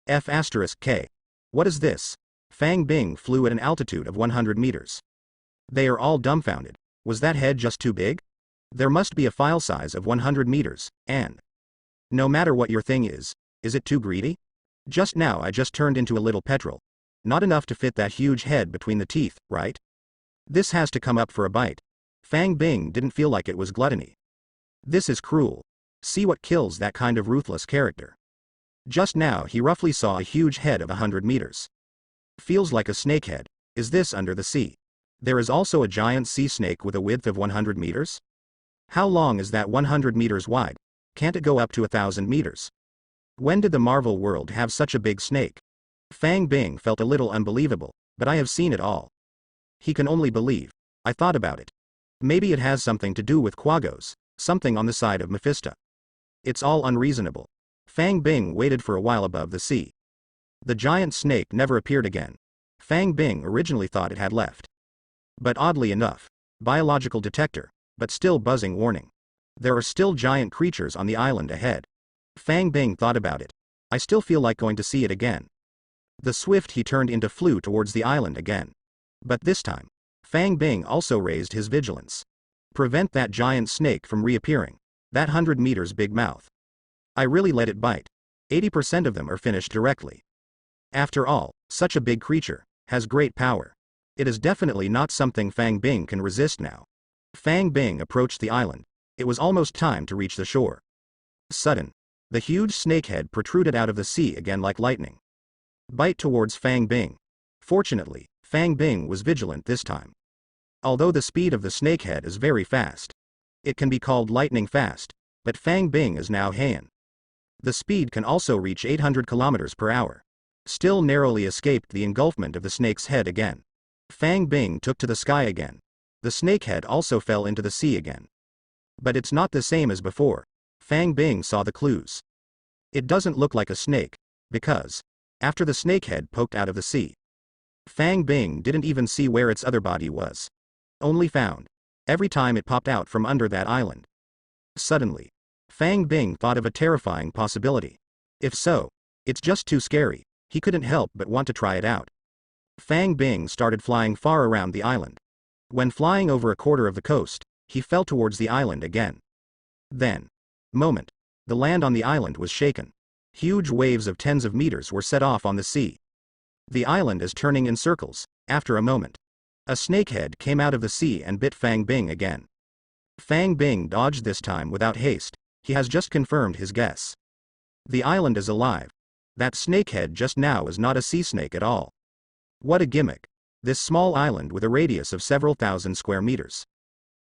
F*K. What is this? Fang Bing flew at an altitude of 100 meters. They are all dumbfounded. Was that head just too big? There must be a file size of 100 meters, and no matter what your thing is it too greedy? Just now I just turned into a little petrel. Not enough to fit that huge head between the teeth, right? This has to come up for a bite. Fang Bing didn't feel like it was gluttony. This is cruel. See what kills that kind of ruthless character. Just now he roughly saw a huge head of 100 meters. Feels like a snakehead. Is this under the sea? There is also a giant sea snake with a width of 100 meters? How long is that 100 meters wide? Can't it go up to 1,000 meters? When did the Marvel world have such a big snake? Fang Bing felt a little unbelievable, but I have seen it all. He can only believe. I thought about it. Maybe it has something to do with Quagos, something on the side of Mephisto. It's all unreasonable. Fang Bing waited for a while above the sea. The giant snake never appeared again. Fang Bing originally thought it had left. But oddly enough, biological detector, but still buzzing warning. There are still giant creatures on the island ahead. Fang Bing thought about it. I still feel like going to see it again. The swift he turned into flew towards the island again. But this time, Fang Bing also raised his vigilance. Prevent that giant snake from reappearing. That 100 meters big mouth. I really let it bite. 80% of them are finished directly. After all, such a big creature has great power. It is definitely not something Fang Bing can resist now. Fang Bing approached the island. It was almost time to reach the shore. Sudden, the huge snakehead protruded out of the sea again like lightning. Bite towards Fang Bing. Fortunately, Fang Bing was vigilant this time. Although the speed of the snakehead is very fast. It can be called lightning fast, but Fang Bing is now Heian. The speed can also reach 800 kilometers per hour. Still narrowly escaped the engulfment of the snake's head again. Fang Bing took to the sky again. The snakehead also fell into the sea again. But it's not the same as before. Fang Bing saw the clues. It doesn't look like a snake, because, after the snakehead poked out of the sea, Fang Bing didn't even see where its other body was. Only found. Every time it popped out from under that island. Suddenly, Fang Bing thought of a terrifying possibility. If so, it's just too scary. He couldn't help but want to try it out. Fang Bing started flying far around the island. When flying over a quarter of the coast, he fell towards the island again. Then, the land on the island was shaken. Huge waves of tens of meters were set off on the sea. The island is turning in circles. After a moment, a snakehead came out of the sea and bit Fang Bing again. Fang Bing dodged this time without haste. He has just confirmed his guess. The island is alive. That snakehead just now is not a sea snake at all. What a gimmick. This small island with a radius of several thousand square meters.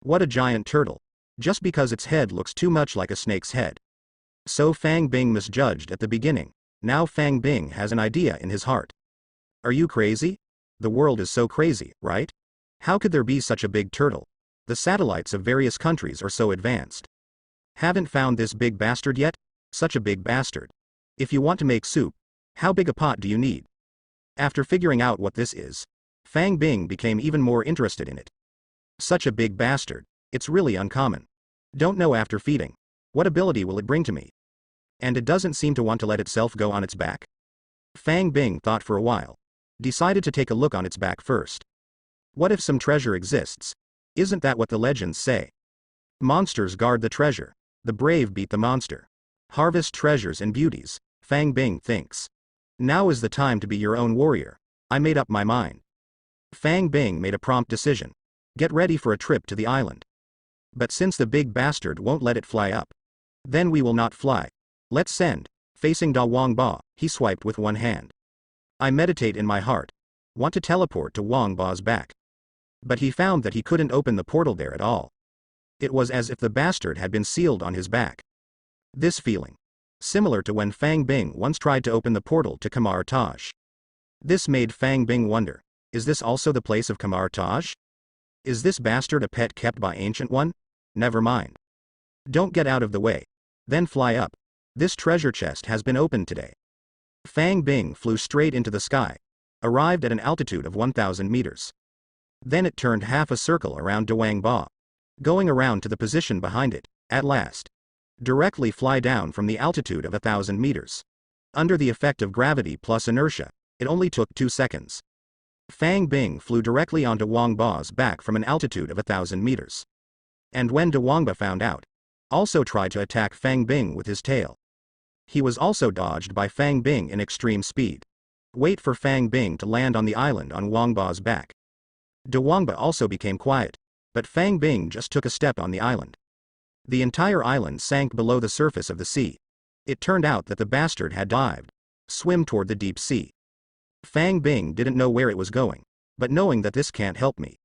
What a giant turtle. Just because its head looks too much like a snake's head. So Fang Bing misjudged at the beginning. Now Fang Bing has an idea in his heart. Are you crazy? The world is so crazy, right? How could there be such a big turtle? The satellites of various countries are so advanced. Haven't found this big bastard yet? Such a big bastard. If you want to make soup, how big a pot do you need? After figuring out what this is, Fang Bing became even more interested in it. Such a big bastard. It's really uncommon. Don't know after feeding. What ability will it bring to me? And it doesn't seem to want to let itself go on its back. Fang Bing thought for a while. Decided to take a look on its back first. What if some treasure exists? Isn't that what the legends say? Monsters guard the treasure. The brave beat the monster. Harvest treasures and beauties, Fang Bing thinks. Now is the time to be your own warrior. I made up my mind. Fang Bing made a prompt decision. Get ready for a trip to the island. But since the big bastard won't let it fly up, then we will not fly. Let's send. Facing Da Wang Ba, he swiped with one hand. I meditate in my heart. Want to teleport to Wang Ba's back. But he found that he couldn't open the portal there at all. It was as if the bastard had been sealed on his back. This feeling. Similar to when Fang Bing once tried to open the portal to Kamar Taj. This made Fang Bing wonder, is this also the place of Kamar Taj? Is this bastard a pet kept by Ancient One? Never mind. Don't get out of the way. Then fly up. This treasure chest has been opened today. Fang Bing flew straight into the sky. Arrived at an altitude of 1,000 meters. Then it turned half a circle around Dawang Ba. Going around to the position behind it, at last. Directly fly down from the altitude of 1,000 meters. Under the effect of gravity plus inertia, it only took 2 seconds. Fang Bing flew directly onto Wang Ba's back from an altitude of 1,000 meters. And when De Wangba found out, also tried to attack Fang Bing with his tail. He was also dodged by Fang Bing in extreme speed. Wait for Fang Bing to land on the island on Wang Ba's back. De Wangba also became quiet, but Fang Bing just took a step on the island. The entire island sank below the surface of the sea. It turned out that the bastard had dived, swim toward the deep sea. Fang Bing didn't know where it was going, but knowing that this can't help me.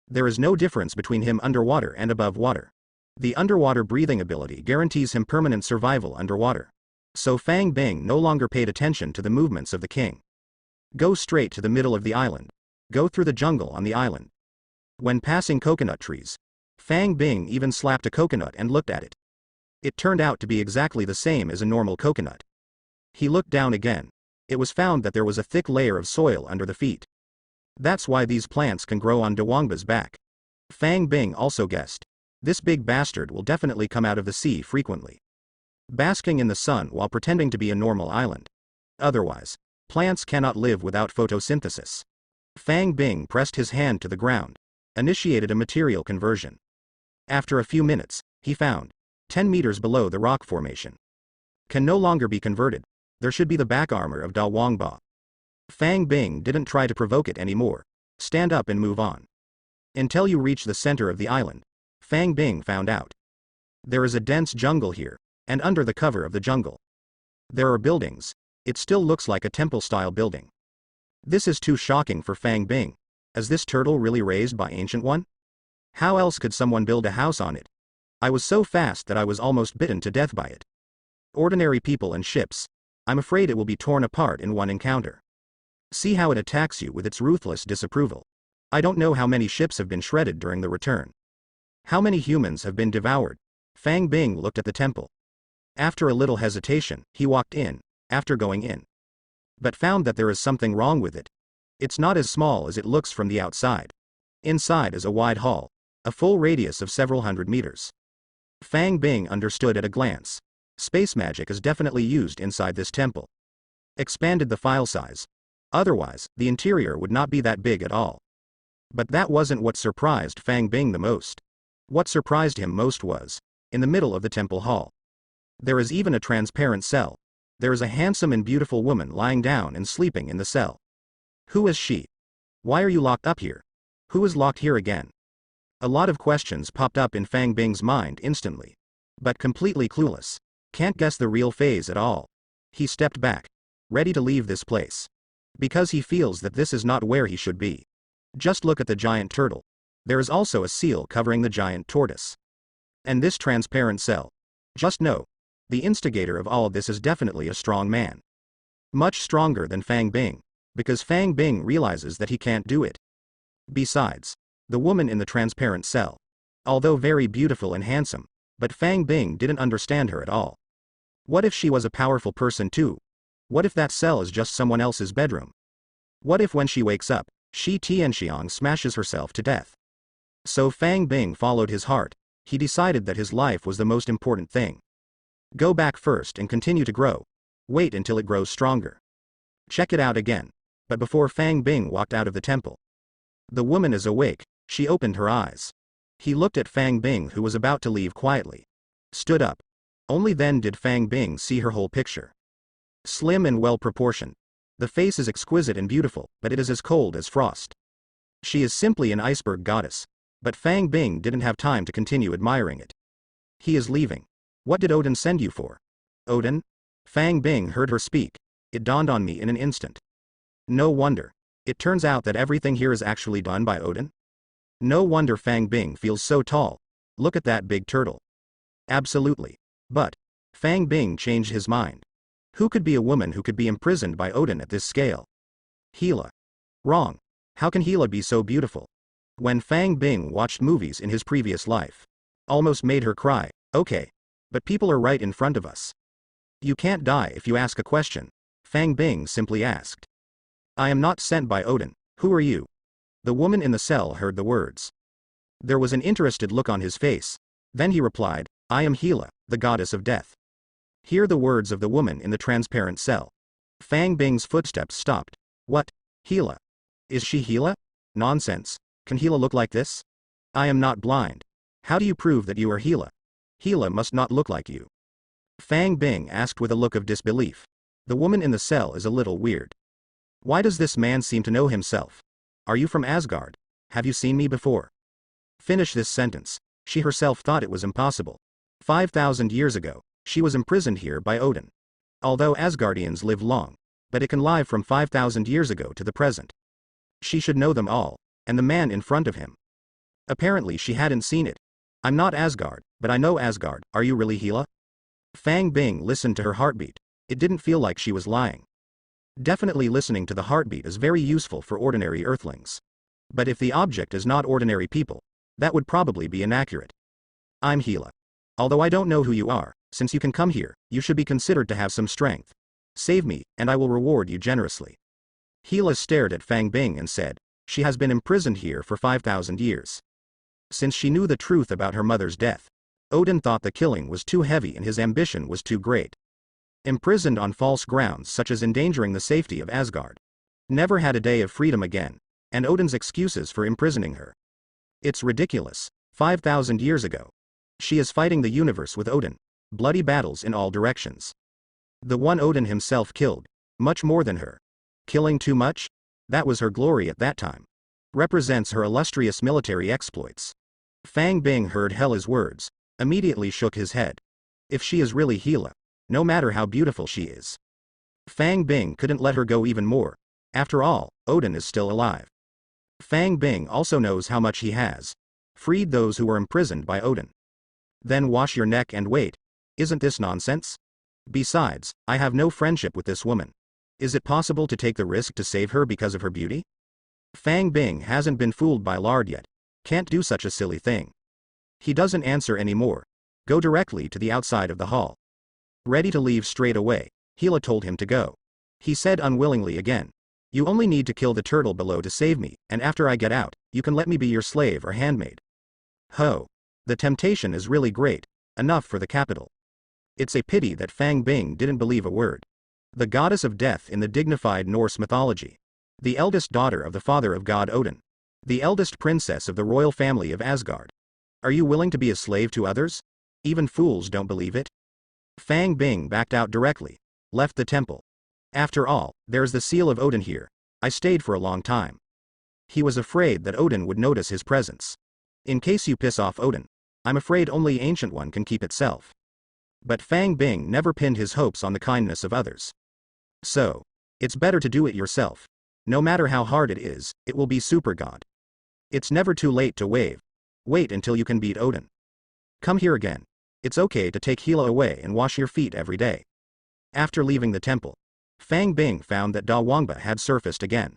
There is no difference between him underwater and above water. The underwater breathing ability guarantees him permanent survival underwater. So Fang Bing no longer paid attention to the movements of the king. Go straight to the middle of the island. Go through the jungle on the island. When passing coconut trees, Fang Bing even slapped a coconut and looked at it. It turned out to be exactly the same as a normal coconut. He looked down again. It was found that there was a thick layer of soil under the feet. That's why these plants can grow on De Wangba's back. Fang Bing also guessed. This big bastard will definitely come out of the sea frequently, basking in the sun while pretending to be a normal island. Otherwise, plants cannot live without photosynthesis. Fang Bing pressed his hand to the ground, initiated a material conversion. After a few minutes, he found, 10 meters below the rock formation, can no longer be converted. There should be the back armor of Da Wangba. Fang Bing didn't try to provoke it anymore. Stand up and move on. Until you reach the center of the island, Fang Bing found out. There is a dense jungle here, and under the cover of the jungle, there are buildings. It still looks like a temple-style building. This is too shocking for Fang Bing. Is this turtle really raised by Ancient One? How else could someone build a house on it? I was so fast that I was almost bitten to death by it. Ordinary people and ships. I'm afraid it will be torn apart in one encounter. See how it attacks you with its ruthless disapproval. I don't know how many ships have been shredded during the return. How many humans have been devoured? Fang Bing looked at the temple. After a little hesitation, he walked in, after going in, but found that there is something wrong with it. It's not as small as it looks from the outside. Inside is a wide hall, a full radius of several hundred meters. Fang Bing understood at a glance. Space magic is definitely used inside this temple. Expanded the file size. Otherwise, the interior would not be that big at all. But that wasn't what surprised Fang Bing the most. What surprised him most was, in the middle of the temple hall, there is even a transparent cell. There is a handsome and beautiful woman lying down and sleeping in the cell. Who is she? Why are you locked up here? Who is locked here again? A lot of questions popped up in Fang Bing's mind instantly. But completely clueless. Can't guess the real phase at all. He stepped back, ready to leave this place. Because he feels that this is not where he should be. Just look at the giant turtle. There is also a seal covering the giant tortoise. And this transparent cell. Just know, the instigator of all of this is definitely a strong man. Much stronger than Fang Bing, because Fang Bing realizes that he can't do it. Besides, the woman in the transparent cell, although very beautiful and handsome, but Fang Bing didn't understand her at all. What if she was a powerful person too? What if that cell is just someone else's bedroom? What if when she wakes up, Shi Tianxiang smashes herself to death? So Fang Bing followed his heart. He decided that his life was the most important thing. Go back first and continue to grow. Wait until it grows stronger. Check it out again. But before Fang Bing walked out of the temple, the woman is awake. She opened her eyes. He looked at Fang Bing, who was about to leave quietly. Stood up. Only then did Fang Bing see her whole picture. Slim and well-proportioned. The face is exquisite and beautiful, but it is as cold as frost. She is simply an iceberg goddess. But Fang Bing didn't have time to continue admiring it. He is leaving. What did Odin send you for? Odin? Fang Bing heard her speak. It dawned on me in an instant. No wonder. It turns out that everything here is actually done by Odin? No wonder Fang Bing feels so tall. Look at that big turtle. Absolutely. But Fang Bing changed his mind. Who could be a woman who could be imprisoned by Odin at this scale? Hela. Wrong. How can Hela be so beautiful? When Fang Bing watched movies in his previous life, almost made her cry. Okay. But people are right in front of us. You can't die if you ask a question, Fang Bing simply asked. I am not sent by Odin. Who are you? The woman in the cell heard the words. There was an interested look on his face. Then he replied, I am Hela, the goddess of death. Hear the words of the woman in the transparent cell. Fang Bing's footsteps stopped. What? Gila? Is she Gila? Nonsense. Can Gila look like this? I am not blind. How do you prove that you are Gila? Gila must not look like you. Fang Bing asked with a look of disbelief. The woman in the cell is a little weird. Why does this man seem to know himself? Are you from Asgard? Have you seen me before? Finish this sentence. She herself thought it was impossible. 5,000 years ago, she was imprisoned here by Odin. Although Asgardians live long, but it can lie from 5,000 years ago to the present. She should know them all, and the man in front of him. Apparently she hadn't seen it. I'm not Asgard, but I know Asgard. Are you really Gila? Fang Bing listened to her heartbeat. It didn't feel like she was lying. Definitely listening to the heartbeat is very useful for ordinary earthlings. But if the object is not ordinary people, that would probably be inaccurate. I'm Gila. Although I don't know who you are, since you can come here, you should be considered to have some strength. Save me, and I will reward you generously. Gila stared at Fang Bing and said, she has been imprisoned here for 5,000 years. Since she knew the truth about her mother's death, Odin thought the killing was too heavy and his ambition was too great. Imprisoned on false grounds such as endangering the safety of Asgard. Never had a day of freedom again, and Odin's excuses for imprisoning her. It's ridiculous. 5,000 years ago. She is fighting the universe with Odin. Bloody battles in all directions. The one Odin himself killed. Much more than her. Killing too much? That was her glory at that time. Represents her illustrious military exploits. Fang Bing heard Hela's words, immediately shook his head. If she is really Gila, no matter how beautiful she is. Fang Bing couldn't let her go even more. After all, Odin is still alive. Fang Bing also knows how much he has. Freed those who were imprisoned by Odin. Then wash your neck and wait. Isn't this nonsense? Besides, I have no friendship with this woman. Is it possible to take the risk to save her because of her beauty? Fang Bing hasn't been fooled by lard yet. Can't do such a silly thing. He doesn't answer anymore. Go directly to the outside of the hall. Ready to leave straight away, Gila told him to go. He said unwillingly again. You only need to kill the turtle below to save me, and after I get out, you can let me be your slave or handmaid. Ho! The temptation is really great, enough for the capital. It's a pity that Fang Bing didn't believe a word. The goddess of death in the dignified Norse mythology. The eldest daughter of the father of god Odin. The eldest princess of the royal family of Asgard. Are you willing to be a slave to others? Even fools don't believe it. Fang Bing backed out directly. Left the temple. After all, there's the seal of Odin here. I stayed for a long time. He was afraid that Odin would notice his presence. In case you piss off Odin, I'm afraid only Ancient One can keep itself. But Fang Bing never pinned his hopes on the kindness of others. So, it's better to do it yourself. No matter how hard it is, it will be super god. It's never too late to wave. Wait until you can beat Odin. Come here again. It's okay to take Gila away and wash your feet every day. After leaving the temple, Fang Bing found that Da Wangba had surfaced again.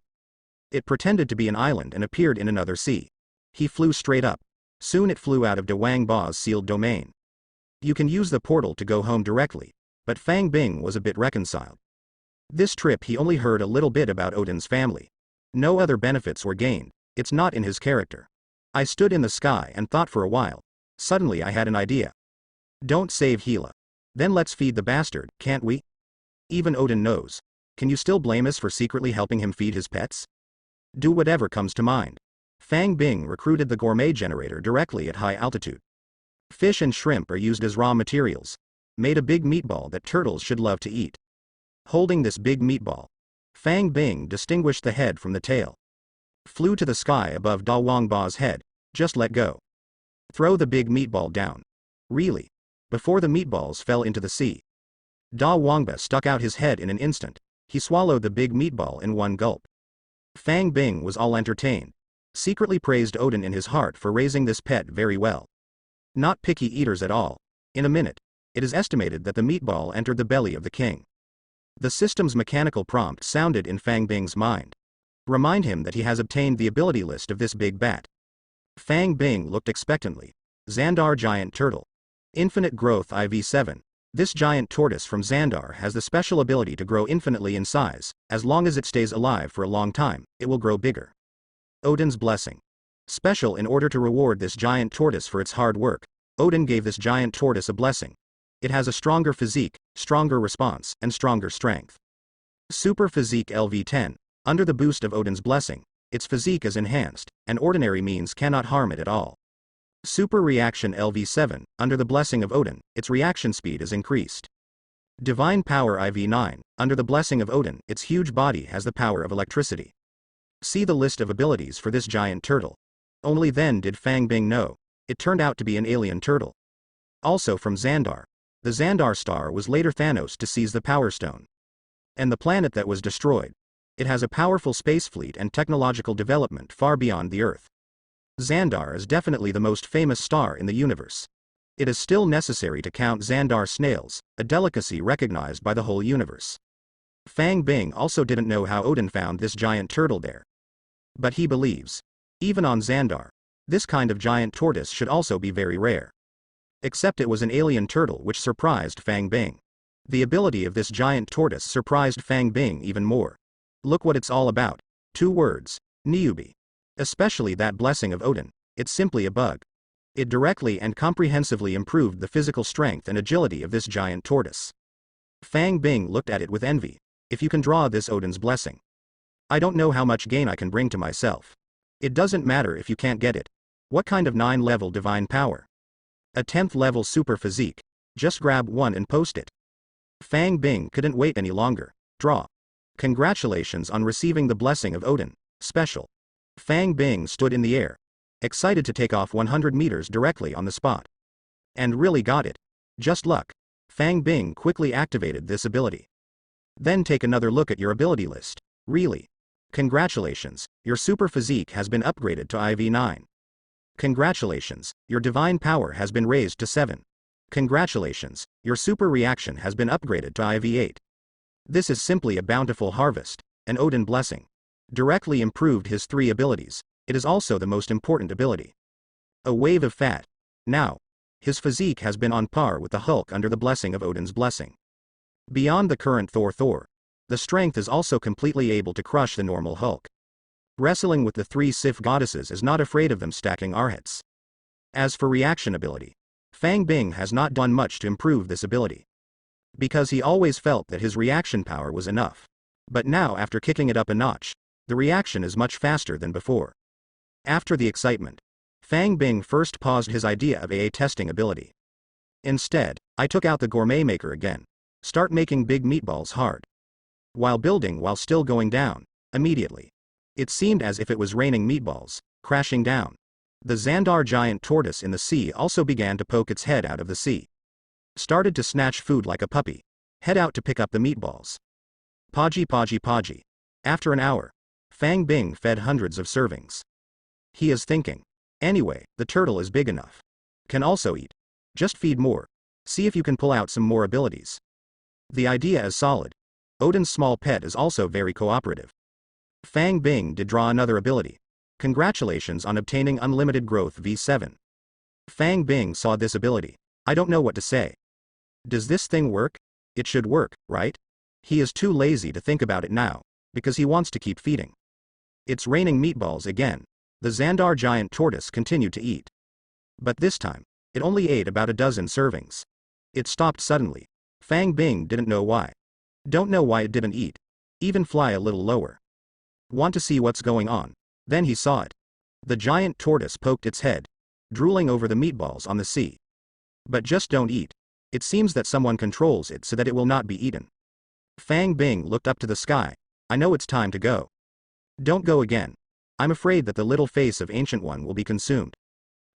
It pretended to be an island and appeared in another sea. He flew straight up. Soon it flew out of Da Wangba's sealed domain. You can use the portal to go home directly, but Fang Bing was a bit reconciled. This trip he only heard a little bit about Odin's family. No other benefits were gained, it's not in his character. I stood in the sky and thought for a while. Suddenly I had an idea. Don't save Gila. Then let's feed the bastard, can't we? Even Odin knows. Can you still blame us for secretly helping him feed his pets? Do whatever comes to mind. Fang Bing recruited the gourmet generator directly at high altitude. Fish and shrimp are used as raw materials. Made a big meatball that turtles should love to eat. Holding this big meatball, Fang Bing distinguished the head from the tail. Flew to the sky above Da Wangba's head. Just let go. Throw the big meatball down. Really? Before the meatballs fell into the sea. Da Wangba stuck out his head in an instant. He swallowed the big meatball in one gulp. Fang Bing was all entertained. Secretly praised Odin in his heart for raising this pet very well. Not picky eaters at all. In a minute, it is estimated that the meatball entered the belly of the king. The system's mechanical prompt sounded in Fang Bing's mind. Remind him that he has obtained the ability list of this big bat. Fang Bing looked expectantly. Xandar Giant Turtle. Infinite Growth IV7. This giant tortoise from Xandar has the special ability to grow infinitely in size. As long as it stays alive for a long time, it will grow bigger. Odin's Blessing. Special in order to reward this giant tortoise for its hard work, Odin gave this giant tortoise a blessing. It has a stronger physique, stronger response, and stronger strength. Super Physique LV10. Under the boost of Odin's blessing, its physique is enhanced, and ordinary means cannot harm it at all. Super Reaction LV7. Under the blessing of Odin, its reaction speed is increased. Divine Power IV9. Under the blessing of Odin, its huge body has the power of electricity. See the list of abilities for this giant turtle. Only then did Fang Bing know. It turned out to be an alien turtle. Also from Xandar. The Xandar star was later Thanos to seize the Power Stone. And the planet that was destroyed. It has a powerful space fleet and technological development far beyond the Earth. Xandar is definitely the most famous star in the universe. It is still necessary to count Xandar snails, a delicacy recognized by the whole universe. Fang Bing also didn't know how Odin found this giant turtle there. But he believes. Even on Xandar, this kind of giant tortoise should also be very rare. Except it was an alien turtle which surprised Fang Bing. The ability of this giant tortoise surprised Fang Bing even more. Look what it's all about. 2 words. Newbie. Especially that blessing of Odin. It's simply a bug. It directly and comprehensively improved the physical strength and agility of this giant tortoise. Fang Bing looked at it with envy. If you can draw this Odin's blessing, I don't know how much gain I can bring to myself. It doesn't matter if you can't get it. What kind of 9-level divine power? A 10th level super physique. Just grab one and post it. Fang Bing couldn't wait any longer. Draw. Congratulations on receiving the blessing of Odin. Special. Fang Bing stood in the air, excited to take off 100 meters directly on the spot. And really got it. Just luck. Fang Bing quickly activated this ability. Then take another look at your ability list. Really. Congratulations, your super physique has been upgraded to IV9. Congratulations, your divine power has been raised to 7. Congratulations, your super reaction has been upgraded to IV8. This is simply a bountiful harvest, an Odin blessing. Directly improved his 3 abilities. It is also the most important ability. A wave of fat. Now, his physique has been on par with the Hulk under the blessing of Odin's blessing. Beyond the current Thor, the strength is also completely able to crush the normal Hulk. Wrestling with the 3 Sif goddesses is not afraid of them stacking Arhats. As for reaction ability, Fang Bing has not done much to improve this ability. Because he always felt that his reaction power was enough. But now after kicking it up a notch, the reaction is much faster than before. After the excitement, Fang Bing first paused his idea of AA testing ability. Instead, I took out the gourmet maker again. Start making big meatballs hard. While building while still going down, immediately. It seemed as if it was raining meatballs, crashing down. The Xandar giant tortoise in the sea also began to poke its head out of the sea. Started to snatch food like a puppy. Head out to pick up the meatballs. Podgy. After an hour, Fang Bing fed hundreds of servings. He is thinking. Anyway, the turtle is big enough. Can also eat. Just feed more. See if you can pull out some more abilities. The idea is solid. Odin's small pet is also very cooperative. Fang Bing did draw another ability. Congratulations on obtaining unlimited growth V7. Fang Bing saw this ability. I don't know what to say. Does this thing work? It should work, right? He is too lazy to think about it now, because he wants to keep feeding. It's raining meatballs again. The Xandar giant tortoise continued to eat. But this time, it only ate about a dozen servings. It stopped suddenly. Fang Bing didn't know why. Don't know why it didn't eat. Even fly a little lower. Want to see what's going on. Then he saw it. The giant tortoise poked its head, drooling over the meatballs on the sea. But just don't eat. It seems that someone controls it so that it will not be eaten. Fang Bing looked up to the sky. I know it's time to go. Don't go again. I'm afraid that the little face of Ancient One will be consumed.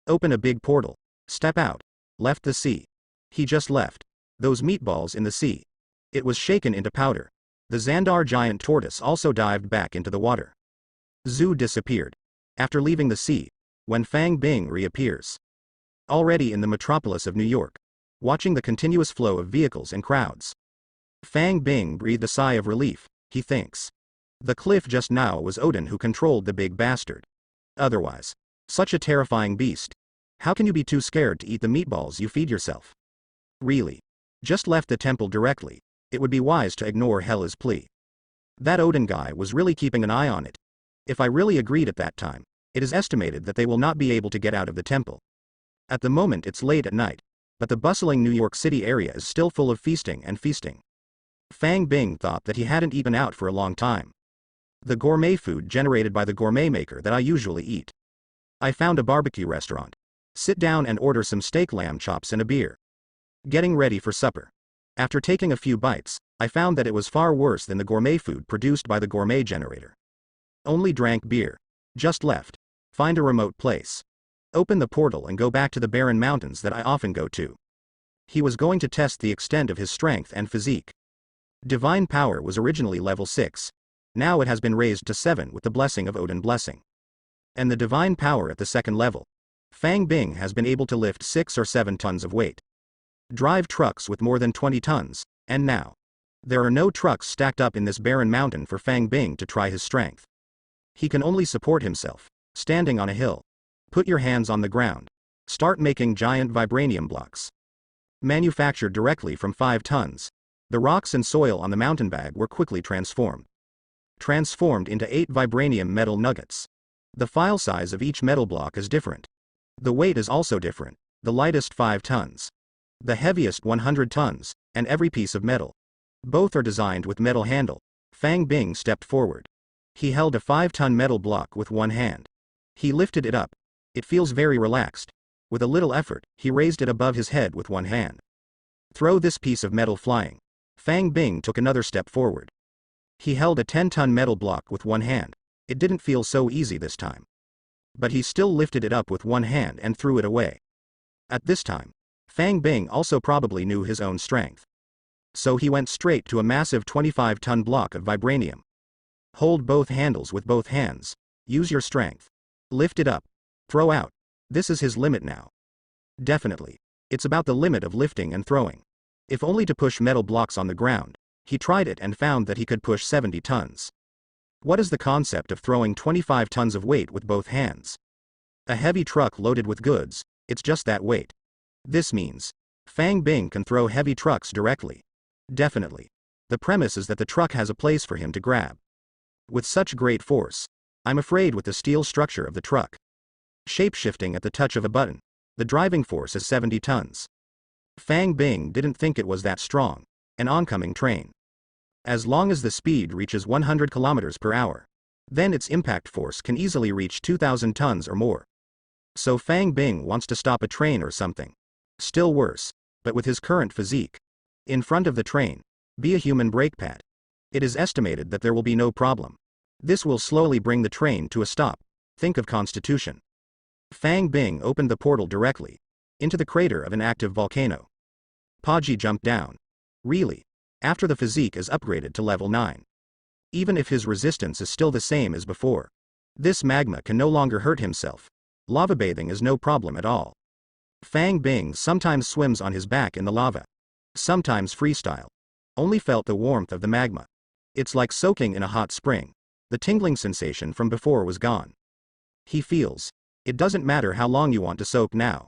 Open a big portal. Step out. Left the sea. He just left. Those meatballs in the sea. It was shaken into powder. The Xandar giant tortoise also dived back into the water. Zoo disappeared. After leaving the sea, when Fang Bing reappears. Already in the metropolis of New York. Watching the continuous flow of vehicles and crowds. Fang Bing breathed a sigh of relief, he thinks. The cliff just now was Odin who controlled the big bastard. Otherwise, such a terrifying beast. How can you be too scared to eat the meatballs you feed yourself? Really. Just left the temple directly. It would be wise to ignore Hela's plea. That Odin guy was really keeping an eye on it. If I really agreed at that time, it is estimated that they will not be able to get out of the temple. At the moment it's late at night. but the bustling New York City area is still full of feasting and feasting. Fang Bing thought that he hadn't eaten out for a long time. The gourmet food generated by the gourmet maker that I usually eat. I found a barbecue restaurant. Sit down and order some steak lamb chops and a beer. Getting ready for supper. After taking a few bites, I found that it was far worse than the gourmet food produced by the gourmet generator. Only drank beer. Just left. Find a remote place. Open the portal and go back to the barren mountains that I often go to. He was going to test the extent of his strength and physique. Divine power was originally level 6. Now it has been raised to 7 with the blessing of Odin blessing. And the divine power at the second level. Fang Bing has been able to lift 6 or 7 tons of weight. Drive trucks with more than 20 tons, and now. There are no trucks stacked up in this barren mountain for Fang Bing to try his strength. He can only support himself, standing on a hill. Put your hands on the ground. Start making giant vibranium blocks. Manufactured directly from 5 tons. The rocks and soil on the mountain bag were quickly transformed. Transformed into 8 vibranium metal nuggets. The file size of each metal block is different. The weight is also different, the lightest 5 tons. The heaviest 100 tons, and every piece of metal. Both are designed with metal handle. Fang Bing stepped forward. He held a 5-ton metal block with one hand. He lifted it up. It feels very relaxed. With a little effort, he raised it above his head with one hand. Throw this piece of metal flying. Fang Bing took another step forward. He held a 10-ton metal block with one hand. It didn't feel so easy this time. But he still lifted it up with one hand and threw it away. At this time, Fang Bing also probably knew his own strength. So he went straight to a massive 25-ton block of vibranium. Hold both handles with both hands. Use your strength. Lift it up. Throw out. This is his limit now. Definitely. It's about the limit of lifting and throwing. If only to push metal blocks on the ground. He tried it and found that he could push 70 tons. What is the concept of throwing 25 tons of weight with both hands? A heavy truck loaded with goods, it's just that weight. This means Fang Bing can throw heavy trucks directly. Definitely. The premise is that the truck has a place for him to grab. With such great force, I'm afraid with the steel structure of the truck. Shape-shifting at the touch of a button, the driving force is 70 tons. Fang Bing didn't think it was that strong. An oncoming train. As long as the speed reaches 100 kilometers per hour, then its impact force can easily reach 2,000 tons or more. So Fang Bing wants to stop a train or something. Still worse, but with his current physique. In front of the train, be a human brake pad. It is estimated that there will be no problem. This will slowly bring the train to a stop. Think of Constitution. Fang Bing opened the portal directly into the crater of an active volcano. Podgy jumped down. Really? After the physique is upgraded to level 9. Even if his resistance is still the same as before. This magma can no longer hurt himself. Lava bathing is no problem at all. Fang Bing sometimes swims on his back in the lava. Sometimes freestyle. Only felt the warmth of the magma. It's like soaking in a hot spring. The tingling sensation from before was gone. He feels. It doesn't matter how long you want to soak now.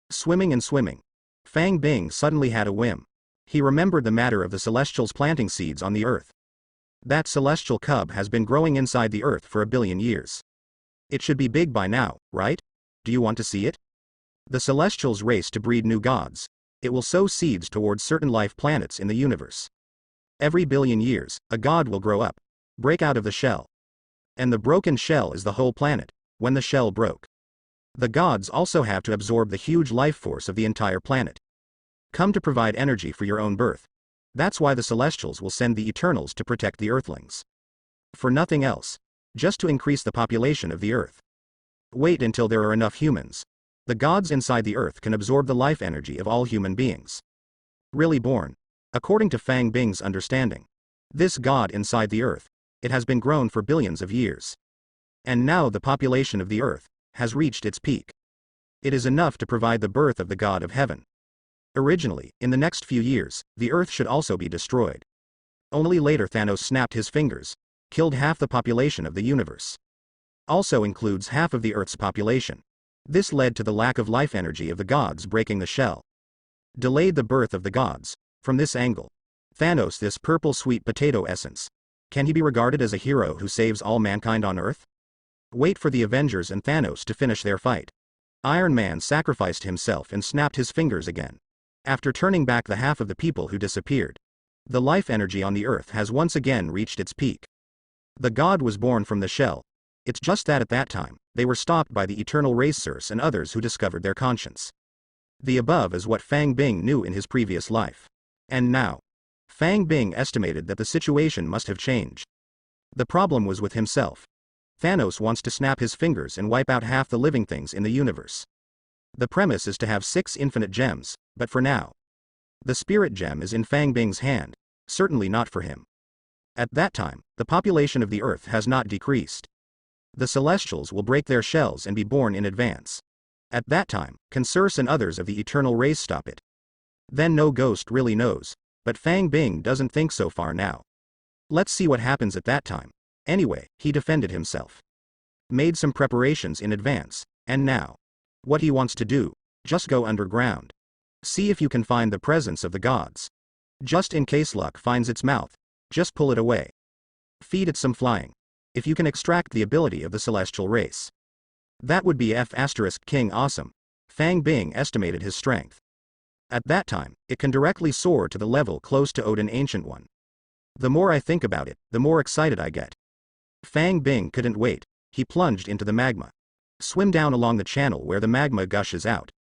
Swimming and swimming. Fang Bing suddenly had a whim. He remembered the matter of the Celestials planting seeds on the earth. That celestial cub has been growing inside the earth for 1 billion years. It should be big by now, right? Do you want to see it? The Celestials race to breed new gods. It will sow seeds towards certain life planets in the universe. Every 1 billion years, a god will grow up. Break out of the shell. And the broken shell is the whole planet, when the shell broke. The gods also have to absorb the huge life force of the entire planet. Come to provide energy for your own birth. That's why the Celestials will send the Eternals to protect the Earthlings. For nothing else. Just to increase the population of the Earth. Wait until there are enough humans. The gods inside the Earth can absorb the life energy of all human beings. Really born. According to Fang Bing's understanding. This god inside the Earth, it has been grown for billions of years. And now the population of the Earth has reached its peak. It is enough to provide the birth of the god of heaven. Originally, in the next few years, the Earth should also be destroyed. Only later Thanos snapped his fingers, killed half the population of the universe. Also includes half of the Earth's population. This led to the lack of life energy of the gods breaking the shell. Delayed the birth of the gods. From this angle, Thanos, this purple sweet potato essence. Can he be regarded as a hero who saves all mankind on Earth? Wait for the Avengers and Thanos to finish their fight. Iron Man sacrificed himself and snapped his fingers again. After turning back the half of the people who disappeared, the life energy on the Earth has once again reached its peak. The god was born from the shell. It's just that at that time, they were stopped by the eternal racers and others who discovered their conscience. The above is what Fang Bing knew in his previous life. And now, Fang Bing estimated that the situation must have changed. The problem was with himself. Thanos wants to snap his fingers and wipe out half the living things in the universe. The premise is to have 6 infinite gems, but for now, the spirit gem is in Fang Bing's hand, certainly not for him. At that time, the population of the Earth has not decreased. The Celestials will break their shells and be born in advance. At that time, can Circe and others of the eternal race stop it? Then no ghost really knows, but Fang Bing doesn't think so far now. Let's see what happens at that time. Anyway, he defended himself. Made some preparations in advance, and now, what he wants to do, just go underground. See if you can find the presence of the gods. Just in case luck finds its mouth, just pull it away. Feed it some flying. If you can extract the ability of the celestial race. That would be King awesome. Fang Bing estimated his strength. At that time, it can directly soar to the level close to Odin Ancient One. The more I think about it, the more excited I get. Fang Bing couldn't wait. He plunged into the magma. Swim down along the channel where the magma gushes out.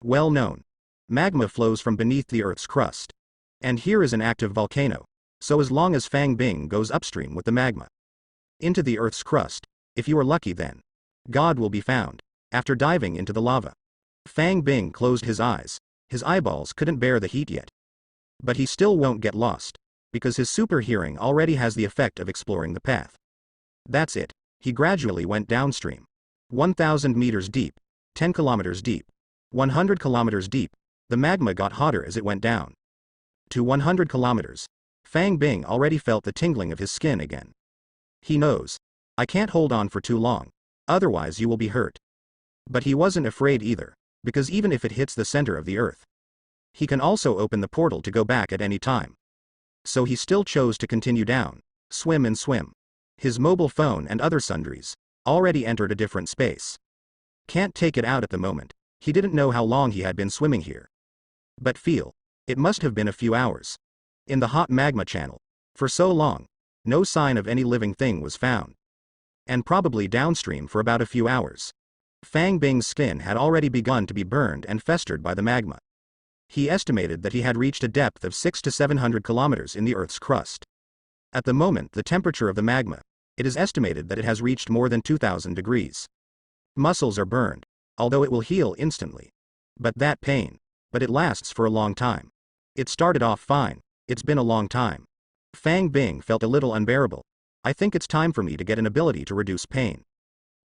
Well known. Magma flows from beneath the Earth's crust. And here is an active volcano. So as long as Fang Bing goes upstream with the magma into the Earth's crust, if you are lucky then, God will be found. After diving into the lava, Fang Bing closed his eyes. His eyeballs couldn't bear the heat yet. But he still won't get lost, because his super hearing already has the effect of exploring the path. That's it. He gradually went downstream. 1,000 meters deep, 10 kilometers deep, 100 kilometers deep. The magma got hotter as it went down. To 100 kilometers. Fang Bing already felt the tingling of his skin again. He knows. I can't hold on for too long. Otherwise you will be hurt. But he wasn't afraid either, because even if it hits the center of the Earth, he can also open the portal to go back at any time. So he still chose to continue down, swim and swim. His mobile phone and other sundries already entered a different space. Can't take it out at the moment. He didn't know how long he had been swimming here. But it must have been a few hours. In the hot magma channel. For so long, no sign of any living thing was found. And probably downstream for about a few hours. Fang Bing's skin had already begun to be burned and festered by the magma. He estimated that he had reached a depth of 600 to 700 kilometers in the Earth's crust. At the moment, the temperature of the magma, it is estimated that it has reached more than 2,000 degrees. Muscles are burned, although it will heal instantly. But it lasts for a long time. It started off fine. It's been a long time. Fang Bing felt a little unbearable. I think it's time for me to get an ability to reduce pain.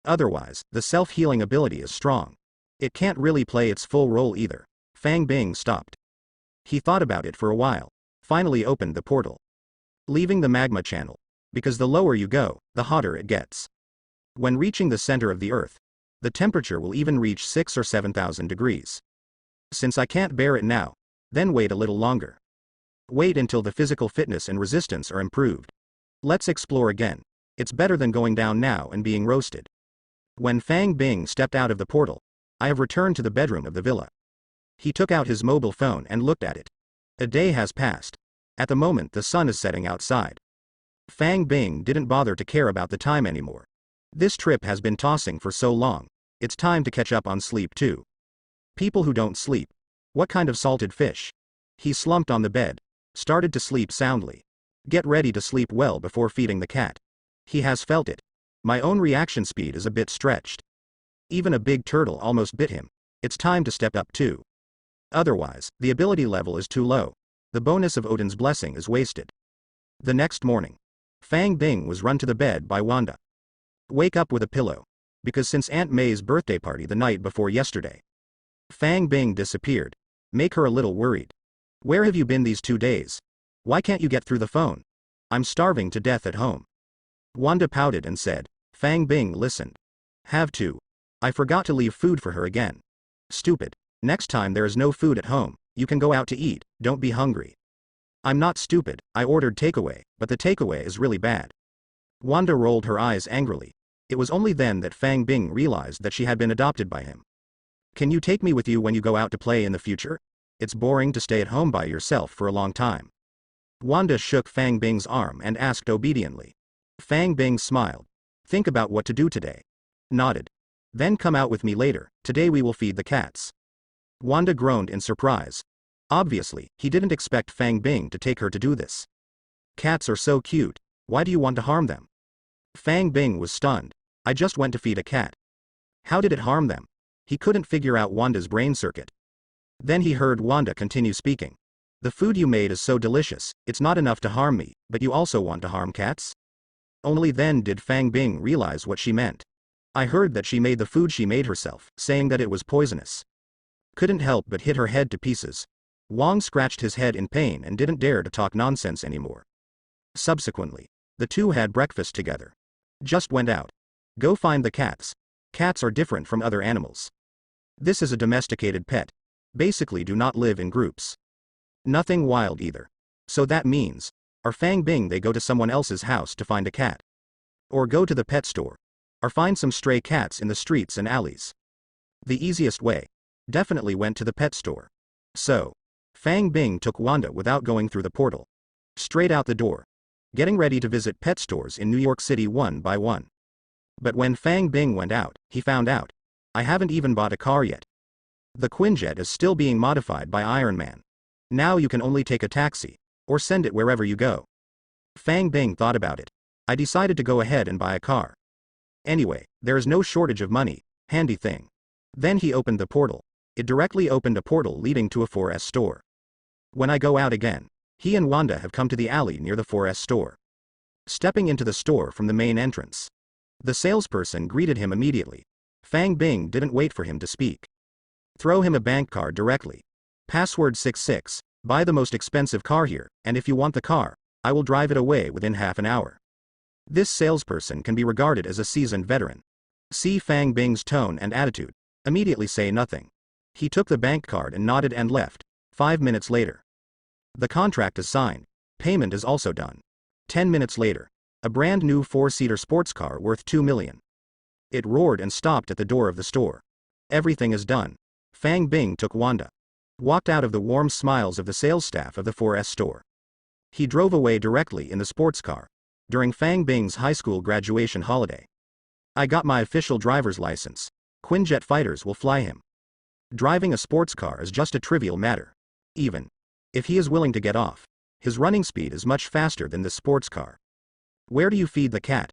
Otherwise, the self-healing ability is strong. It can't really play its full role either. Fang Bing stopped. He thought about it for a while, finally opened the portal. Leaving the magma channel. Because the lower you go, the hotter it gets. When reaching the center of the Earth, the temperature will even reach 6,000 or 7,000 degrees. Since I can't bear it now, then wait a little longer. Wait until the physical fitness and resistance are improved. Let's explore again. It's better than going down now and being roasted. When Fang Bing stepped out of the portal, I have returned to the bedroom of the villa. He took out his mobile phone and looked at it. A day has passed. At the moment the sun is setting outside. Fang Bing didn't bother to care about the time anymore. This trip has been tossing for so long, it's time to catch up on sleep too. People who don't sleep. What kind of salted fish? He slumped on the bed. Started to sleep soundly. Get ready to sleep well before feeding the cat. He has felt it. My own reaction speed is a bit stretched. Even a big turtle almost bit him. It's time to step up too. Otherwise, the ability level is too low. The bonus of Odin's blessing is wasted. The next morning, Fang Bing was run to the bed by Wanda. Wake up with a pillow. Because since Aunt May's birthday party the night before yesterday, Fang Bing disappeared. Make her a little worried. Where have you been these 2 days? Why can't you get through the phone? I'm starving to death at home. Wanda pouted and said. Fang Bing listened. Have to. I forgot to leave food for her again. Stupid. Next time there is no food at home, you can go out to eat, don't be hungry. I'm not stupid, I ordered takeaway, but the takeaway is really bad. Wanda rolled her eyes angrily. It was only then that Fang Bing realized that she had been adopted by him. Can you take me with you when you go out to play in the future? It's boring to stay at home by yourself for a long time. Wanda shook Fang Bing's arm and asked obediently. Fang Bing smiled. Think about what to do today. Nodded. Then come out with me later, today we will feed the cats. Wanda groaned in surprise. Obviously, he didn't expect Fang Bing to take her to do this. Cats are so cute, why do you want to harm them? Fang Bing was stunned. I just went to feed a cat. How did it harm them? He couldn't figure out Wanda's brain circuit. Then he heard Wanda continue speaking. The food you made is so delicious, it's not enough to harm me, but you also want to harm cats? Only then did Fang Bing realize what she meant. I heard that she made the food she made herself, saying that it was poisonous. Couldn't help but hit her head to pieces. Wong scratched his head in pain and didn't dare to talk nonsense anymore. Subsequently, the two had breakfast together. Just went out. Go find the cats. Cats are different from other animals. This is a domesticated pet. Basically do not live in groups. Nothing wild either. So that means, or Fang Bing they go to someone else's house to find a cat. Or go to the pet store. Or find some stray cats in the streets and alleys. The easiest way. Definitely went to the pet store. So, Fang Bing took Wanda without going through the portal. Straight out the door. Getting ready to visit pet stores in New York City one by one. But when Fang Bing went out, he found out. I haven't even bought a car yet. The Quinjet is still being modified by Iron Man. Now you can only take a taxi, or send it wherever you go. Fang Bing thought about it. I decided to go ahead and buy a car. Anyway, there is no shortage of money, handy thing. Then he opened the portal. It directly opened a portal leading to a 4S store. When I go out again, he and Wanda have come to the alley near the 4S store. Stepping into the store from the main entrance. The salesperson greeted him immediately. Fang Bing didn't wait for him to speak. Throw him a bank card directly. Password 66, buy the most expensive car here, and if you want the car, I will drive it away within half an hour. This salesperson can be regarded as a seasoned veteran. See Fang Bing's tone and attitude. Immediately say nothing. He took the bank card and nodded and left. 5 minutes later. The contract is signed. Payment is also done. 10 minutes later. A brand new 4-seater sports car worth $2 million. It roared and stopped at the door of the store. Everything is done. Fang Bing took Wanda. Walked out of the warm smiles of the sales staff of the 4S store. He drove away directly in the sports car. During Fang Bing's high school graduation holiday. I got my official driver's license. Quinjet fighters will fly him. Driving a sports car is just a trivial matter. Even if he is willing to get off, his running speed is much faster than this sports car. Where do you feed the cat?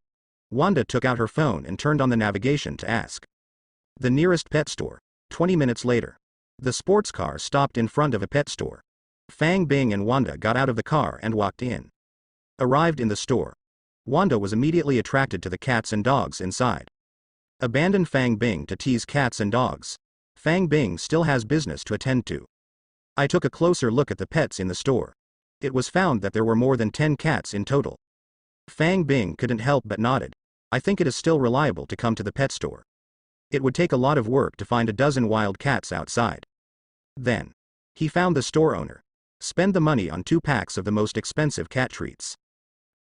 Wanda took out her phone and turned on the navigation to ask. The nearest pet store. 20 minutes later. The sports car stopped in front of a pet store. Fang Bing and Wanda got out of the car and walked in. Arrived in the store. Wanda was immediately attracted to the cats and dogs inside. Abandon Fang Bing to tease cats and dogs. Fang Bing still has business to attend to. I took a closer look at the pets in the store. It was found that there were more than 10 cats in total. Fang Bing couldn't help but nodded. I think it is still reliable to come to the pet store. It would take a lot of work to find a dozen wild cats outside. Then, he found the store owner. Spend the money on 2 packs of the most expensive cat treats.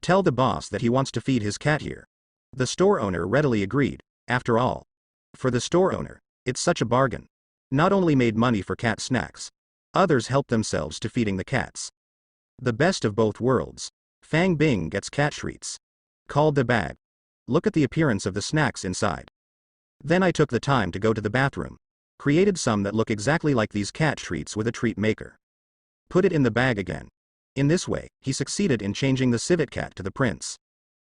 Tell the boss that he wants to feed his cat here. The store owner readily agreed. After all, for the store owner, it's such a bargain. Not only made money for cat snacks, others helped themselves to feeding the cats. The best of both worlds. Fang Bing gets cat treats. Called the bag. Look at the appearance of the snacks inside. Then I took the time to go to the bathroom. Created some that look exactly like these cat treats with a treat maker. Put it in the bag again. In this way, he succeeded in changing the civet cat to the prince.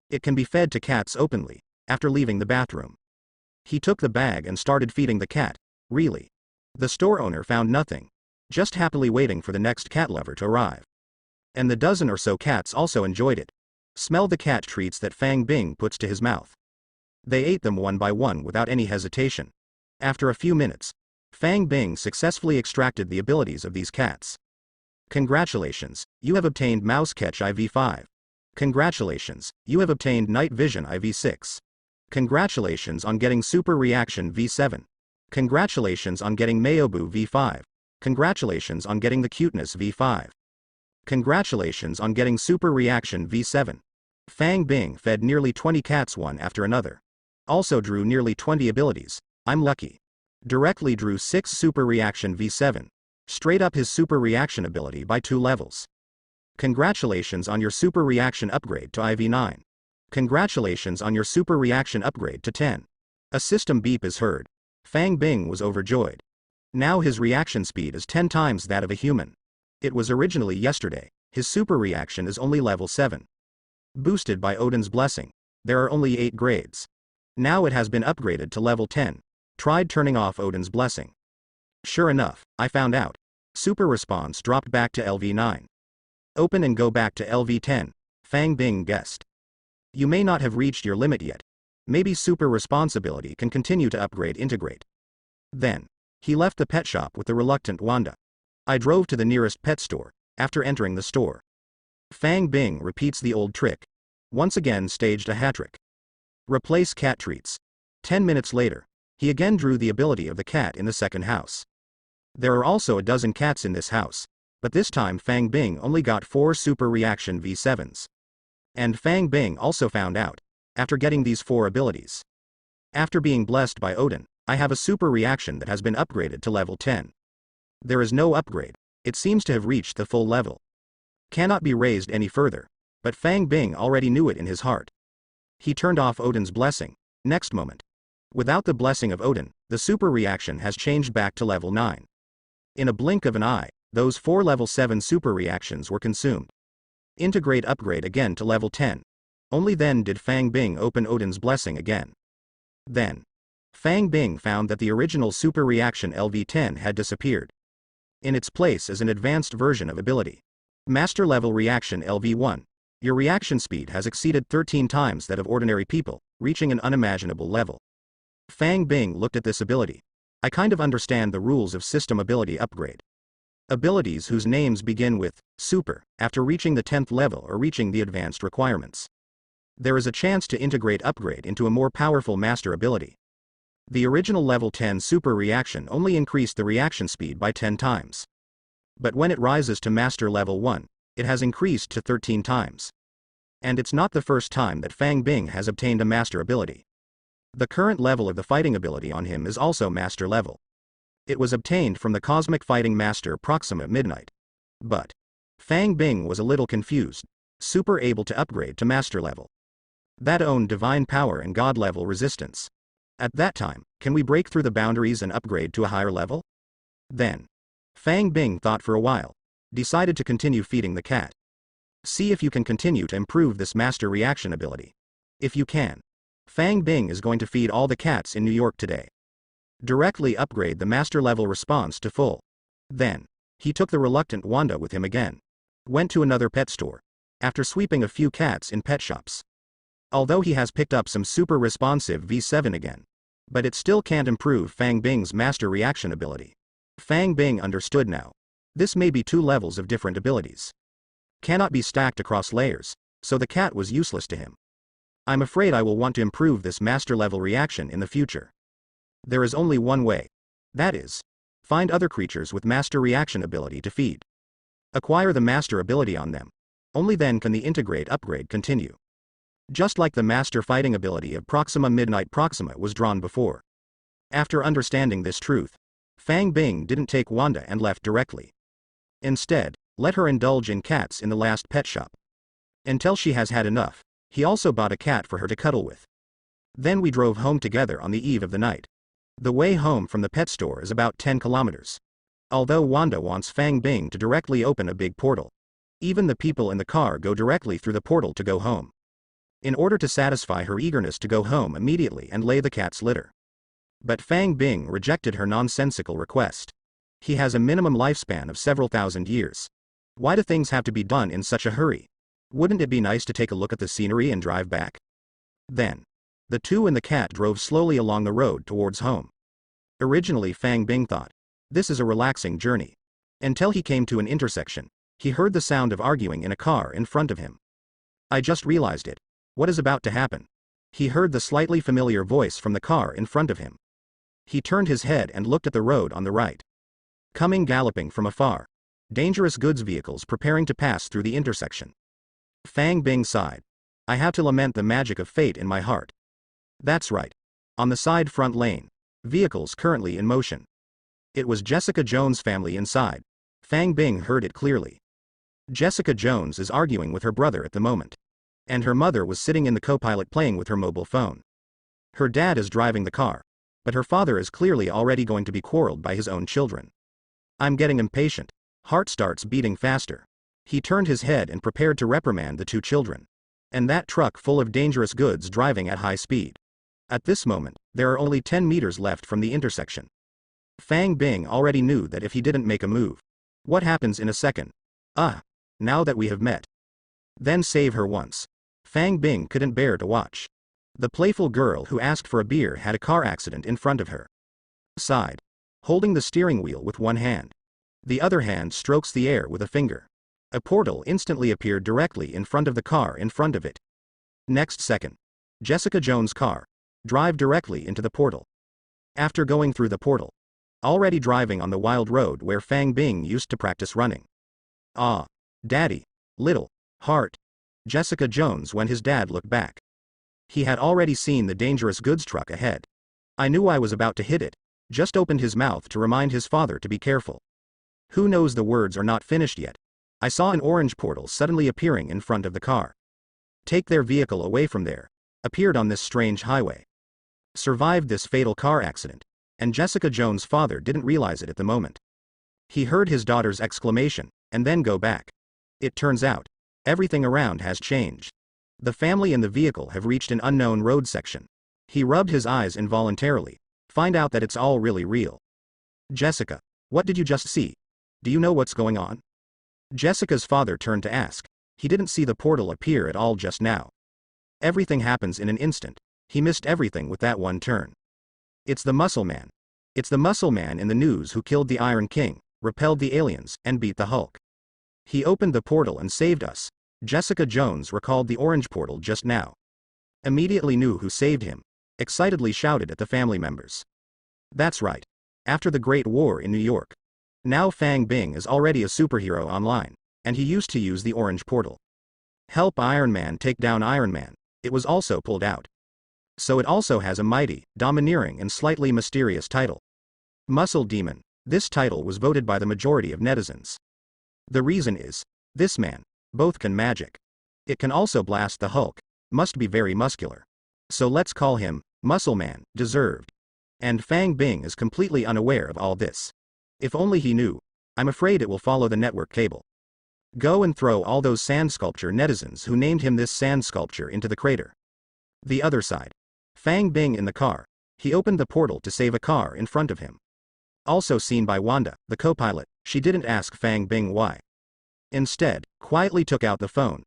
It can be fed to cats openly, after leaving the bathroom. He took the bag and started feeding the cat. Really. The store owner found nothing. Just happily waiting for the next cat lover to arrive. And the dozen or so cats also enjoyed it. Smell the cat treats that Fang Bing puts to his mouth. They ate them one by one without any hesitation. After a few minutes, Fang Bing successfully extracted the abilities of these cats. Congratulations, you have obtained Mouse Catch IV5. Congratulations, you have obtained Night Vision IV6. Congratulations on getting Super Reaction V7. Congratulations on getting Mayobu V5. Congratulations on getting the Cuteness V5. Congratulations on getting Super Reaction V7. Fang Bing fed nearly 20 cats one after another. Also drew nearly 20 abilities. I'm lucky. Directly drew 6 super reaction V7. Straight up his super reaction ability by 2 levels. Congratulations on your super reaction upgrade to IV9. Congratulations on your super reaction upgrade to 10. A system beep is heard. Fang Bing was overjoyed. Now his reaction speed is 10 times that of a human. It was originally yesterday. His super reaction is only level 7. Boosted by Odin's blessing. There are only 8 grades. Now it has been upgraded to level 10. Tried turning off Odin's blessing. Sure enough, I found out. Super response dropped back to LV9. Open and go back to LV10. Fang Bing guessed. You may not have reached your limit yet. Maybe super responsibility can continue to upgrade integrate. Then, he left the pet shop with the reluctant Wanda. I drove to the nearest pet store, after entering the store. Fang Bing repeats the old trick. Once again staged a hat-trick. Replace cat treats. 10 minutes later, he again drew the ability of the cat in the second house. There are also a dozen cats in this house, but this time Fang Bing only got 4 super reaction V7s. And Fang Bing also found out, after getting these 4 abilities. After being blessed by Odin, I have a super reaction that has been upgraded to level 10. There is no upgrade, it seems to have reached the full level. Cannot be raised any further, but Fang Bing already knew it in his heart. He turned off Odin's blessing. Next moment. Without the blessing of Odin, the super reaction has changed back to level 9. In a blink of an eye, those 4 level 7 super reactions were consumed. Integrate upgrade again to level 10. Only then did Fang Bing open Odin's blessing again. Then, Fang Bing found that the original super reaction LV10 had disappeared. In its place is an advanced version of ability. Master level reaction LV1. Your reaction speed has exceeded 13 times that of ordinary people, reaching an unimaginable level. Fang Bing looked at this ability. I kind of understand the rules of system ability upgrade. Abilities whose names begin with super, after reaching the 10th level or reaching the advanced requirements. There is a chance to integrate upgrade into a more powerful master ability. The original level 10 super reaction only increased the reaction speed by 10 times. But when it rises to master level 1, it has increased to 13 times. And it's not the first time that Fang Bing has obtained a master ability. The current level of the fighting ability on him is also master level. It was obtained from the Cosmic Fighting Master Proxima Midnight. But Fang Bing was a little confused. Super able to upgrade to master level. That owned divine power and god level resistance. At that time, can we break through the boundaries and upgrade to a higher level? Then, Fang Bing thought for a while. Decided to continue feeding the cat. See if you can continue to improve this master reaction ability. If you can, Fang Bing is going to feed all the cats in New York today. Directly upgrade the master level response to full. Then, he took the reluctant Wanda with him again. Went to another pet store. After sweeping a few cats in pet shops. Although he has picked up some super responsive V7 again. But it still can't improve Fang Bing's master reaction ability. Fang Bing understood now. This may be 2 levels of different abilities. Cannot be stacked across layers, so the cat was useless to him. I'm afraid I will want to improve this master level reaction in the future. There is only one way. That is, find other creatures with master reaction ability to feed. Acquire the master ability on them. Only then can the integrate upgrade continue. Just like the master fighting ability of Proxima Midnight Proxima was drawn before. After understanding this truth, Fang Bing didn't take Wanda and left directly. Instead, let her indulge in cats in the last pet shop. Until she has had enough, he also bought a cat for her to cuddle with. Then we drove home together on the eve of the night. The way home from the pet store is about 10 kilometers. Although Wanda wants Fang Bing to directly open a big portal. Even the people in the car go directly through the portal to go home. In order to satisfy her eagerness to go home immediately and lay the cat's litter. But Fang Bing rejected her nonsensical request. He has a minimum lifespan of several thousand years. Why do things have to be done in such a hurry? Wouldn't it be nice to take a look at the scenery and drive back? Then, the two and the cat drove slowly along the road towards home. Originally Fang Bing thought, this is a relaxing journey. Until he came to an intersection, he heard the sound of arguing in a car in front of him. I just realized it. What is about to happen? He heard the slightly familiar voice from the car in front of him. He turned his head and looked at the road on the right. Coming galloping from afar. Dangerous goods vehicles preparing to pass through the intersection. Fang Bing sighed. I have to lament the magic of fate in my heart. That's right. On the side front lane. Vehicles currently in motion. It was Jessica Jones' family inside. Fang Bing heard it clearly. Jessica Jones is arguing with her brother at the moment. And her mother was sitting in the co-pilot playing with her mobile phone. Her dad is driving the car. But her father is clearly already going to be quarreled by his own children. I'm getting impatient. Heart starts beating faster. He turned his head and prepared to reprimand the two children. And that truck full of dangerous goods driving at high speed. At this moment, there are only 10 meters left from the intersection. Fang Bing already knew that if he didn't make a move. What happens in a second? Now that we have met. Then save her once. Fang Bing couldn't bear to watch. The playful girl who asked for a beer had a car accident in front of her. Side. Holding the steering wheel with one hand. The other hand strokes the air with a finger. A portal instantly appeared directly in front of the car in front of it. Next second. Jessica Jones' car. Drive directly into the portal. After going through the portal. Already driving on the wild road where Fang Bing used to practice running. Daddy. Little. Heart. Jessica Jones when his dad looked back. He had already seen the dangerous goods truck ahead. I knew I was about to hit it. Just opened his mouth to remind his father to be careful. Who knows, the words are not finished yet. I saw an orange portal suddenly appearing in front of the car. Take their vehicle away from there. Appeared on this strange highway. Survived this fatal car accident. And Jessica Jones' father didn't realize it at the moment. He heard his daughter's exclamation, and then go back. It turns out, everything around has changed. The family and the vehicle have reached an unknown road section. He rubbed his eyes involuntarily. Find out that it's all really real. Jessica, what did you just see? Do you know what's going on? Jessica's father turned to ask. He didn't see the portal appear at all just now. Everything happens in an instant. He missed everything with that one turn. It's the Muscle Man. It's the Muscle Man in the news who killed the Iron King, repelled the aliens, and beat the Hulk. He opened the portal and saved us. Jessica Jones recalled the orange portal just now. Immediately knew who saved him. Excitedly shouted at the family members. That's right. After the Great War in New York. Now Fang Bing is already a superhero online, and he used to use the orange portal. Help Iron Man take down Iron Man. It was also pulled out. So it also has a mighty, domineering and slightly mysterious title. Muscle Demon. This title was voted by the majority of netizens. The reason is, this man, both can magic. It can also blast the Hulk. Must be very muscular. So let's call him, Muscle Man, deserved. And Fang Bing is completely unaware of all this. If only he knew. I'm afraid it will follow the network cable. Go and throw all those sand sculpture netizens who named him this sand sculpture into the crater. The other side. Fang Bing in the car. He opened the portal to save a car in front of him. Also seen by Wanda, the co-pilot. She didn't ask Fang Bing why. Instead, quietly took out the phone.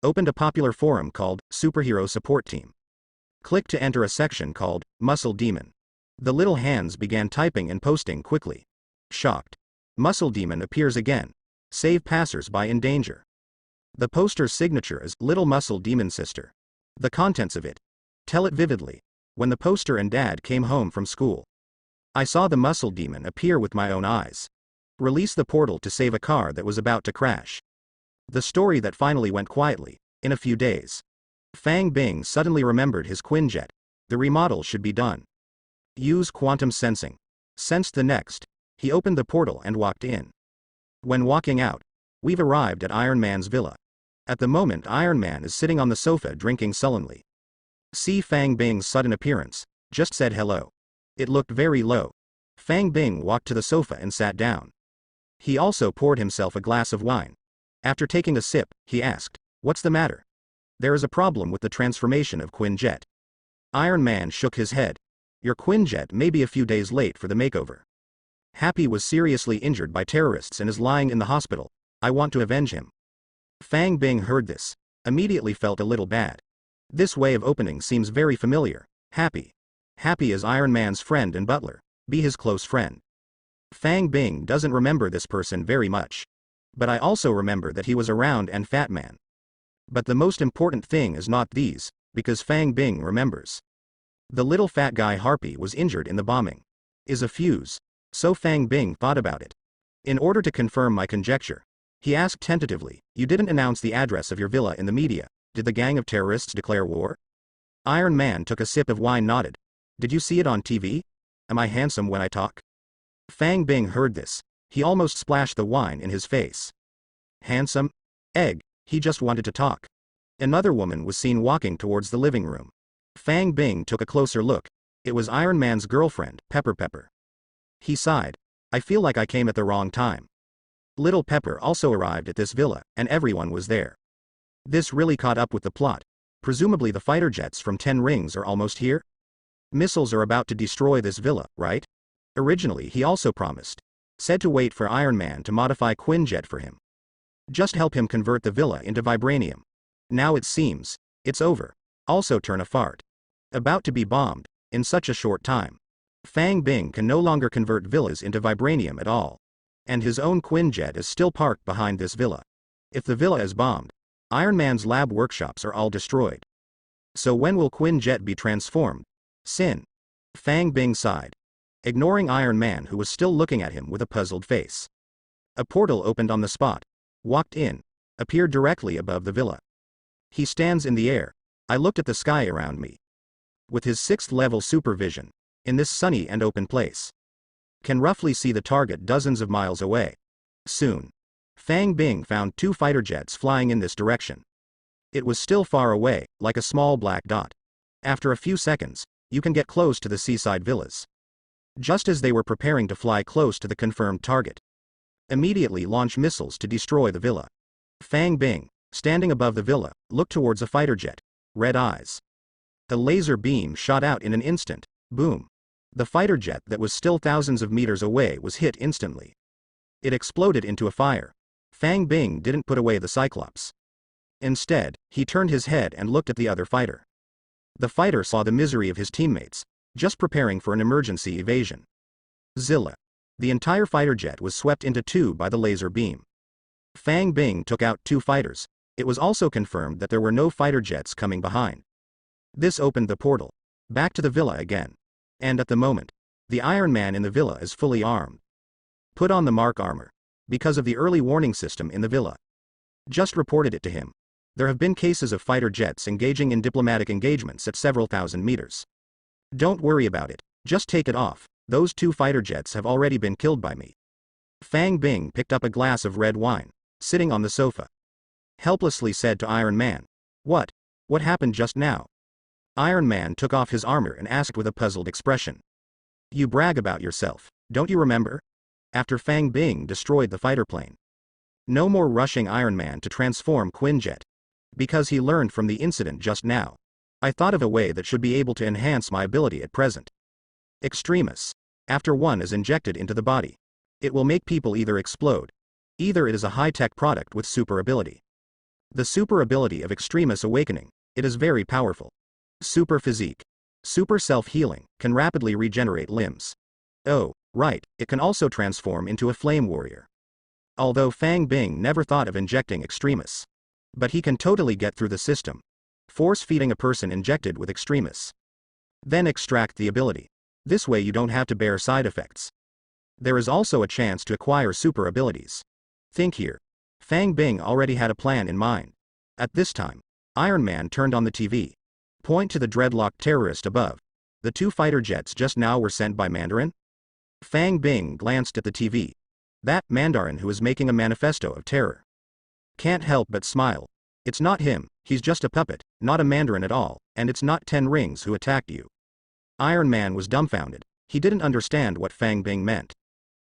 Opened a popular forum called Superhero Support Team. Clicked to enter a section called Muscle Demon. The little hands began typing and posting quickly. Shocked. Muscle Demon appears again. Save passers-by in danger. The poster's signature is Little Muscle Demon Sister. The contents of it. Tell it vividly. When the poster and dad came home from school. I saw the Muscle Demon appear with my own eyes. Release the portal to save a car that was about to crash. The story that finally went quietly, in a few days. Fang Bing suddenly remembered his Quinjet. The remodel should be done. Use quantum sensing. Sensed the next. He opened the portal and walked in. When walking out, we've arrived at Iron Man's villa. At the moment Iron Man is sitting on the sofa drinking sullenly. See Fang Bing's sudden appearance. Just said hello. It looked very low. Fang Bing walked to the sofa and sat down. He also poured himself a glass of wine. After taking a sip, he asked, "What's the matter?" "There is a problem with the transformation of Quinjet." Iron Man shook his head. "Your Quinjet may be a few days late for the makeover. Happy was seriously injured by terrorists and is lying in the hospital. I want to avenge him." Fang Bing heard this. Immediately felt a little bad. This way of opening seems very familiar. Happy. Happy is Iron Man's friend and butler. Be his close friend. Fang Bing doesn't remember this person very much. But I also remember that he was a round and fat man. But the most important thing is not these, because Fang Bing remembers. The little fat guy Harpy was injured in the bombing. Is a fuse. So Fang Bing thought about it. In order to confirm my conjecture, he asked tentatively, "You didn't announce the address of your villa in the media. Did the gang of terrorists declare war?" Iron Man took a sip of wine, nodded. "Did you see it on TV?" Am I handsome when I talk? Fang Bing heard this. He almost splashed the wine in his face. Handsome? Egg, he just wanted to talk. Another woman was seen walking towards the living room. Fang Bing took a closer look. It was Iron Man's girlfriend, Pepper. He sighed. I feel like I came at the wrong time. Little Pepper also arrived at this villa, and everyone was there. This really caught up with the plot. Presumably the fighter jets from 10 Rings are almost here? Missiles are about to destroy this villa, right? Originally he also promised. Said to wait for Iron Man to modify Quinjet for him. Just help him convert the villa into vibranium. Now it seems, it's over. Also turn a fart. About to be bombed, in such a short time. Fang Bing can no longer convert villas into vibranium at all. And his own Quinjet is still parked behind this villa. If the villa is bombed, Iron Man's lab workshops are all destroyed. So when will Quinjet be transformed? Sin. Fang Bing sighed. Ignoring Iron Man, who was still looking at him with a puzzled face. A portal opened on the spot. Walked in. Appeared directly above the villa. He stands in the air. I looked at the sky around me. With his 6th level supervision, in this sunny and open place. Can roughly see the target dozens of miles away. Soon. Fang Bing found 2 fighter jets flying in this direction. It was still far away, like a small black dot. After a few seconds, you can get close to the seaside villas. Just as they were preparing to fly close to the confirmed target. Immediately launch missiles to destroy the villa. Fang Bing, standing above the villa, looked towards a fighter jet. Red eyes. A laser beam shot out in an instant. Boom. The fighter jet that was still thousands of meters away was hit instantly. It exploded into a fire. Fang Bing didn't put away the Cyclops. Instead, he turned his head and looked at the other fighter. The fighter saw the misery of his teammates, just preparing for an emergency evasion. Zilla. The entire fighter jet was swept into 2 by the laser beam. Fang Bing took out 2 fighters. It was also confirmed that there were no fighter jets coming behind. This opened the portal. Back to the villa again. And at the moment, the Iron Man in the villa is fully armed. Put on the Mark armor. Because of the early warning system in the villa. Just reported it to him. There have been cases of fighter jets engaging in diplomatic engagements at several thousand meters. Don't worry about it, just take it off. Those 2 fighter jets have already been killed by me. Fang Bing picked up a glass of red wine, sitting on the sofa. Helplessly said to Iron Man. What? What happened just now? Iron Man took off his armor and asked with a puzzled expression. You brag about yourself, don't you remember? After Fang Bing destroyed the fighter plane. No more rushing Iron Man to transform Quinjet. Because he learned from the incident just now. I thought of a way that should be able to enhance my ability at present. Extremis. After one is injected into the body. It will make people either explode. Either it is a high-tech product with super ability. The super ability of Extremis Awakening, it is very powerful. Super Physique. Super Self-Healing, can rapidly regenerate limbs. Oh, right, it can also transform into a Flame Warrior. Although Fang Bing never thought of injecting Extremis. But he can totally get through the system. Force-feeding a person injected with Extremis. Then extract the ability. This way you don't have to bear side effects. There is also a chance to acquire super abilities. Think here. Fang Bing already had a plan in mind. At this time, Iron Man turned on the TV. Point to the dreadlocked terrorist above. The 2 fighter jets just now were sent by Mandarin? Fang Bing glanced at the TV. That Mandarin who is making a manifesto of terror. Can't help but smile. It's not him, he's just a puppet, not a Mandarin at all, and it's not 10 Rings who attacked you. Iron Man was dumbfounded. He didn't understand what Fang Bing meant.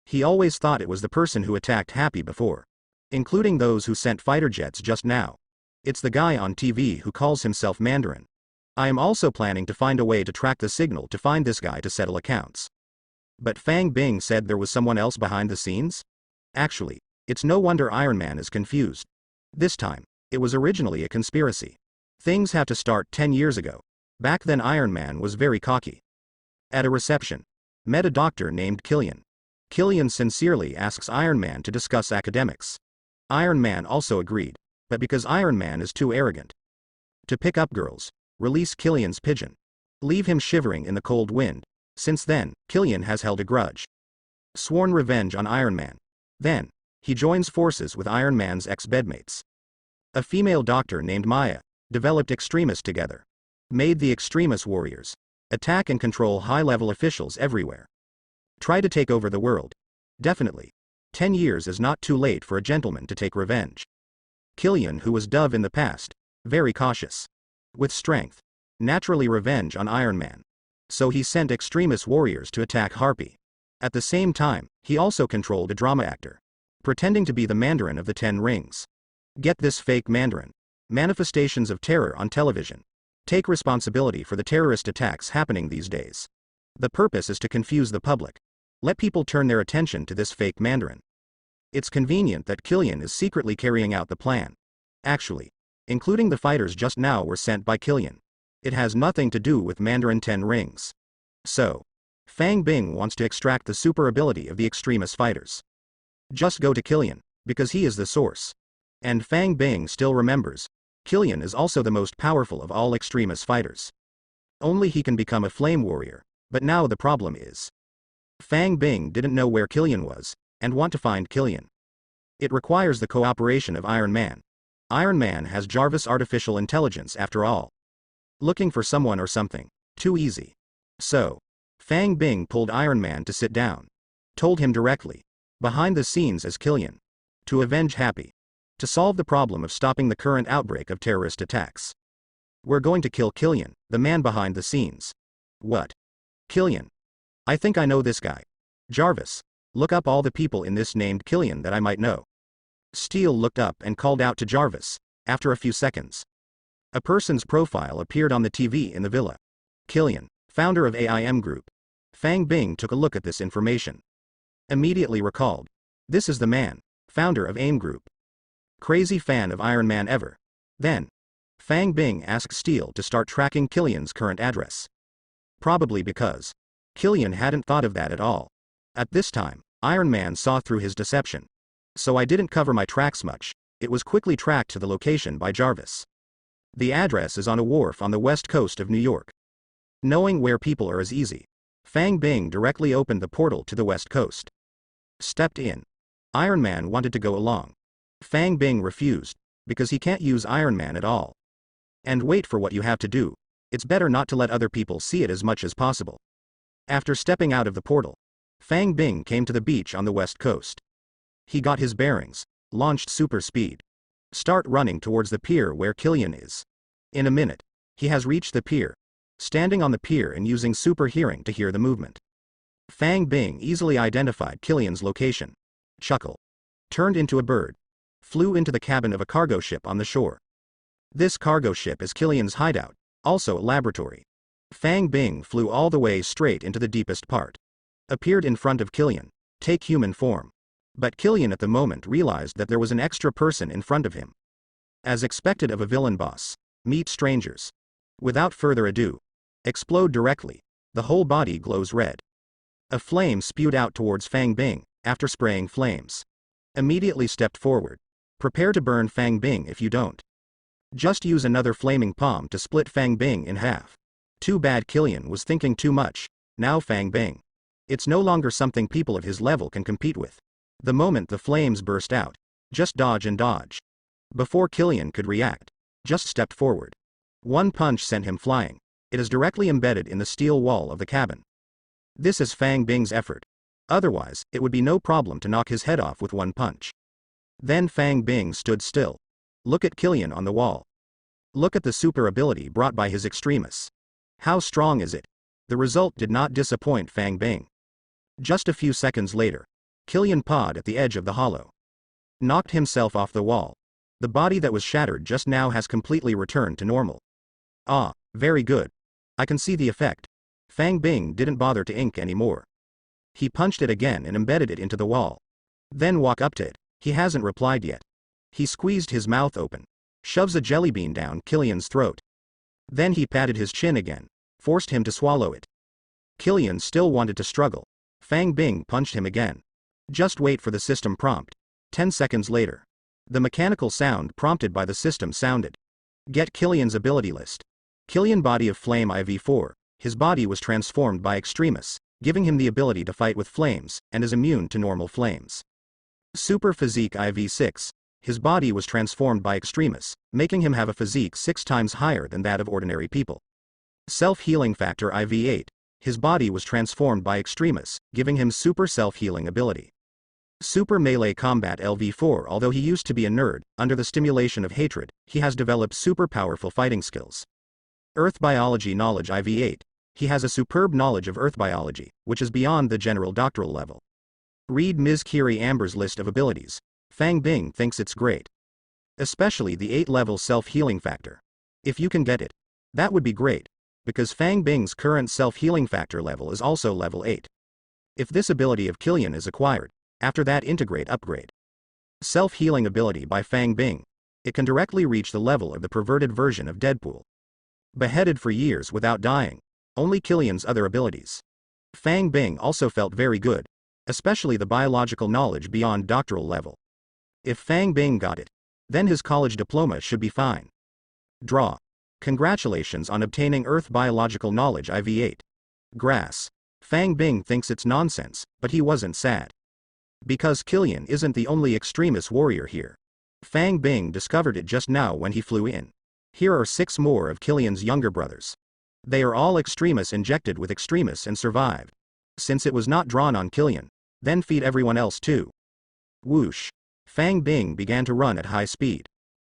He always thought it was the person who attacked Happy before. Including those who sent fighter jets just now. It's the guy on TV who calls himself Mandarin. I am also planning to find a way to track the signal to find this guy to settle accounts. But Fang Bing said there was someone else behind the scenes? Actually, it's no wonder Iron Man is confused. This time, it was originally a conspiracy. Things have to start 10 years ago. Back then Iron Man was very cocky. At a reception, met a doctor named Killian. Killian sincerely asks Iron Man to discuss academics. Iron Man also agreed, but because Iron Man is too arrogant to pick up girls, release Killian's pigeon. Leave him shivering in the cold wind. Since then, Killian has held a grudge. Sworn revenge on Iron Man. Then, he joins forces with Iron Man's ex-bedmates. A female doctor named Maya, developed Extremis together. Made the Extremis Warriors. Attack and control high-level officials everywhere. Try to take over the world. Definitely. 10 years is not too late for a gentleman to take revenge. Killian, who was Dove in the past, very cautious. With strength. Naturally revenge on Iron Man. So he sent extremist warriors to attack Harpy. At the same time, he also controlled a drama actor, pretending to be the Mandarin of the Ten Rings. Get this fake Mandarin. Manifestations of terror on television. Take responsibility for the terrorist attacks happening these days. The purpose is to confuse the public. Let people turn their attention to this fake Mandarin. It's convenient that Killian is secretly carrying out the plan. Actually, including the fighters just now were sent by Killian. It has nothing to do with Mandarin 10 Rings. So, Fang Bing wants to extract the super ability of the extremist fighters. Just go to Killian, because he is the source. And Fang Bing still remembers, Killian is also the most powerful of all extremist fighters. Only he can become a flame warrior, but now the problem is, Fang Bing didn't know where Killian was, and want to find Killian. It requires the cooperation of Iron Man. Iron Man has Jarvis artificial intelligence after all. Looking for someone or something. Too easy. So, Fang Bing pulled Iron Man to sit down. Told him directly. Behind the scenes as Killian. To avenge Happy. To solve the problem of stopping the current outbreak of terrorist attacks. We're going to kill Killian, the man behind the scenes. What? Killian. I think I know this guy. Jarvis. Look up all the people in this named Killian that I might know. Steele looked up and called out to Jarvis, after a few seconds. A person's profile appeared on the TV in the villa. Killian, founder of AIM Group. Fang Bing took a look at this information. Immediately recalled. This is the man, founder of AIM Group. Crazy fan of Iron Man ever. Then, Fang Bing asked Steele to start tracking Killian's current address. Probably because Killian hadn't thought of that at all. At this time, Iron Man saw through his deception. So I didn't cover my tracks much. It was quickly tracked to the location by Jarvis. The address is on a wharf on the west coast of New York. Knowing where people are is easy. Fang Bing directly opened the portal to the west coast. Stepped in. Iron Man wanted to go along. Fang Bing refused, because he can't use Iron Man at all. And wait for what you have to do. It's better not to let other people see it as much as possible. After stepping out of the portal, Fang Bing came to the beach on the west coast. He got his bearings, launched super speed. Start running towards the pier where Killian is. In a minute, he has reached the pier. Standing on the pier and using super hearing to hear the movement. Fang Bing easily identified Killian's location. Chuckle. Turned into a bird. Flew into the cabin of a cargo ship on the shore. This cargo ship is Killian's hideout, also a laboratory. Fang Bing flew all the way straight into the deepest part. Appeared in front of Killian. Take human form. But Killian at the moment realized that there was an extra person in front of him. As expected of a villain boss. Meet strangers. Without further ado. Explode directly. The whole body glows red. A flame spewed out towards Fang Bing, after spraying flames. Immediately stepped forward. Prepare to burn Fang Bing if you don't. Just use another flaming palm to split Fang Bing in half. Too bad Killian was thinking too much. Now Fang Bing. It's no longer something people of his level can compete with. The moment the flames burst out, just dodge and dodge. Before Killian could react, just stepped forward. One punch sent him flying. It is directly embedded in the steel wall of the cabin. This is Fang Bing's effort. Otherwise, it would be no problem to knock his head off with one punch. Then Fang Bing stood still. Look at Killian on the wall. Look at the super ability brought by his extremists. How strong is it? The result did not disappoint Fang Bing. Just a few seconds later, Killian pawed at the edge of the hollow. Knocked himself off the wall. The body that was shattered just now has completely returned to normal. Ah, very good. I can see the effect. Fang Bing didn't bother to ink anymore. He punched it again and embedded it into the wall. Then walk up to it. He hasn't replied yet. He squeezed his mouth open. Shoves a jelly bean down Killian's throat. Then he patted his chin again. Forced him to swallow it. Killian still wanted to struggle. Fang Bing punched him again. Just wait for the system prompt. 10 seconds later. The mechanical sound prompted by the system sounded. Get Killian's ability list. Killian body of flame IV4, his body was transformed by extremists, giving him the ability to fight with flames, and is immune to normal flames. Super physique IV6, his body was transformed by extremists, making him have a physique 6 times higher than that of ordinary people. Self-healing factor IV8. His body was transformed by Extremis, giving him super self-healing ability. Super melee combat LV4. Although he used to be a nerd, under the stimulation of hatred, he has developed super powerful fighting skills. Earth biology knowledge IV8. He has a superb knowledge of earth biology, which is beyond the general doctoral level. Read Ms. Kiri Amber's list of abilities. Fang Bing thinks it's great. Especially the 8-level self-healing factor. If you can get it, that would be great, because Fang Bing's current self-healing factor level is also level 8. If this ability of Killian is acquired, after that integrate upgrade. Self-healing ability by Fang Bing. It can directly reach the level of the perverted version of Deadpool. Beheaded for years without dying. Only Killian's other abilities. Fang Bing also felt very good, especially the biological knowledge beyond doctoral level. If Fang Bing got it, then his college diploma should be fine. Draw. Congratulations on obtaining Earth biological knowledge IV8. Grass. Fang Bing thinks it's nonsense, but he wasn't sad. Because Killian isn't the only Extremis warrior here. Fang Bing discovered it just now when he flew in. Here are 6 more of Killian's younger brothers. They are all Extremis injected with Extremis and survived. Since it was not drawn on Killian, then feed everyone else too. Whoosh. Fang Bing began to run at high speed.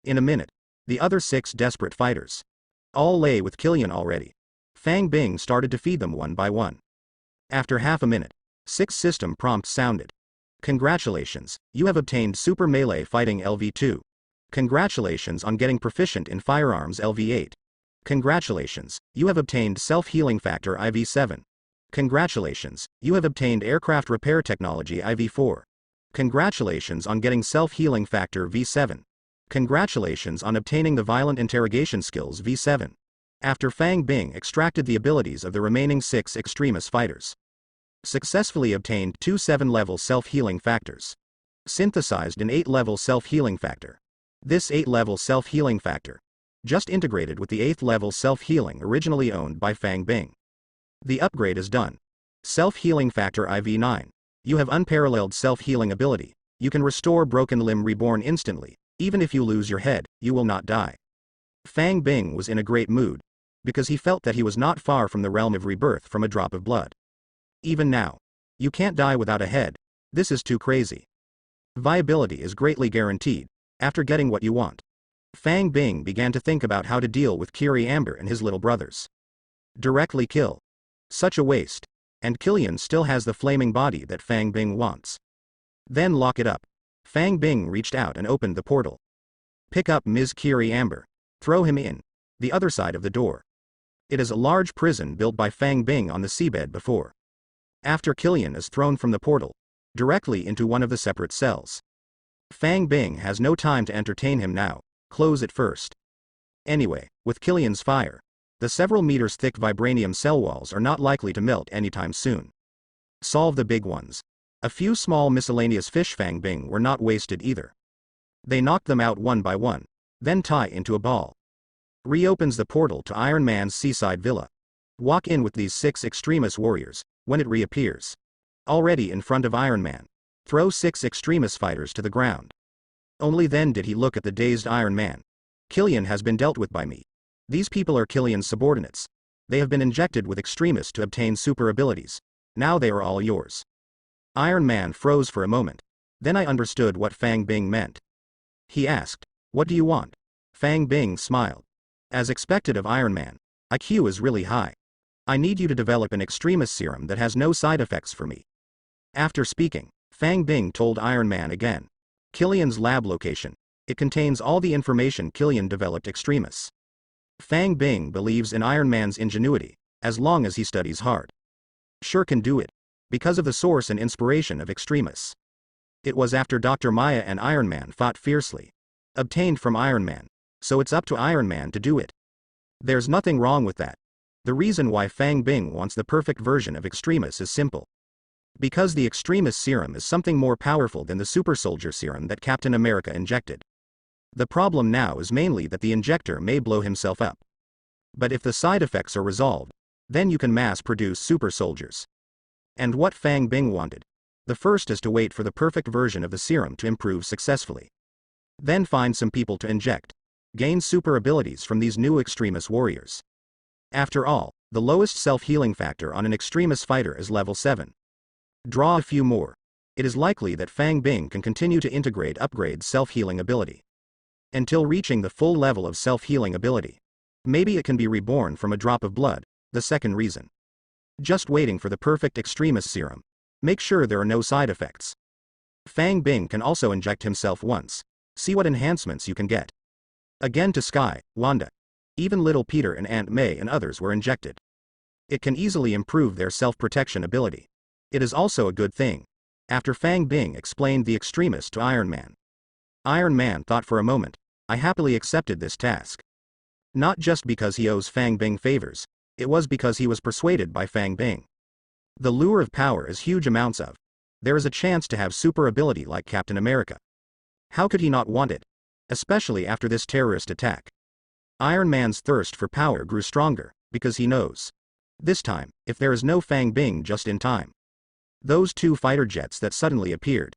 In a minute, the other 6 desperate fighters all lay with Killian already. Fang Bing started to feed them one by one. After half a minute, 6 system prompts sounded. Congratulations, you have obtained Super Melee Fighting LV2. Congratulations on getting proficient in Firearms LV8. Congratulations, you have obtained Self-Healing Factor IV7. Congratulations, you have obtained Aircraft Repair Technology IV4. Congratulations on getting Self-Healing Factor V7. Congratulations on obtaining the Violent Interrogation Skills V7. After Fang Bing extracted the abilities of the remaining 6 Extremis fighters. Successfully obtained 2 7-level self-healing factors. Synthesized an 8-level self-healing factor. This 8-level self-healing factor just integrated with the 8th level self-healing originally owned by Fang Bing. The upgrade is done. Self-healing factor IV9. You have unparalleled self-healing ability. You can restore broken limb reborn instantly. Even if you lose your head, you will not die. Fang Bing was in a great mood, because he felt that he was not far from the realm of rebirth from a drop of blood. Even now, you can't die without a head. This is too crazy. Viability is greatly guaranteed, after getting what you want. Fang Bing began to think about how to deal with Kiri Amber and his little brothers. Directly kill. Such a waste. And Killian still has the flaming body that Fang Bing wants. Then lock it up. Fang Bing reached out and opened the portal. Pick up Ms. Kiri Amber. Throw him in. The other side of the door. It is a large prison built by Fang Bing on the seabed before. After Killian is thrown from the portal, directly into one of the separate cells. Fang Bing has no time to entertain him now. Close it first. Anyway, with Killian's fire, the several meters thick vibranium cell walls are not likely to melt anytime soon. Solve the big ones. A few small miscellaneous fish Fang Bing were not wasted either. They knocked them out one by one, then tie into a ball. Reopens the portal to Iron Man's seaside villa. Walk in with these 6 Extremis warriors, when it reappears. Already in front of Iron Man. Throw 6 Extremis fighters to the ground. Only then did he look at the dazed Iron Man. Killian has been dealt with by me. These people are Killian's subordinates. They have been injected with Extremis to obtain super abilities. Now they are all yours. Iron Man froze for a moment. Then I understood what Fang Bing meant. He asked, "What do you want?" Fang Bing smiled. As expected of Iron Man, IQ is really high. I need you to develop an Extremis serum that has no side effects for me. After speaking, Fang Bing told Iron Man again. Killian's lab location. It contains all the information Killian developed Extremis. Fang Bing believes in Iron Man's ingenuity, as long as he studies hard. Sure can do it, because of the source and inspiration of Extremis. It was after Dr. Maya and Iron Man fought fiercely. Obtained from Iron Man, so it's up to Iron Man to do it. There's nothing wrong with that. The reason why Fang Bing wants the perfect version of Extremis is simple. Because the Extremis serum is something more powerful than the super soldier serum that Captain America injected. The problem now is mainly that the injector may blow himself up. But if the side effects are resolved, then you can mass produce super soldiers. And what Fang Bing wanted. The first is to wait for the perfect version of the serum to improve successfully. Then find some people to inject. Gain super abilities from these new Extremis warriors. After all, the lowest self-healing factor on an extremist fighter is level 7. Draw a few more. It is likely that Fang Bing can continue to upgrade self-healing ability until reaching the full level of self-healing ability. Maybe it can be reborn from a drop of blood, the second reason. Just waiting for the perfect extremist serum. Make sure there are no side effects. Fang Bing can also inject himself once. See what enhancements you can get. Again to Sky, Wanda. Even little Peter and Aunt May and others were injected. It can easily improve their self-protection ability. It is also a good thing. After Fang Bing explained the extremist to Iron Man. Iron Man thought for a moment. I happily accepted this task. Not just because he owes Fang Bing favors, it was because he was persuaded by Fang Bing. The lure of power is huge amounts of. There is a chance to have super ability like Captain America. How could he not want it? Especially after this terrorist attack. Iron Man's thirst for power grew stronger, because he knows. This time, if there is no Fang Bing just in time. Those 2 fighter jets that suddenly appeared.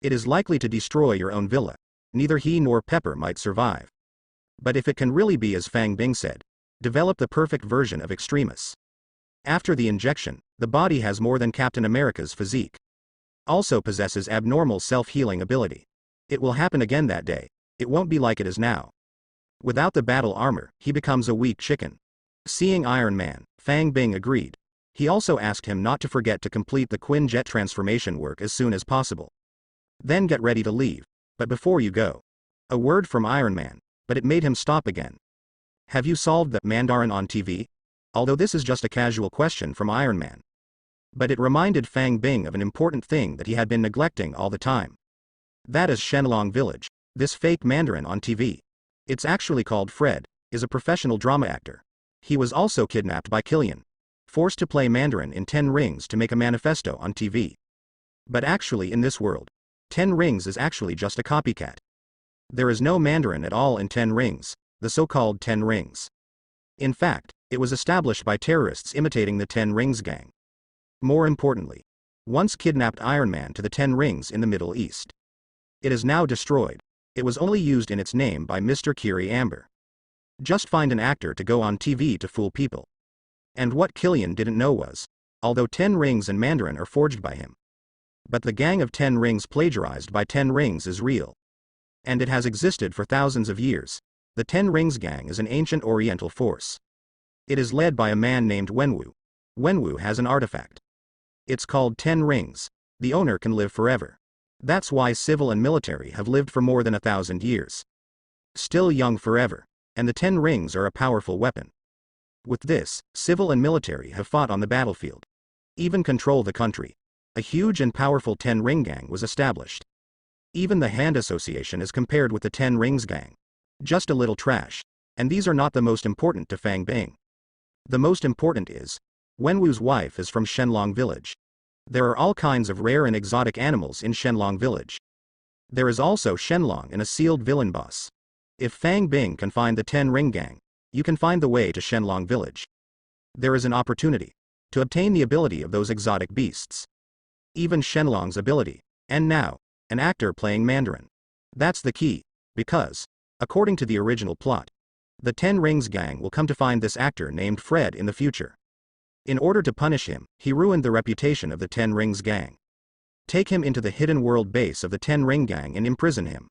It is likely to destroy your own villa. Neither he nor Pepper might survive. But if it can really be as Fang Bing said, develop the perfect version of Extremis. After the injection, the body has more than Captain America's physique. Also possesses abnormal self-healing ability. It will happen again that day. It won't be like it is now. Without the battle armor, he becomes a weak chicken. Seeing Iron Man, Fang Bing agreed. He also asked him not to forget to complete the Quinjet transformation work as soon as possible. Then get ready to leave. But before you go. A word from Iron Man, but it made him stop again. Have you solved the Mandarin on TV? Although this is just a casual question from Iron Man. But it reminded Fang Bing of an important thing that he had been neglecting all the time. That is Shenlong Village. This fake Mandarin on TV. It's actually called Fred, is a professional drama actor. He was also kidnapped by Killian. Forced to play Mandarin in 10 Rings to make a manifesto on TV. But actually in this world, 10 Rings is actually just a copycat. There is no Mandarin at all in 10 Rings, the so-called 10 Rings. In fact, it was established by terrorists imitating the 10 Rings gang. More importantly, once kidnapped Iron Man to the 10 Rings in the Middle East. It is now destroyed. It was only used in its name by Mr. Kiri Amber. Just find an actor to go on TV to fool people. And what Killian didn't know was, although 10 Rings and Mandarin are forged by him. But the gang of 10 Rings plagiarized by 10 Rings is real. And it has existed for thousands of years. The 10 Rings gang is an ancient oriental force. It is led by a man named Wenwu. Wenwu has an artifact. It's called 10 Rings. The owner can live forever. That's why civil and military have lived for more than 1,000 years. Still young forever. And the 10 Rings are a powerful weapon. With this, civil and military have fought on the battlefield. Even control the country. A huge and powerful 10 Ring gang was established. Even the Hand Association is compared with the 10 Rings gang. Just a little trash. And these are not the most important to Fang Bing. The most important is, Wenwu's wife is from Shenlong Village. There are all kinds of rare and exotic animals in Shenlong Village. There is also Shenlong and a sealed villain boss. If Fang Bing can find the 10 Ring gang, you can find the way to Shenlong Village. There is an opportunity to obtain the ability of those exotic beasts. Even Shenlong's ability. And now, an actor playing Mandarin. That's the key, because, according to the original plot, the 10 Rings gang will come to find this actor named Fred in the future. In order to punish him, he ruined the reputation of the 10 Rings gang. Take him into the hidden world base of the 10 Ring gang and imprison him.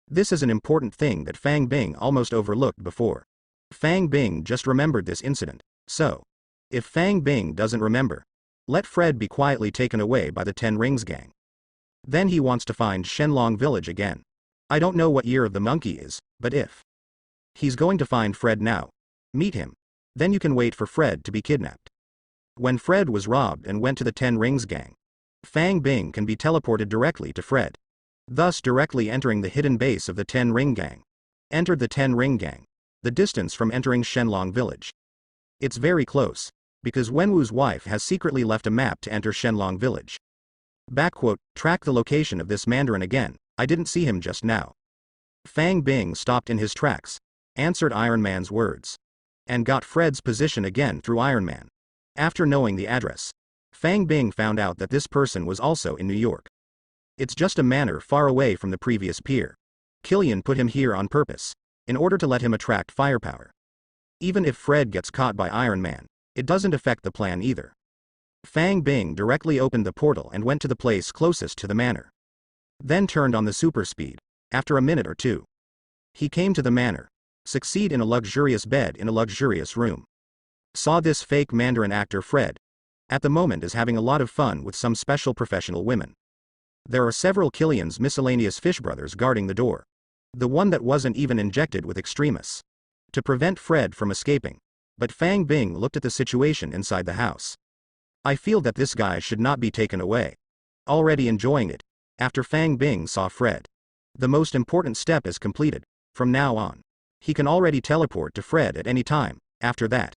This is an important thing that Fang Bing almost overlooked before. Fang Bing just remembered this incident, so, if Fang Bing doesn't remember, let Fred be quietly taken away by the 10 Rings gang. Then he wants to find Shenlong Village again. I don't know what year of the monkey is, but if he's going to find Fred now, meet him, then you can wait for Fred to be kidnapped. When Fred was robbed and went to the 10 Rings gang, Fang Bing can be teleported directly to Fred. Thus directly entering the hidden base of the 10 Ring gang. Entered the 10 Ring gang. The distance from entering Shenlong Village. It's very close, because Wenwu's wife has secretly left a map to enter Shenlong Village. Track the location of this Mandarin again, I didn't see him just now. Fang Bing stopped in his tracks, answered Iron Man's words, and got Fred's position again through Iron Man. After knowing the address, Fang Bing found out that this person was also in New York. It's just a manor far away from the previous pier. Killian put him here on purpose, in order to let him attract firepower. Even if Fred gets caught by Iron Man, it doesn't affect the plan either. Fang Bing directly opened the portal and went to the place closest to the manor. Then turned on the super speed. After a minute or two, he came to the manor. Succeed in a luxurious bed in a luxurious room. Saw this fake Mandarin actor Fred. At the moment is having a lot of fun with some special professional women. There are several Killian's miscellaneous fish brothers guarding the door. The one that wasn't even injected with extremis. To prevent Fred from escaping. But Fang Bing looked at the situation inside the house. I feel that this guy should not be taken away. Already enjoying it. After Fang Bing saw Fred. The most important step is completed. From now on, he can already teleport to Fred at any time. After that,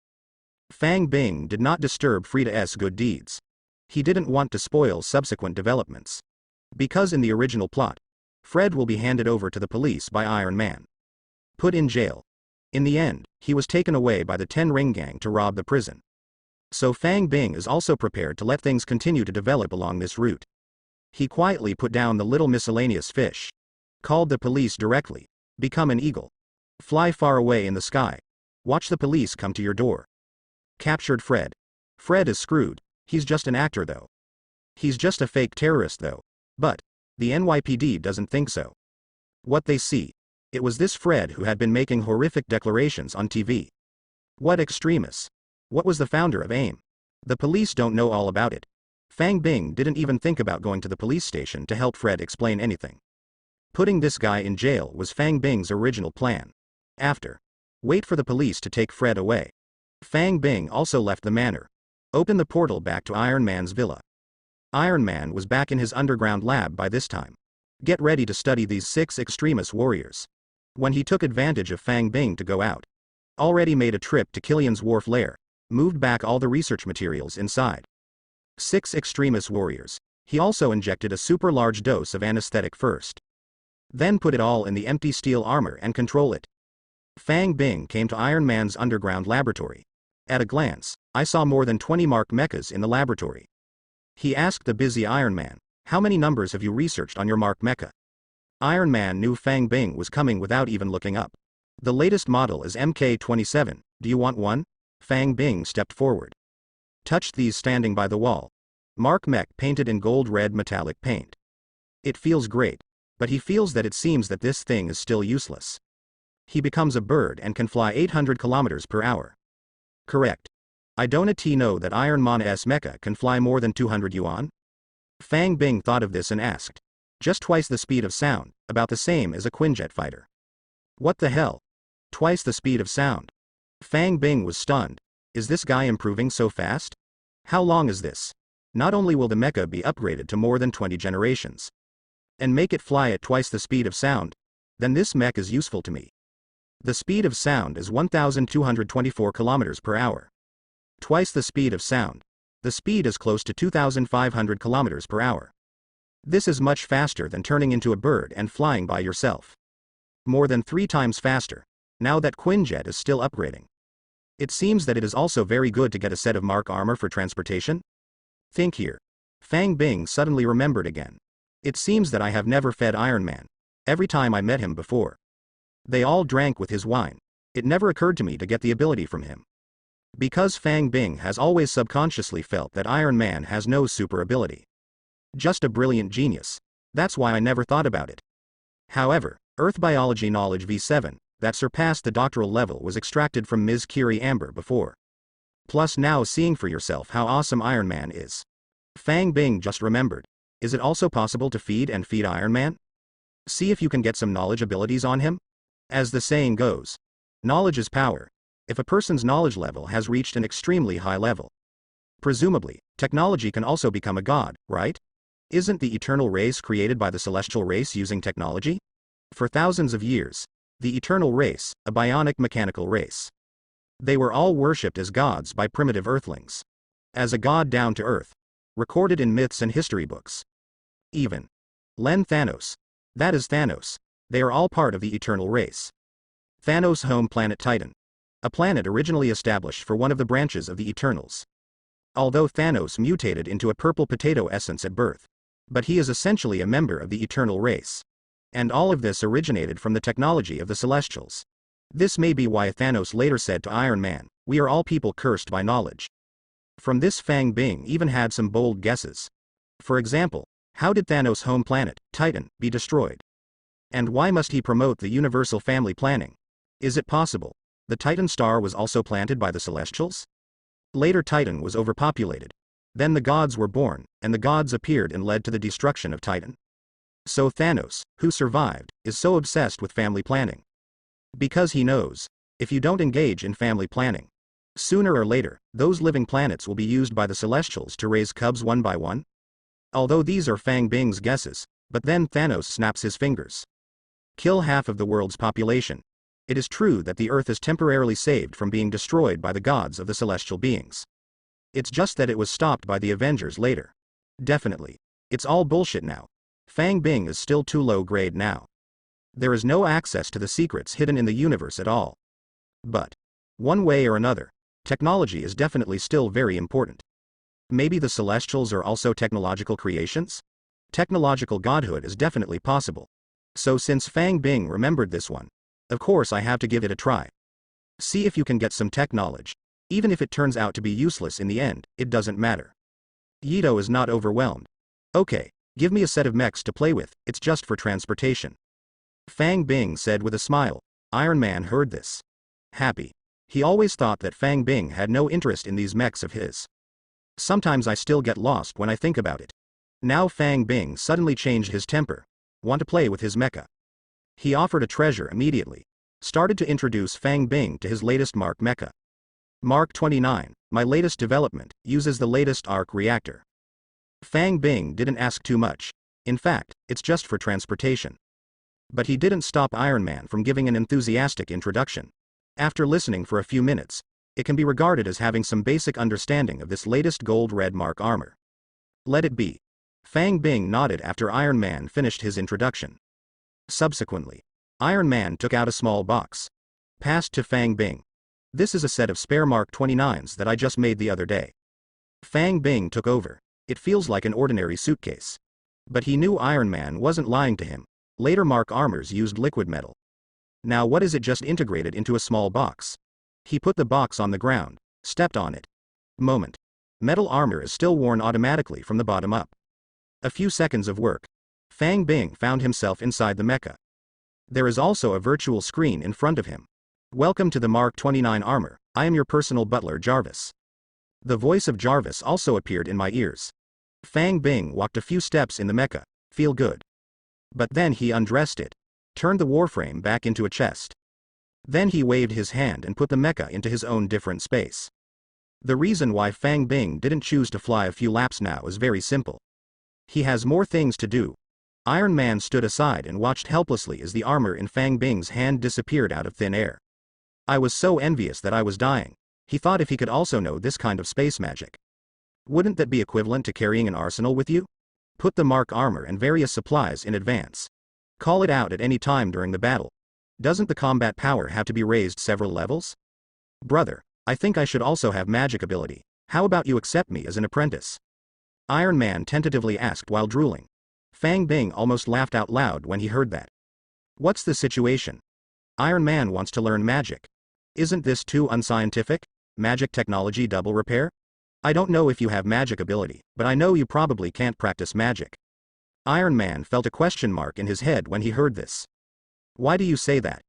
Fang Bing did not disturb Frida's good deeds. He didn't want to spoil subsequent developments. Because in the original plot, Fred will be handed over to the police by Iron Man. Put in jail. In the end, he was taken away by the 10-ring gang to rob the prison. So Fang Bing is also prepared to let things continue to develop along this route. He quietly put down the little miscellaneous fish. Called the police directly. Become an eagle. Fly far away in the sky. Watch the police come to your door. Captured Fred. Fred is screwed. He's just an actor though. He's just a fake terrorist though. But the NYPD doesn't think so. What they see. It was this Fred who had been making horrific declarations on TV. What extremists? What was the founder of AIM? The police don't know all about it. Fang Bing didn't even think about going to the police station to help Fred explain anything. Putting this guy in jail was Fang Bing's original plan. After. Wait for the police to take Fred away. Fang Bing also left the manor. Opened the portal back to Iron Man's villa. Iron Man was back in his underground lab by this time. Get ready to study these 6 extremist warriors. When he took advantage of Fang Bing to go out. Already made a trip to Killian's wharf lair. Moved back all the research materials inside. 6 extremist warriors. He also injected a super large dose of anesthetic first. Then put it all in the empty steel armor and control it. Fang Bing came to Iron Man's underground laboratory. At a glance, I saw more than 20 Mark mechas in the laboratory. He asked the busy Iron Man, how many numbers have you researched on your Mark mecha? Iron Man knew Fang Bing was coming without even looking up. The latest model is MK27, do you want one? Fang Bing stepped forward. Touched these standing by the wall. Mark mech painted in gold red metallic paint. It feels great, but he feels that it seems that this thing is still useless. He becomes a bird and can fly 800 kilometers per hour. Correct. I don't know that Iron Man's mecha can fly more than 200 yuan? Fang Bing thought of this and asked. Just twice the speed of sound, about the same as a Quinjet fighter. What the hell? Twice the speed of sound. Fang Bing was stunned. Is this guy improving so fast? How long is this? Not only will the mecha be upgraded to more than 20 generations, and make it fly at twice the speed of sound, then this mech is useful to me. The speed of sound is 1,224 kilometers per hour. Twice the speed of sound. The speed is close to 2,500 kilometers per hour. This is much faster than turning into a bird and flying by yourself. More than 3 times faster. Now that Quinjet is still upgrading. It seems that it is also very good to get a set of Mark armor for transportation? Think here. Fang Bing suddenly remembered again. It seems that I have never fed Iron Man. Every time I met him before. They all drank with his wine. It never occurred to me to get the ability from him. Because Fang Bing has always subconsciously felt that Iron Man has no super ability. Just a brilliant genius. That's why I never thought about it. However, Earth Biology Knowledge V7, that surpassed the doctoral level was extracted from Ms. Kiri Amber before. Plus now seeing for yourself how awesome Iron Man is. Fang Bing just remembered. Is it also possible to feed Iron Man? See if you can get some knowledge abilities on him? As the saying goes. Knowledge is power. If a person's knowledge level has reached an extremely high level. Presumably, technology can also become a god, right? Isn't the eternal race created by the celestial race using technology? For thousands of years, the eternal race, a bionic mechanical race. They were all worshipped as gods by primitive earthlings. As a god down to earth. Recorded in myths and history books. Even Len Thanos. That is Thanos. They are all part of the eternal race. Thanos' home planet Titan. A planet originally established for one of the branches of the Eternals. Although Thanos mutated into a purple potato essence at birth. But he is essentially a member of the eternal race. And all of this originated from the technology of the Celestials. This may be why Thanos later said to Iron Man, "We are all people cursed by knowledge." From this, Fang Bing even had some bold guesses. For example, how did Thanos' home planet, Titan, be destroyed? And why must he promote the universal family planning? Is it possible the Titan star was also planted by the Celestials? Later Titan was overpopulated. Then the gods were born, and the gods appeared and led to the destruction of Titan. So Thanos, who survived, is so obsessed with family planning. Because he knows, if you don't engage in family planning, sooner or later, those living planets will be used by the Celestials to raise cubs one by one. Although these are Fang Bing's guesses, but then Thanos snaps his fingers. Kill half of the world's population. It is true that the Earth is temporarily saved from being destroyed by the gods of the celestial beings. It's just that it was stopped by the Avengers later. Definitely. It's all bullshit now. Fang Bing is still too low grade now. There is no access to the secrets hidden in the universe at all. But, one way or another, technology is definitely still very important. Maybe the Celestials are also technological creations? Technological godhood is definitely possible. So since Fang Bing remembered this one, of course I have to give it a try. See if you can get some tech knowledge. Even if it turns out to be useless in the end, it doesn't matter. Yito is not overwhelmed. Okay, give me a set of mechs to play with, it's just for transportation. Fang Bing said with a smile. Iron Man heard this. Happy. He always thought that Fang Bing had no interest in these mechs of his. Sometimes I still get lost when I think about it. Now Fang Bing suddenly changed his temper. Want to play with his mecha? He offered a treasure immediately. Started to introduce Fang Bing to his latest Mark mecha. Mark 29, my latest development, uses the latest arc reactor. Fang Bing didn't ask too much. In fact, it's just for transportation. But he didn't stop Iron Man from giving an enthusiastic introduction. After listening for a few minutes, it can be regarded as having some basic understanding of this latest gold-red Mark armor. Let it be. Fang Bing nodded after Iron Man finished his introduction. Subsequently, Iron Man took out a small box. Passed to Fang Bing. This is a set of spare Mark 29s that I just made the other day. Fang Bing took over. It feels like an ordinary suitcase. But he knew Iron Man wasn't lying to him. Later Mark armors used liquid metal. Now what is it just integrated into a small box? He put the box on the ground, stepped on it. Moment. Metal armor is still worn automatically from the bottom up. A few seconds of work. Fang Bing found himself inside the mecha. There is also a virtual screen in front of him. Welcome to the Mark 29 armor, I am your personal butler Jarvis. The voice of Jarvis also appeared in my ears. Fang Bing walked a few steps in the mecha. Feel good. But then he undressed it. Turned the warframe back into a chest. Then he waved his hand and put the mecha into his own different space. The reason why Fang Bing didn't choose to fly a few laps now is very simple. He has more things to do. Iron Man stood aside and watched helplessly as the armor in Fang Bing's hand disappeared out of thin air. I was so envious that I was dying. He thought if he could also know this kind of space magic. Wouldn't that be equivalent to carrying an arsenal with you? Put the Mark armor and various supplies in advance. Call it out at any time during the battle. Doesn't the combat power have to be raised several levels? Brother, I think I should also have magic ability. How about you accept me as an apprentice? Iron Man tentatively asked while drooling. Fang Bing almost laughed out loud when he heard that. What's the situation? Iron Man wants to learn magic. Isn't this too unscientific? Magic technology double repair? I don't know if you have magic ability, but I know you probably can't practice magic. Iron Man felt a question mark in his head when he heard this. Why do you say that?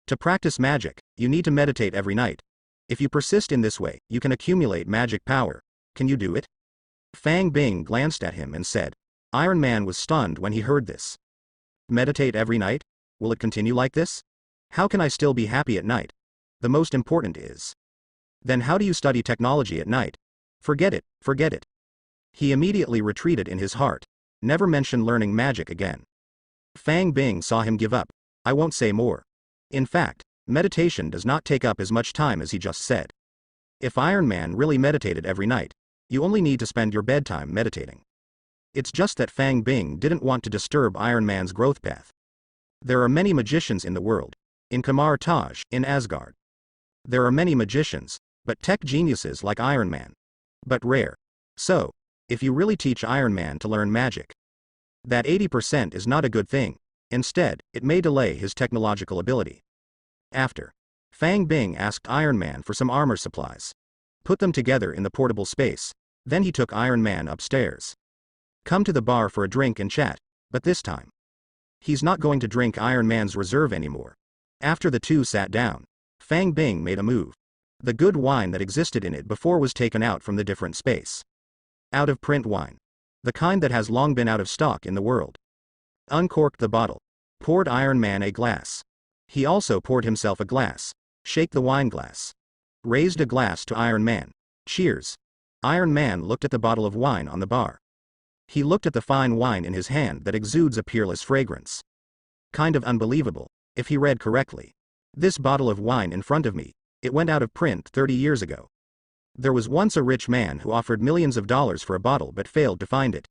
To practice magic, you need to meditate every night. If you persist in this way, you can accumulate magic power. Can you do it? Fang Bing glanced at him and said. Iron Man was stunned when he heard this. Meditate every night? Will it continue like this? How can I still be happy at night? The most important is. Then how do you study technology at night? Forget it, forget it. He immediately retreated in his heart. Never mention learning magic again. Fang Bing saw him give up. I won't say more. In fact, meditation does not take up as much time as he just said. If Iron Man really meditated every night, you only need to spend your bedtime meditating. It's just that Fang Bing didn't want to disturb Iron Man's growth path. There are many magicians in the world. In Kamar Taj, in Asgard. There are many magicians, but tech geniuses like Iron Man. But rare. So, if you really teach Iron Man to learn magic, that 80% is not a good thing. Instead, it may delay his technological ability. After Fang Bing asked Iron Man for some armor supplies. Put them together in the portable space. Then he took Iron Man upstairs. Come to the bar for a drink and chat, but this time, he's not going to drink Iron Man's reserve anymore. After the two sat down, Fang Bing made a move. The good wine that existed in it before was taken out from the different space. Out of print wine. The kind that has long been out of stock in the world. Uncorked the bottle. Poured Iron Man a glass. He also poured himself a glass. Shake the wine glass. Raised a glass to Iron Man. Cheers. Iron Man looked at the bottle of wine on the bar. He looked at the fine wine in his hand that exudes a peerless fragrance. Kind of unbelievable, if he read correctly. This bottle of wine in front of me, it went out of print 30 years ago. There was once a rich man who offered millions of dollars for a bottle but failed to find it.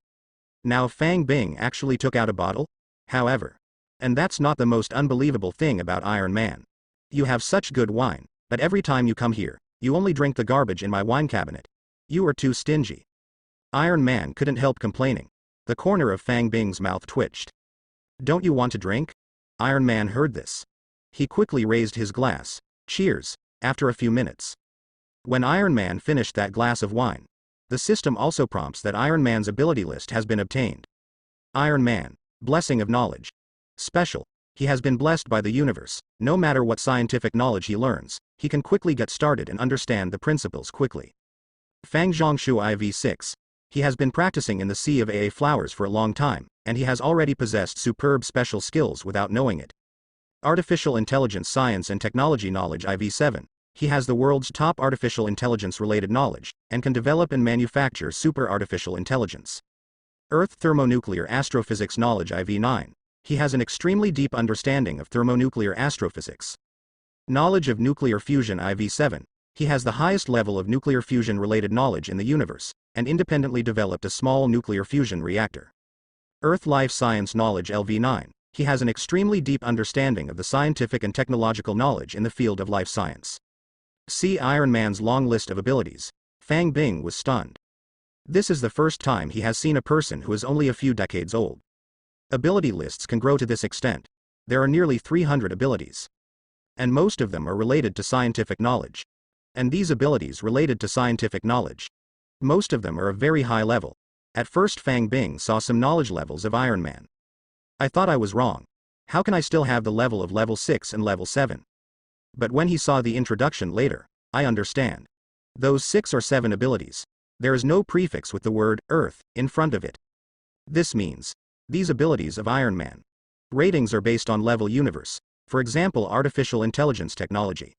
Now Fang Bing actually took out a bottle? However. And that's not the most unbelievable thing about Iron Man. You have such good wine, but every time you come here, you only drink the garbage in my wine cabinet. You are too stingy. Iron Man couldn't help complaining. The corner of Fang Bing's mouth twitched. Don't you want to drink? Iron Man heard this. He quickly raised his glass. Cheers. After a few minutes. When Iron Man finished that glass of wine, the system also prompts that Iron Man's ability list has been obtained. Iron Man, blessing of knowledge. Special. He has been blessed by the universe. No matter what scientific knowledge he learns, he can quickly get started and understand the principles quickly. Fang Zhongshu IV6. He has been practicing in the Sea of AA flowers for a long time, and he has already possessed superb special skills without knowing it. Artificial Intelligence Science and Technology Knowledge IV7. He has the world's top artificial intelligence-related knowledge, and can develop and manufacture super artificial intelligence. Earth Thermonuclear Astrophysics Knowledge IV9. He has an extremely deep understanding of thermonuclear astrophysics. Knowledge of Nuclear Fusion IV7. He has the highest level of nuclear fusion-related knowledge in the universe, and independently developed a small nuclear fusion reactor. Earth Life Science Knowledge LV9. He has an extremely deep understanding of the scientific and technological knowledge in the field of life science. See Iron Man's long list of abilities. Fang Bing was stunned. This is the first time he has seen a person who is only a few decades old. Ability lists can grow to this extent. There are nearly 300 abilities. And most of them are related to scientific knowledge. And these abilities related to scientific knowledge. Most of them are of very high level. At first Fang Bing saw some knowledge levels of Iron Man. I thought I was wrong. How can I still have the level of level 6 and level 7? But when he saw the introduction later, I understand. Those 6 or 7 abilities. There is no prefix with the word Earth in front of it. This means these abilities of Iron Man. Ratings are based on level universe, for example artificial intelligence technology.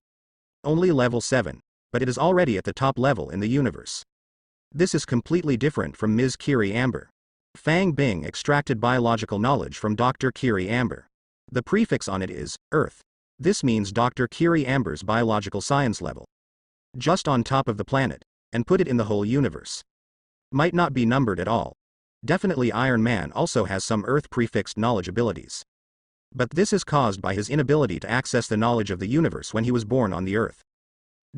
Only level 7, but it is already at the top level in the universe. This is completely different from Ms. Kiri Amber. Fang Bing extracted biological knowledge from Dr. Kiri Amber. The prefix on it is Earth. This means Dr. Kiri Amber's biological science level. Just on top of the planet, and put it in the whole universe. Might not be numbered at all. Definitely Iron Man also has some Earth prefixed knowledge abilities. But this is caused by his inability to access the knowledge of the universe when he was born on the Earth.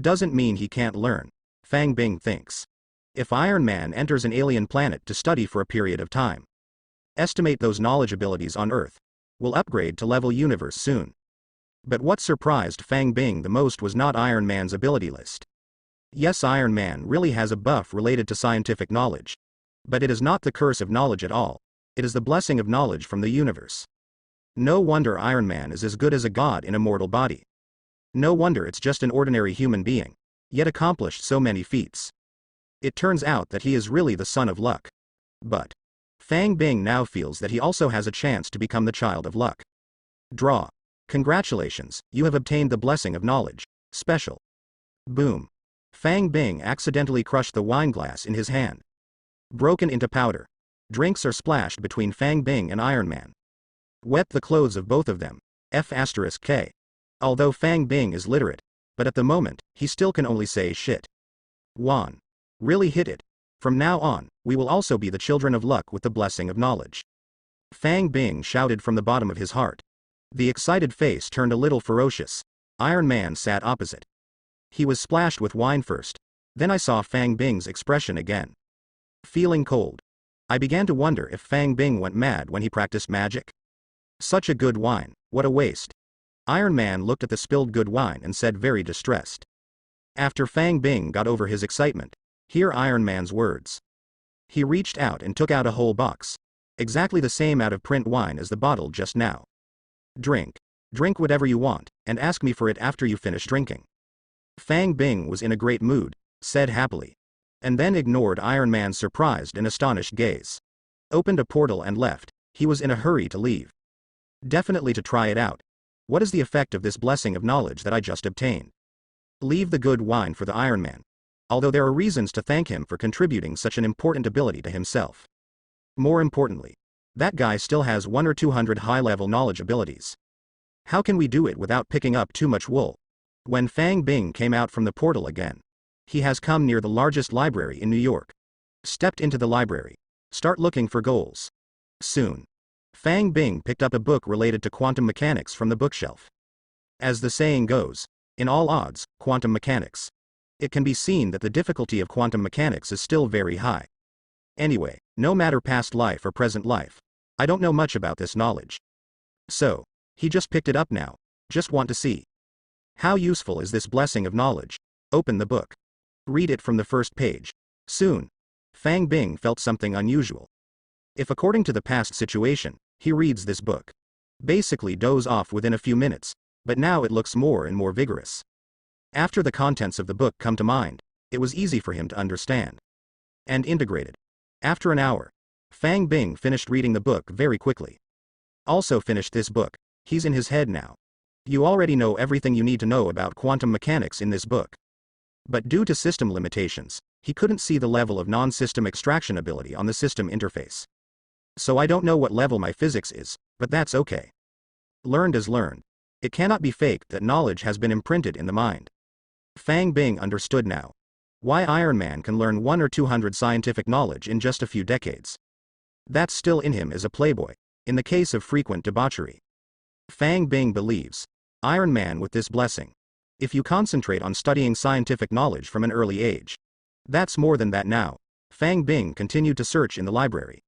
Doesn't mean he can't learn, Fang Bing thinks. If Iron Man enters an alien planet to study for a period of time, estimate those knowledge abilities on Earth, will upgrade to level universe soon. But what surprised Fang Bing the most was not Iron Man's ability list. Yes, Iron Man really has a buff related to scientific knowledge. But it is not the curse of knowledge at all. It is the blessing of knowledge from the universe. No wonder Iron Man is as good as a god in a mortal body. No wonder it's just an ordinary human being, yet accomplished so many feats. It turns out that he is really the son of luck. But Fang Bing now feels that he also has a chance to become the child of luck. Draw. Congratulations, you have obtained the blessing of knowledge. Special. Boom. Fang Bing accidentally crushed the wine glass in his hand. Broken into powder. Drinks are splashed between Fang Bing and Iron Man. Wet the clothes of both of them. F*K. Although Fang Bing is literate, but at the moment, he still can only say shit. Juan. Really hit it. From now on, we will also be the children of luck with the blessing of knowledge. Fang Bing shouted from the bottom of his heart. The excited face turned a little ferocious. Iron Man sat opposite. He was splashed with wine first. Then I saw Fang Bing's expression again. Feeling cold. I began to wonder if Fang Bing went mad when he practiced magic. Such a good wine, what a waste. Iron Man looked at the spilled good wine and said very distressed. After Fang Bing got over his excitement, hear Iron Man's words. He reached out and took out a whole box. Exactly the same out-of-print wine as the bottle just now. Drink. Drink whatever you want, and ask me for it after you finish drinking. Fang Bing was in a great mood, said happily. And then ignored Iron Man's surprised and astonished gaze. Opened a portal and left. He was in a hurry to leave. Definitely to try it out. What is the effect of this blessing of knowledge that I just obtained? Leave the good wine for the Iron Man. Although there are reasons to thank him for contributing such an important ability to himself. More importantly, that guy still has 100 or 200 high-level knowledge abilities. How can we do it without picking up too much wool? When Fang Bing came out from the portal again, he has come near the largest library in New York. Stepped into the library. Start looking for goals. Soon. Fang Bing picked up a book related to quantum mechanics from the bookshelf. As the saying goes, in all odds, quantum mechanics. It can be seen that the difficulty of quantum mechanics is still very high. Anyway, no matter past life or present life, I don't know much about this knowledge. So, he just picked it up now, just want to see. How useful is this blessing of knowledge? Open the book. Read it from the first page. Soon. Fang Bing felt something unusual. If according to the past situation, he reads this book. Basically doze off within a few minutes, but now it looks more and more vigorous. After the contents of the book come to mind, it was easy for him to understand. And integrated. After an hour, Fang Bing finished reading the book very quickly. Also finished this book. He's in his head now. You already know everything you need to know about quantum mechanics in this book. But due to system limitations, he couldn't see the level of non-system extraction ability on the system interface. So I don't know what level my physics is, but that's okay. Learned is learned. It cannot be faked that knowledge has been imprinted in the mind. Fang Bing understood now. Why Iron Man can learn 100 or 200 scientific knowledge in just a few decades. That's still in him as a playboy, in the case of frequent debauchery. Fang Bing believes. Iron Man with this blessing. If you concentrate on studying scientific knowledge from an early age. That's more than that now. Fang Bing continued to search in the library.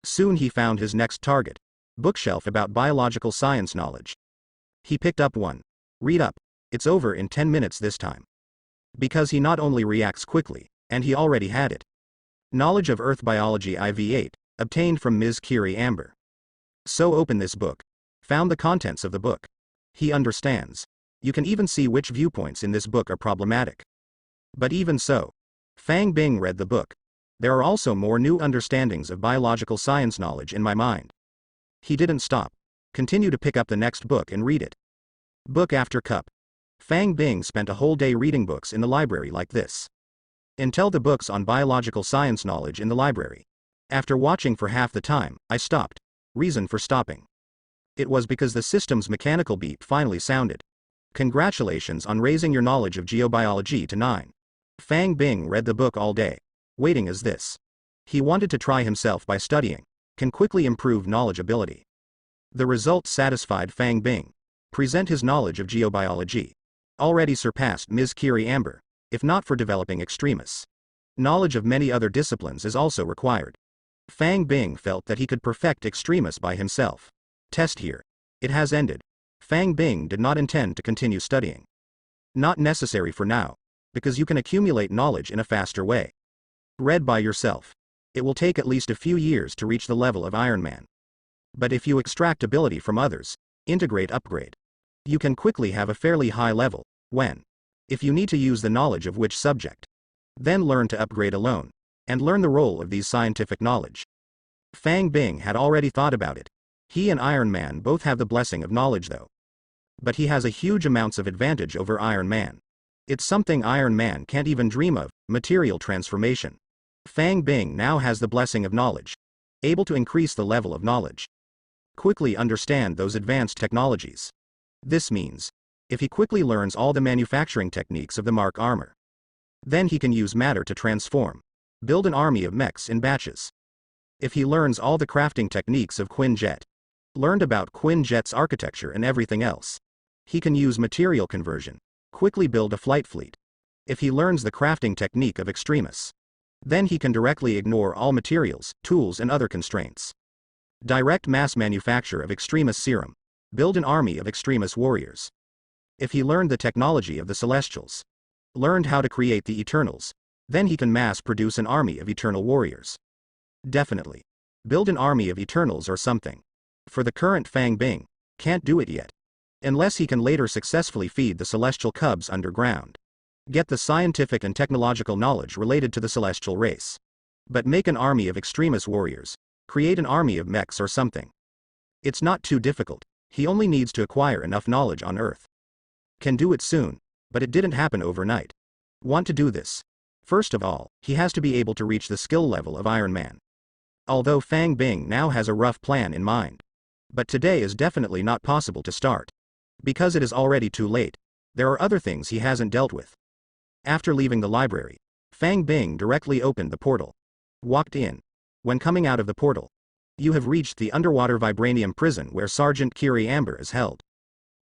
Soon he found his next target. Bookshelf about biological science knowledge. He picked up one. Read up. It's over in 10 minutes this time. Because he not only reacts quickly, and he already had it. Knowledge of Earth Biology IV8, obtained from Ms. Kiri Amber. So open this book. Found the contents of the book. He understands. You can even see which viewpoints in this book are problematic. But even so, Fang Bing read the book. There are also more new understandings of biological science knowledge in my mind. He didn't stop. Continue to pick up the next book and read it. Book after cup. Fang Bing spent a whole day reading books in the library like this. Until the books on biological science knowledge in the library. After watching for half the time, I stopped. Reason for stopping. It was because the system's mechanical beep finally sounded. Congratulations on raising your knowledge of geobiology to 9. Fang Bing read the book all day. Waiting as this. He wanted to try himself by studying. Can quickly improve knowledge ability. The result satisfied Fang Bing. Present his knowledge of geobiology. Already surpassed Ms. Kiri Amber, if not for developing extremis. Knowledge of many other disciplines is also required. Fang Bing felt that he could perfect extremis by himself. Test here. It has ended. Fang Bing did not intend to continue studying. Not necessary for now, because you can accumulate knowledge in a faster way. Read by yourself. It will take at least a few years to reach the level of Iron Man. But if you extract ability from others, integrate upgrade. You can quickly have a fairly high level, if you need to use the knowledge of which subject. Then learn to upgrade alone, and learn the role of these scientific knowledge. Fang Bing had already thought about it. He and Iron Man both have the blessing of knowledge though. But he has a huge amounts of advantage over Iron Man. It's something Iron Man can't even dream of, material transformation. Fang Bing now has the blessing of knowledge. Able to increase the level of knowledge. Quickly understand those advanced technologies. This means, if he quickly learns all the manufacturing techniques of the Mark armor, then he can use matter to transform. Build an army of mechs in batches. If he learns all the crafting techniques of Quinjet, learned about Quinjet's architecture and everything else, he can use material conversion, quickly build a flight fleet. If he learns the crafting technique of extremis, then he can directly ignore all materials, tools and other constraints. Direct mass manufacture of extremis serum. Build an army of extremist warriors. If he learned the technology of the Celestials, learned how to create the Eternals, then he can mass produce an army of eternal warriors. Definitely. Build an army of Eternals or something. For the current Fang Bing, can't do it yet. Unless he can later successfully feed the celestial cubs underground. Get the scientific and technological knowledge related to the celestial race. But make an army of extremist warriors. Create an army of mechs or something. It's not too difficult. He only needs to acquire enough knowledge on Earth. Can do it soon, but it didn't happen overnight. Want to do this? First of all, he has to be able to reach the skill level of Iron Man. Although Fang Bing now has a rough plan in mind. But today is definitely not possible to start. Because it is already too late. There are other things he hasn't dealt with. After leaving the library, Fang Bing directly opened the portal. Walked in. When coming out of the portal, you have reached the underwater vibranium prison where Sergeant Kiri Amber is held.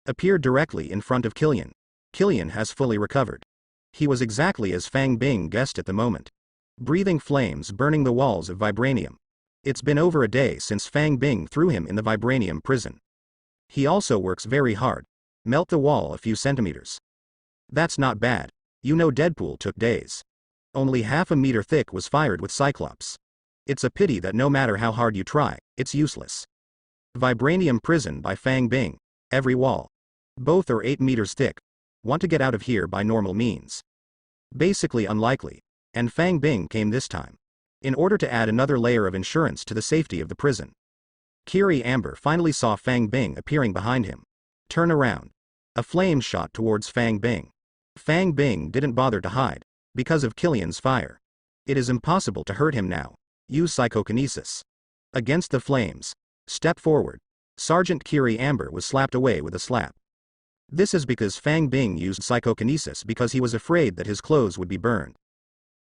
Appeared directly in front of Killian. Killian has fully recovered. He was exactly as Fang Bing guessed at the moment. Breathing flames burning the walls of vibranium. It's been over a day since Fang Bing threw him in the vibranium prison. He also works very hard. Melt the wall a few centimeters. That's not bad. You know Deadpool took days. Only half a meter thick was fired with Cyclops. It's a pity that no matter how hard you try, it's useless. Vibranium prison by Fang Bing. Every wall. Both are 8 meters thick. Want to get out of here by normal means. Basically unlikely. And Fang Bing came this time. In order to add another layer of insurance to the safety of the prison. Kiri Amber finally saw Fang Bing appearing behind him. Turn around. A flame shot towards Fang Bing. Fang Bing didn't bother to hide. Because of Killian's fire. It is impossible to hurt him now. Use psychokinesis. Against the flames. Step forward. Sergeant Kiri Amber was slapped away with a slap. This is because Fang Bing used psychokinesis because he was afraid that his clothes would be burned.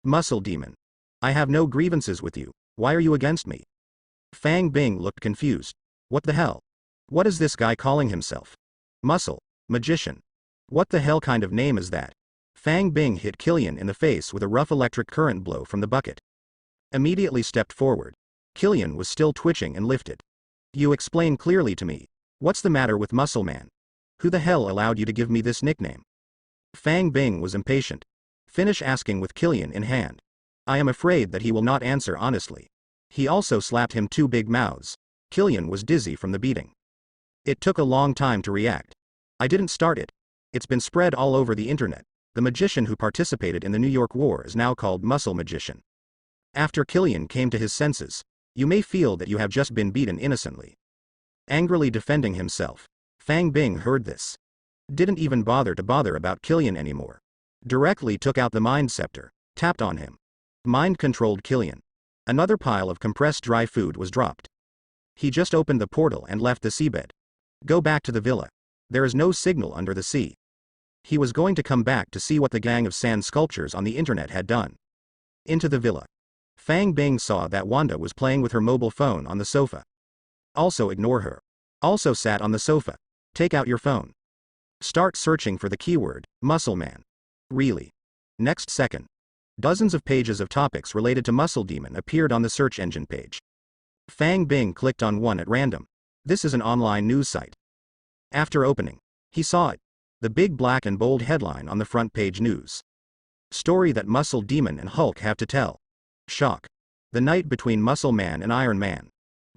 Muscle demon. I have no grievances with you, why are you against me? Fang Bing looked confused. What the hell? What is this guy calling himself? Muscle. Magician. What the hell kind of name is that? Fang Bing hit Killian in the face with a rough electric current blow from the bucket. Immediately stepped forward. Killian was still twitching and lifted. You explain clearly to me. What's the matter with Muscle Man? Who the hell allowed you to give me this nickname? Fang Bing was impatient. Finish asking with Killian in hand. I am afraid that he will not answer honestly. He also slapped him 2 big mouths. Killian was dizzy from the beating. It took a long time to react. I didn't start it. It's been spread all over the internet. The magician who participated in the New York War is now called Muscle Magician. After Killian came to his senses, you may feel that you have just been beaten innocently. Angrily defending himself, Fang Bing heard this. Didn't even bother about Killian anymore. Directly took out the mind scepter, tapped on him. Mind-controlled Killian. Another pile of compressed dry food was dropped. He just opened the portal and left the seabed. Go back to the villa. There is no signal under the sea. He was going to come back to see what the gang of sand sculptures on the internet had done. Into the villa. Fang Bing saw that Wanda was playing with her mobile phone on the sofa. Also ignore her. Also sat on the sofa. Take out your phone. Start searching for the keyword, Muscle Man. Really. Next second. Dozens of pages of topics related to Muscle Demon appeared on the search engine page. Fang Bing clicked on one at random. This is an online news site. After opening, he saw it. The big black and bold headline on the front page news. Story that Muscle Demon and Hulk have to tell. Shock. The night between Muscle Man and Iron Man.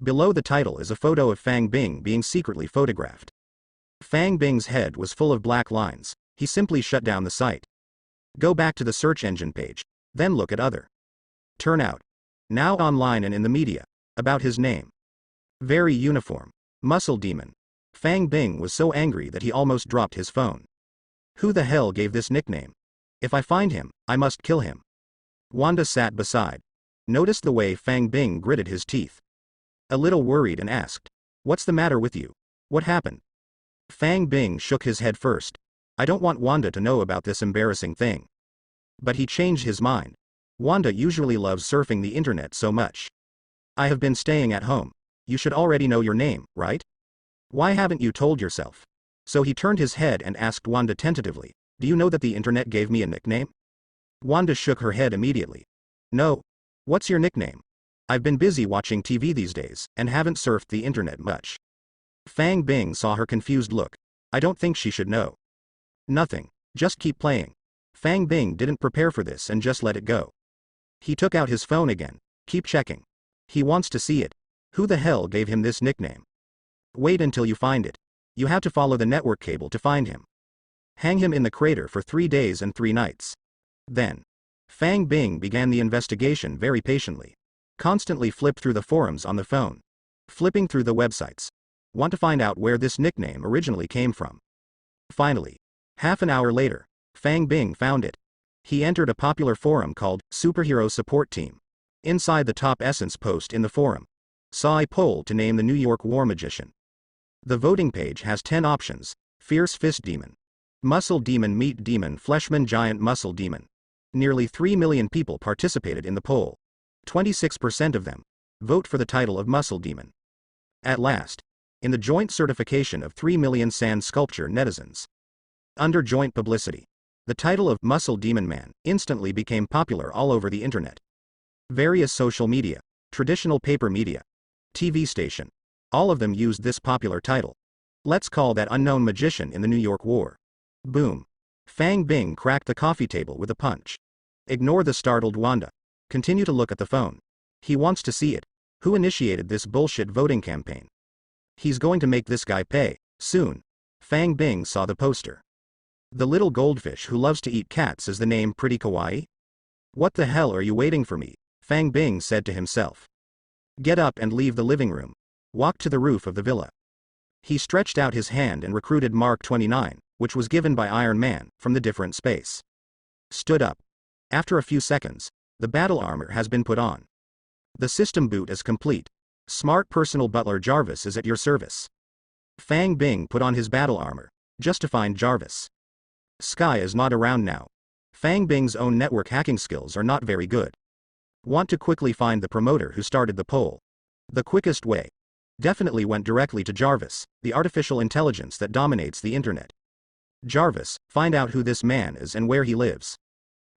Below the title is a photo of Fang Bing being secretly photographed. Fang Bing's head was full of black lines. He simply shut down the site. Go back to the search engine page, then look at other. Turnout. Now online and in the media. About his name. Very uniform. Muscle Demon. Fang Bing was so angry that he almost dropped his phone. Who the hell gave this nickname? If I find him, I must kill him. Wanda sat beside. Noticed the way Fang Bing gritted his teeth. A little worried and asked. What's the matter with you? What happened? Fang Bing shook his head first. I don't want Wanda to know about this embarrassing thing. But he changed his mind. Wanda usually loves surfing the internet so much. I have been staying at home. You should already know your name, right? Why haven't you told yourself? So he turned his head and asked Wanda tentatively, do you know that the internet gave me a nickname? Wanda shook her head immediately. No. What's your nickname? I've been busy watching TV these days, and haven't surfed the internet much. Fang Bing saw her confused look. I don't think she should know. Nothing. Just keep playing. Fang Bing didn't prepare for this and just let it go. He took out his phone again. Keep checking. He wants to see it. Who the hell gave him this nickname? Wait until you find it. You have to follow the network cable to find him. Hang him in the crater for 3 days and 3 nights. Then, Fang Bing began the investigation very patiently. Constantly flipped through the forums on the phone. Flipping through the websites. Want to find out where this nickname originally came from. Finally, half an hour later, Fang Bing found it. He entered a popular forum called Superhero Support Team. Inside the top essence post in the forum, saw a poll to name the New York War Magician. The voting page has 10 options: Fierce Fist Demon, Muscle Demon, Meat Demon, Fleshman, Giant Muscle Demon. Nearly 3 million people participated in the poll. 26% of them vote for the title of Muscle Demon. At last, in the joint certification of 3 million sand sculpture netizens, under joint publicity, the title of Muscle Demon Man instantly became popular all over the internet. Various social media, traditional paper media, TV station, all of them used this popular title. Let's call that unknown magician in the New York War. Boom. Fang Bing cracked the coffee table with a punch. Ignore the startled Wanda. Continue to look at the phone. He wants to see it. Who initiated this bullshit voting campaign? He's going to make this guy pay, soon. Fang Bing saw the poster. The little goldfish who loves to eat cats is the name. Pretty kawaii? What the hell are you waiting for me? Fang Bing said to himself. Get up and leave the living room. Walk to the roof of the villa. He stretched out his hand and recruited Mark 29, which was given by Iron Man, from the different space. Stood up. After a few seconds, the battle armor has been put on. The system boot is complete. Smart personal butler Jarvis is at your service. Fang Bing put on his battle armor, just to find Jarvis. Sky is not around now. Fang Bing's own network hacking skills are not very good. Want to quickly find the promoter who started the poll. The quickest way. Definitely went directly to Jarvis, the artificial intelligence that dominates the internet. Jarvis, find out who this man is and where he lives.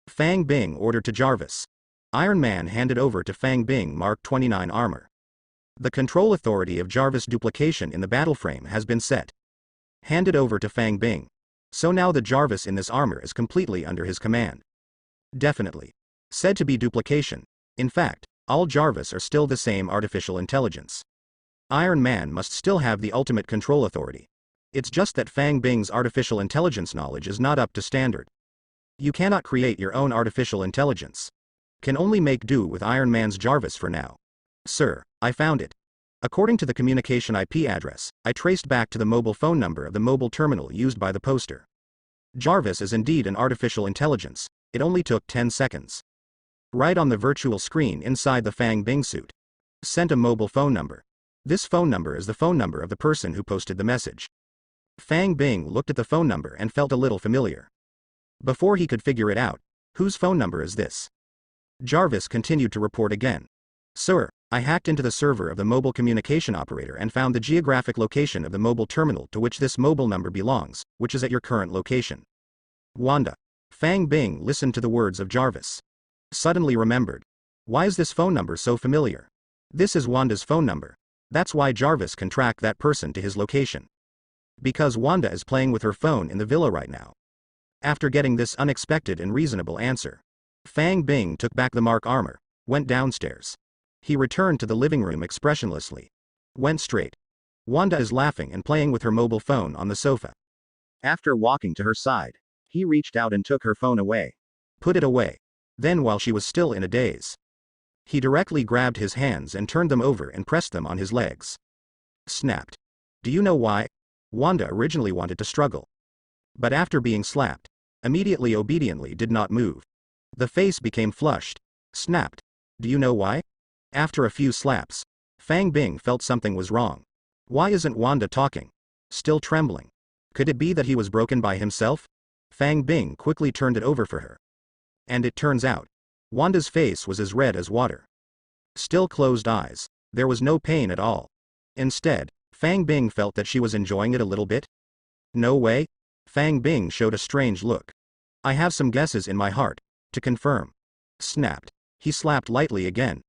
Fang Bing ordered to Jarvis. Iron Man handed over to Fang Bing Mark 29 armor. The control authority of Jarvis duplication in the battle frame has been set. Handed over to Fang Bing. So now the Jarvis in this armor is completely under his command. Definitely. Said to be duplication. In fact, all Jarvis are still the same artificial intelligence. Iron Man must still have the ultimate control authority. It's just that Fang Bing's artificial intelligence knowledge is not up to standard. You cannot create your own artificial intelligence. Can only make do with Iron Man's Jarvis for now. Sir, I found it. According to the communication IP address, I traced back to the mobile phone number of the mobile terminal used by the poster. Jarvis is indeed an artificial intelligence. It only took 10 seconds. Right on the virtual screen inside the Fang Bing suit. Sent a mobile phone number. This phone number is the phone number of the person who posted the message. Fang Bing looked at the phone number and felt a little familiar. Before he could figure it out, whose phone number is this? Jarvis continued to report again. Sir, I hacked into the server of the mobile communication operator and found the geographic location of the mobile terminal to which this mobile number belongs, which is at your current location. Wanda. Fang Bing listened to the words of Jarvis. Suddenly remembered. Why is this phone number so familiar? This is Wanda's phone number. That's why Jarvis can track that person to his location. Because Wanda is playing with her phone in the villa right now. After getting this unexpected and reasonable answer, Fang Bing took back the Mark armor, went downstairs. He returned to the living room expressionlessly. Went straight. Wanda is laughing and playing with her mobile phone on the sofa. After walking to her side, he reached out and took her phone away. Put it away. Then while she was still in a daze, he directly grabbed his hands and turned them over and pressed them on his legs. Snapped. Do you know why? Wanda originally wanted to struggle. But after being slapped, immediately obediently did not move. The face became flushed. Snapped. Do you know why? After a few slaps, Fang Bing felt something was wrong. Why isn't Wanda talking? Still trembling. Could it be that he was broken by himself? Fang Bing quickly turned it over for her. And it turns out, Wanda's face was as red as water. Still closed eyes. There was no pain at all. Instead, Fang Bing felt that she was enjoying it a little bit. No way? Fang Bing showed a strange look. I have some guesses in my heart, to confirm. Snapped. He slapped lightly again.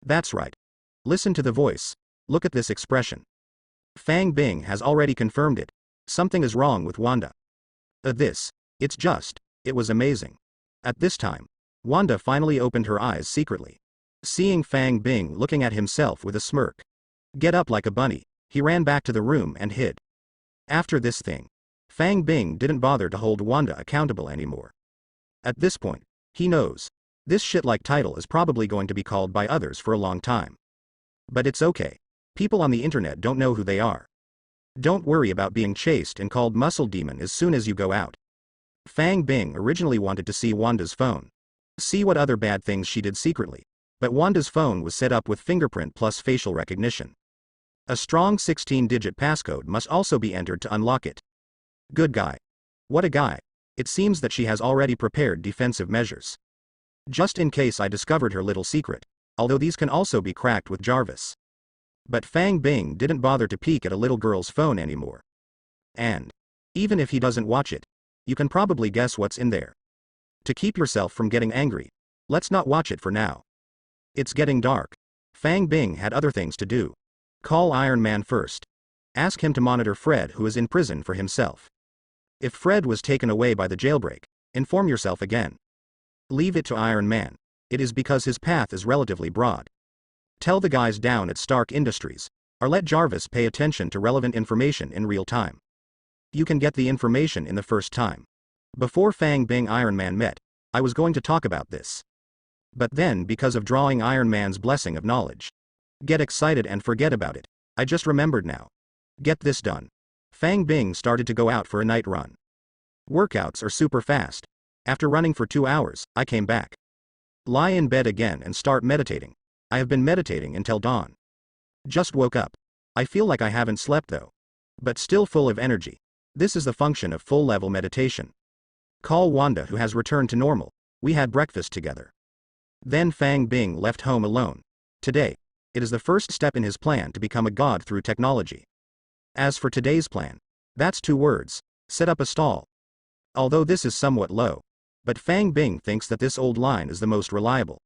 That's right. Listen to the voice. Look at this expression. Fang Bing has already confirmed it. Something is wrong with Wanda. It was amazing. At this time, Wanda finally opened her eyes secretly. Seeing Fang Bing looking at himself with a smirk. Get up like a bunny, he ran back to the room and hid. After this thing, Fang Bing didn't bother to hold Wanda accountable anymore. At this point, he knows. This shit-like title is probably going to be called by others for a long time. But it's okay. People on the internet don't know who they are. Don't worry about being chased and called Muscle Demon as soon as you go out. Fang Bing originally wanted to see Wanda's phone. See what other bad things she did secretly. But Wanda's phone was set up with fingerprint plus facial recognition. A strong 16-digit passcode must also be entered to unlock it. Good guy. What a guy. It seems that she has already prepared defensive measures. Just in case I discovered her little secret, although these can also be cracked with Jarvis. But Fang Bing didn't bother to peek at a little girl's phone anymore. And even if he doesn't watch it, you can probably guess what's in there. To keep yourself from getting angry, let's not watch it for now. It's getting dark. Fang Bing had other things to do. Call Iron Man first. Ask him to monitor Fred, who is in prison, for himself. If Fred was taken away by the jailbreak, inform yourself again. Leave it to Iron Man. It is because his path is relatively broad. Tell the guys down at Stark Industries, or let Jarvis pay attention to relevant information in real time. You can get the information in the first time. Before Fang Bing Iron Man met, I was going to talk about this. But then, because of drawing Iron Man's blessing of knowledge. Get excited and forget about it. I just remembered now. Get this done. Fang Bing started to go out for a night run. Workouts are super fast. After running for 2 hours, I came back. Lie in bed again and start meditating. I have been meditating until dawn. Just woke up. I feel like I haven't slept though. But still full of energy. This is the function of full-level meditation. Call Wanda, who has returned to normal. We had breakfast together. Then Fang Bing left home alone. Today, it is the first step in his plan to become a god through technology. As for today's plan, that's 2 words. Set up a stall. Although this is somewhat low, but Fang Bing thinks that this old line is the most reliable.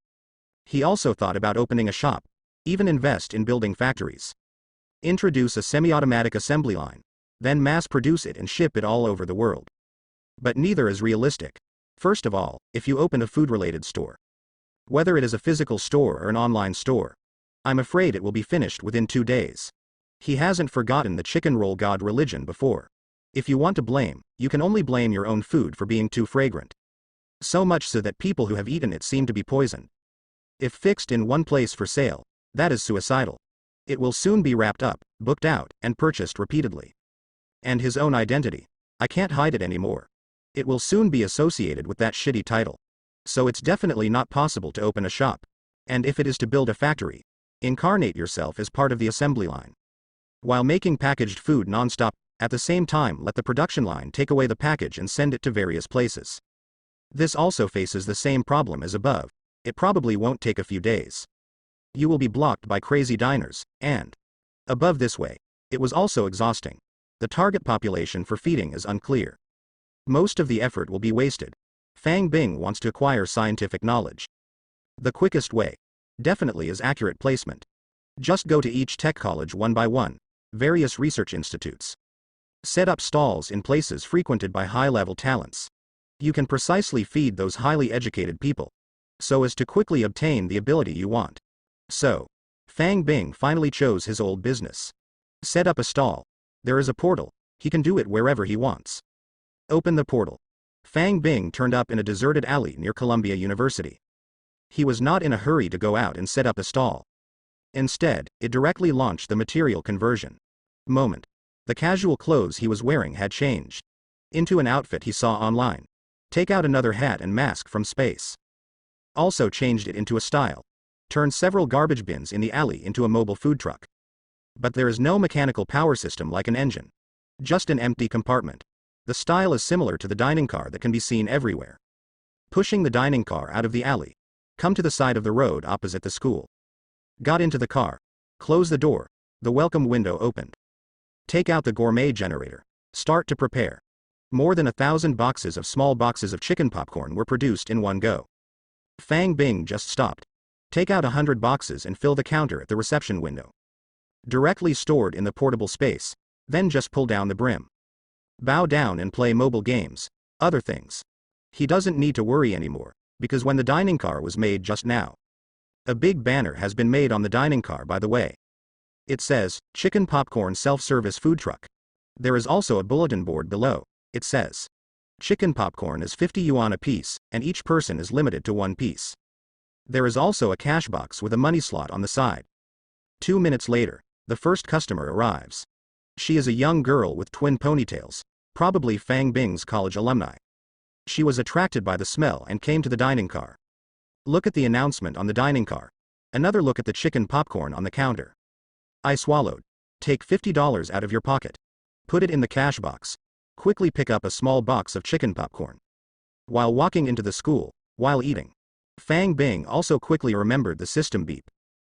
He also thought about opening a shop, even invest in building factories. Introduce a semi-automatic assembly line, then mass produce it and ship it all over the world. But neither is realistic. First of all, if you open a food-related store, whether it is a physical store or an online store, I'm afraid it will be finished within 2 days. He hasn't forgotten the chicken roll god religion before. If you want to blame, you can only blame your own food for being too fragrant. So much so that people who have eaten it seem to be poisoned. If fixed in one place for sale, that is suicidal. It will soon be wrapped up, booked out, and purchased repeatedly. And his own identity. I can't hide it anymore. It will soon be associated with that shitty title. So it's definitely not possible to open a shop. And if it is to build a factory, incarnate yourself as part of the assembly line. While making packaged food non-stop, at the same time let the production line take away the package and send it to various places. This also faces the same problem as above. It probably won't take a few days. You will be blocked by crazy diners, and above this way, it was also exhausting. The target population for feeding is unclear. Most of the effort will be wasted. Fang Bing wants to acquire scientific knowledge. The quickest way, definitely, is accurate placement. Just go to each tech college one by one, various research institutes. Set up stalls in places frequented by high-level talents. You can precisely feed those highly educated people, so as to quickly obtain the ability you want. So, Fang Bing finally chose his old business. Set up a stall. There is a portal. He can do it wherever he wants. Open the portal. Fang Bing turned up in a deserted alley near Columbia University. He was not in a hurry to go out and set up a stall. Instead, it directly launched the material conversion. Moment. The casual clothes he was wearing had changed into an outfit he saw online. Take out another hat and mask from space. Also changed it into a style. Turned several garbage bins in the alley into a mobile food truck. But there is no mechanical power system like an engine. Just an empty compartment. The style is similar to the dining car that can be seen everywhere. Pushing the dining car out of the alley. Come to the side of the road opposite the school. Got into the car. Close the door. The welcome window opened. Take out the gourmet generator. Start to prepare. More than 1,000 boxes of small boxes of chicken popcorn were produced in one go. Fang Bing just stopped. Take out 100 boxes and fill the counter at the reception window. Directly stored in the portable space, then just pull down the brim. Bow down and play mobile games, other things. He doesn't need to worry anymore, because when the dining car was made just now, a big banner has been made on the dining car by the way. It says, Chicken Popcorn Self-Service Food Truck. There is also a bulletin board below. It says, chicken popcorn is 50 yuan a piece, and each person is limited to 1 piece. There is also a cash box with a money slot on the side. 2 minutes later, the first customer arrives. She is a young girl with twin ponytails, probably Fang Bing's college alumni. She was attracted by the smell and came to the dining car. Look at the announcement on the dining car. Another look at the chicken popcorn on the counter. I swallowed. Take $50 out of your pocket. Put it in the cash box. Quickly pick up a small box of chicken popcorn. While walking into the school, while eating, Fang Bing also quickly remembered the system beep.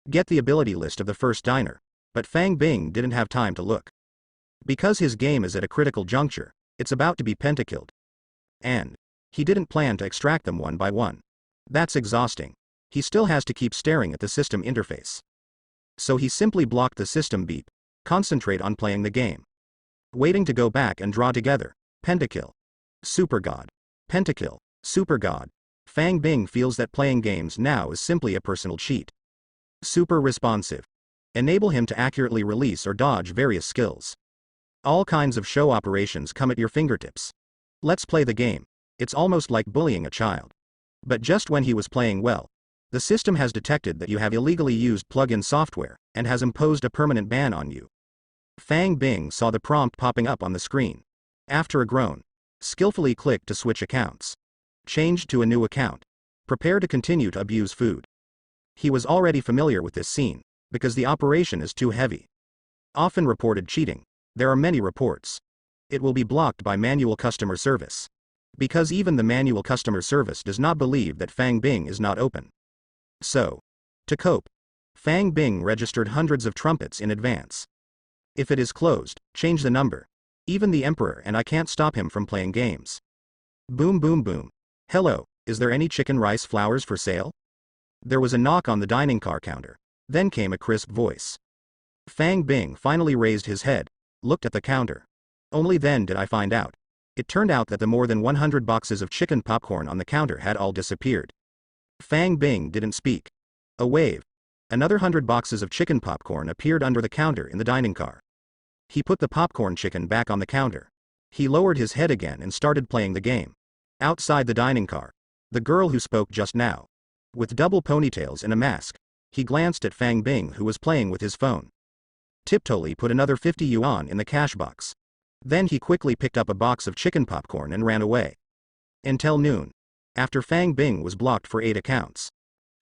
Get the ability list of the first diner, but Fang Bing didn't have time to look. Because his game is at a critical juncture, it's about to be pentakilled. And he didn't plan to extract them one by one. That's exhausting. He still has to keep staring at the system interface. So he simply blocked the system beep, concentrate on playing the game. Waiting to go back and draw together, pentakill. Super God. Pentakill, Super God. Fang Bing feels that playing games now is simply a personal cheat. Super responsive. Enable him to accurately release or dodge various skills. All kinds of show operations come at your fingertips. Let's play the game. It's almost like bullying a child. But just when he was playing well, the system has detected that you have illegally used plug-in software, and has imposed a permanent ban on you. Fang Bing saw the prompt popping up on the screen. After a groan, skillfully clicked to switch accounts. Changed to a new account. Prepare to continue to abuse food. He was already familiar with this scene, because the operation is too heavy. Often reported cheating. There are many reports. It will be blocked by manual customer service. Because even the manual customer service does not believe that Fang Bing is not open. So, to cope, Fang Bing registered hundreds of trumpets in advance. If it is closed, change the number. Even the emperor and I can't stop him from playing games. Boom boom boom. Hello, is there any chicken rice flowers for sale? There was a knock on the dining car counter. Then came a crisp voice. Fang Bing finally raised his head, looked at the counter. Only then did I find out. It turned out that the more than 100 boxes of chicken popcorn on the counter had all disappeared. Fang Bing didn't speak. A wave. Another 100 boxes of chicken popcorn appeared under the counter in the dining car. He put the popcorn chicken back on the counter. He lowered his head again and started playing the game. Outside the dining car, the girl who spoke just now, with double ponytails and a mask, he glanced at Fang Bing who was playing with his phone. Tiptoely put another 50 yuan in the cash box. Then he quickly picked up a box of chicken popcorn and ran away. Until noon. After Fang Bing was blocked for 8 accounts.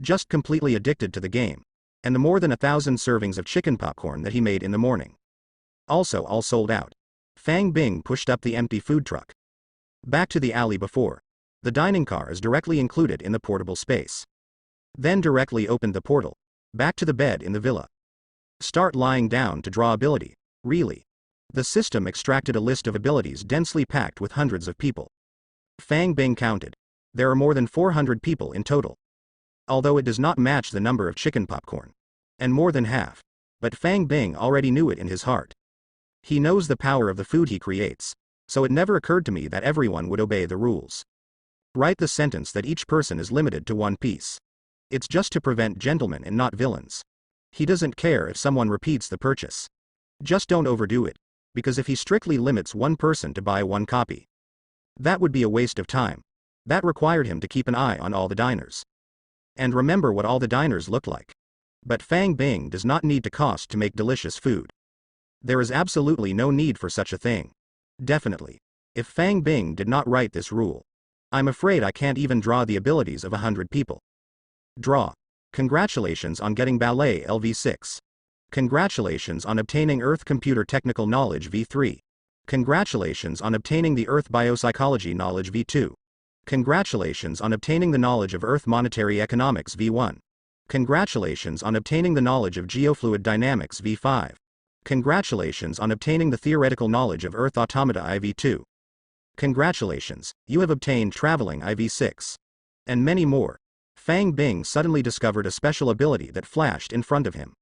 Just completely addicted to the game. And the more than 1,000 servings of chicken popcorn that he made in the morning. Also all sold out. Fang Bing pushed up the empty food truck. Back to the alley before. The dining car is directly included in the portable space. Then directly opened the portal. Back to the bed in the villa. Start lying down to draw ability. Really. The system extracted a list of abilities densely packed with hundreds of people. Fang Bing counted. There are more than 400 people in total. Although it does not match the number of chicken popcorn. And more than half. But Fang Bing already knew it in his heart. He knows the power of the food he creates. So it never occurred to me that everyone would obey the rules. Write the sentence that each person is limited to 1 piece. It's just to prevent gentlemen and not villains. He doesn't care if someone repeats the purchase. Just don't overdo it. Because if he strictly limits one person to buy 1 copy, that would be a waste of time. That required him to keep an eye on all the diners. And remember what all the diners look like. But Fang Bing does not need to cost to make delicious food. There is absolutely no need for such a thing. Definitely. If Fang Bing did not write this rule, I'm afraid I can't even draw the abilities of 100 people. Draw. Congratulations on getting Ballet LV6. Congratulations on obtaining Earth Computer Technical Knowledge V3. Congratulations on obtaining the Earth Biopsychology Knowledge V2. Congratulations on obtaining the knowledge of Earth Monetary Economics V1. Congratulations on obtaining the knowledge of Geofluid Dynamics V5. Congratulations on obtaining the theoretical knowledge of Earth Automata IV2. Congratulations, you have obtained Traveling IV6. And many more. Fang Bing suddenly discovered a special ability that flashed in front of him.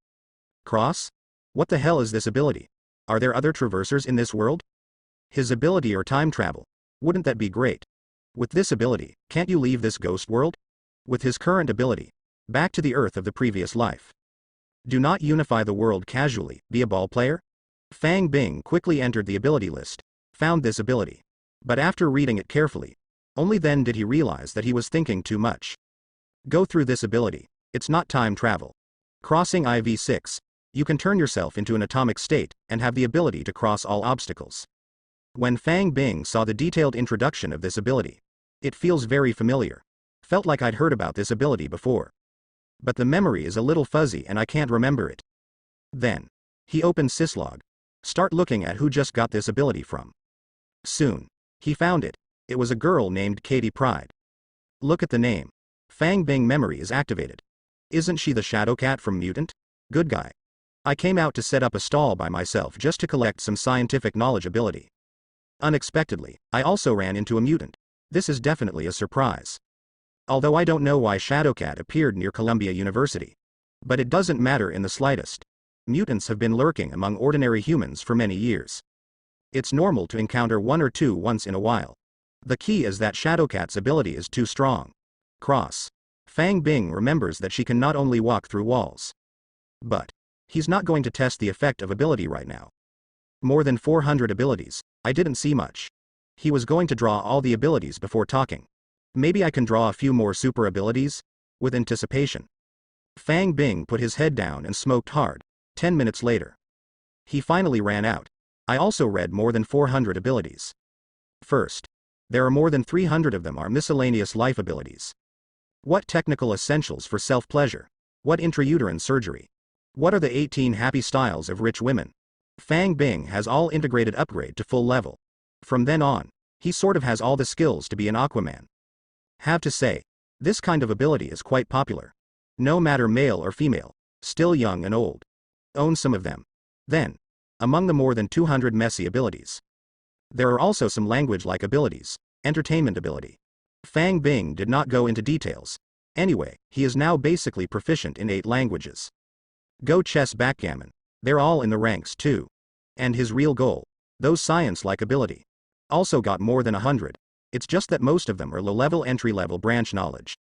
Cross? What the hell is this ability? Are there other traversers in this world? His ability or time travel? Wouldn't that be great? With this ability, can't you leave this ghost world? With his current ability, back to the Earth of the previous life. Do not unify the world casually, be a ball player? Fang Bing quickly entered the ability list, found this ability. But after reading it carefully, only then did he realize that he was thinking too much. Go through this ability. It's not time travel. Crossing IV6. You can turn yourself into an atomic state, and have the ability to cross all obstacles. When Fang Bing saw the detailed introduction of this ability, it feels very familiar. Felt like I'd heard about this ability before. But the memory is a little fuzzy and I can't remember it. Then, he opened Syslog. Start looking at who just got this ability from. Soon, he found it. It was a girl named Katie Pride. Look at the name. Fang Bing memory is activated. Isn't she the Shadow Cat from Mutant? Good guy. I came out to set up a stall by myself just to collect some scientific knowledge ability. Unexpectedly, I also ran into a mutant. This is definitely a surprise. Although I don't know why Shadowcat appeared near Columbia University. But it doesn't matter in the slightest. Mutants have been lurking among ordinary humans for many years. It's normal to encounter one or two once in a while. The key is that Shadowcat's ability is too strong. Cross. Fang Bing remembers that she can not only walk through walls. But he's not going to test the effect of ability right now. More than 400 abilities, I didn't see much. He was going to draw all the abilities before talking. Maybe I can draw a few more super abilities? With anticipation. Fang Bing put his head down and smoked hard. 10 minutes later. He finally ran out. I also read more than 400 abilities. First, there are more than 300 of them are miscellaneous life abilities. What technical essentials for self-pleasure? What intrauterine surgery? What are the 18 happy styles of rich women? Fang Bing has all integrated upgrade to full level. From then on, he sort of has all the skills to be an Aquaman. Have to say, this kind of ability is quite popular. No matter male or female, still young and old. Own some of them. Then, among the more than 200 messy abilities, there are also some language-like abilities, entertainment ability. Fang Bing did not go into details. Anyway, he is now basically proficient in 8 languages. Go chess backgammon. They're all in the ranks too. And his real goal, those science-like ability, also got more than 100. It's just that most of them are low-level entry-level branch knowledge.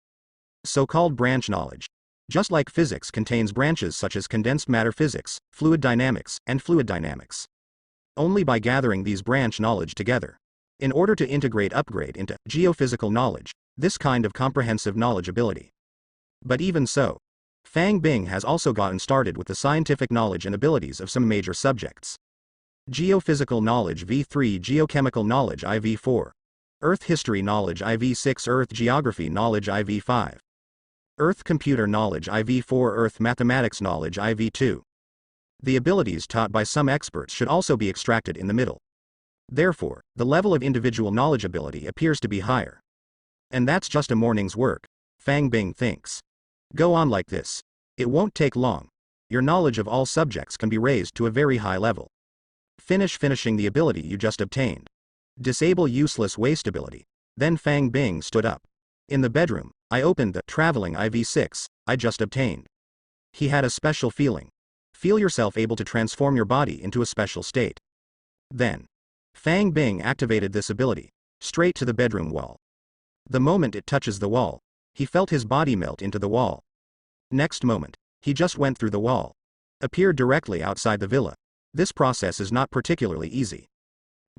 So-called branch knowledge. Just like physics contains branches such as condensed matter physics, fluid dynamics, and fluid dynamics. Only by gathering these branch knowledge together, in order to integrate upgrade into geophysical knowledge, this kind of comprehensive knowledge ability. But even so, Fang Bing has also gotten started with the scientific knowledge and abilities of some major subjects. Geophysical knowledge V3, geochemical knowledge IV4. Earth history knowledge IV6, Earth geography knowledge IV5. Earth computer knowledge IV4, Earth mathematics knowledge IV2. The abilities taught by some experts should also be extracted in the middle. Therefore, the level of individual knowledge ability appears to be higher. And that's just a morning's work, Fang Bing thinks. Go on like this. It won't take long. Your knowledge of all subjects can be raised to a very high level. Finishing the ability you just obtained. Disable useless waste ability. Then Fang Bing stood up. In the bedroom, I opened the traveling IV6 I just obtained. He had a special feeling. Feel yourself able to transform your body into a special state. Then, Fang Bing activated this ability, straight to the bedroom wall. The moment it touches the wall, he felt his body melt into the wall. Next moment, he just went through the wall. Appeared directly outside the villa. This process is not particularly easy.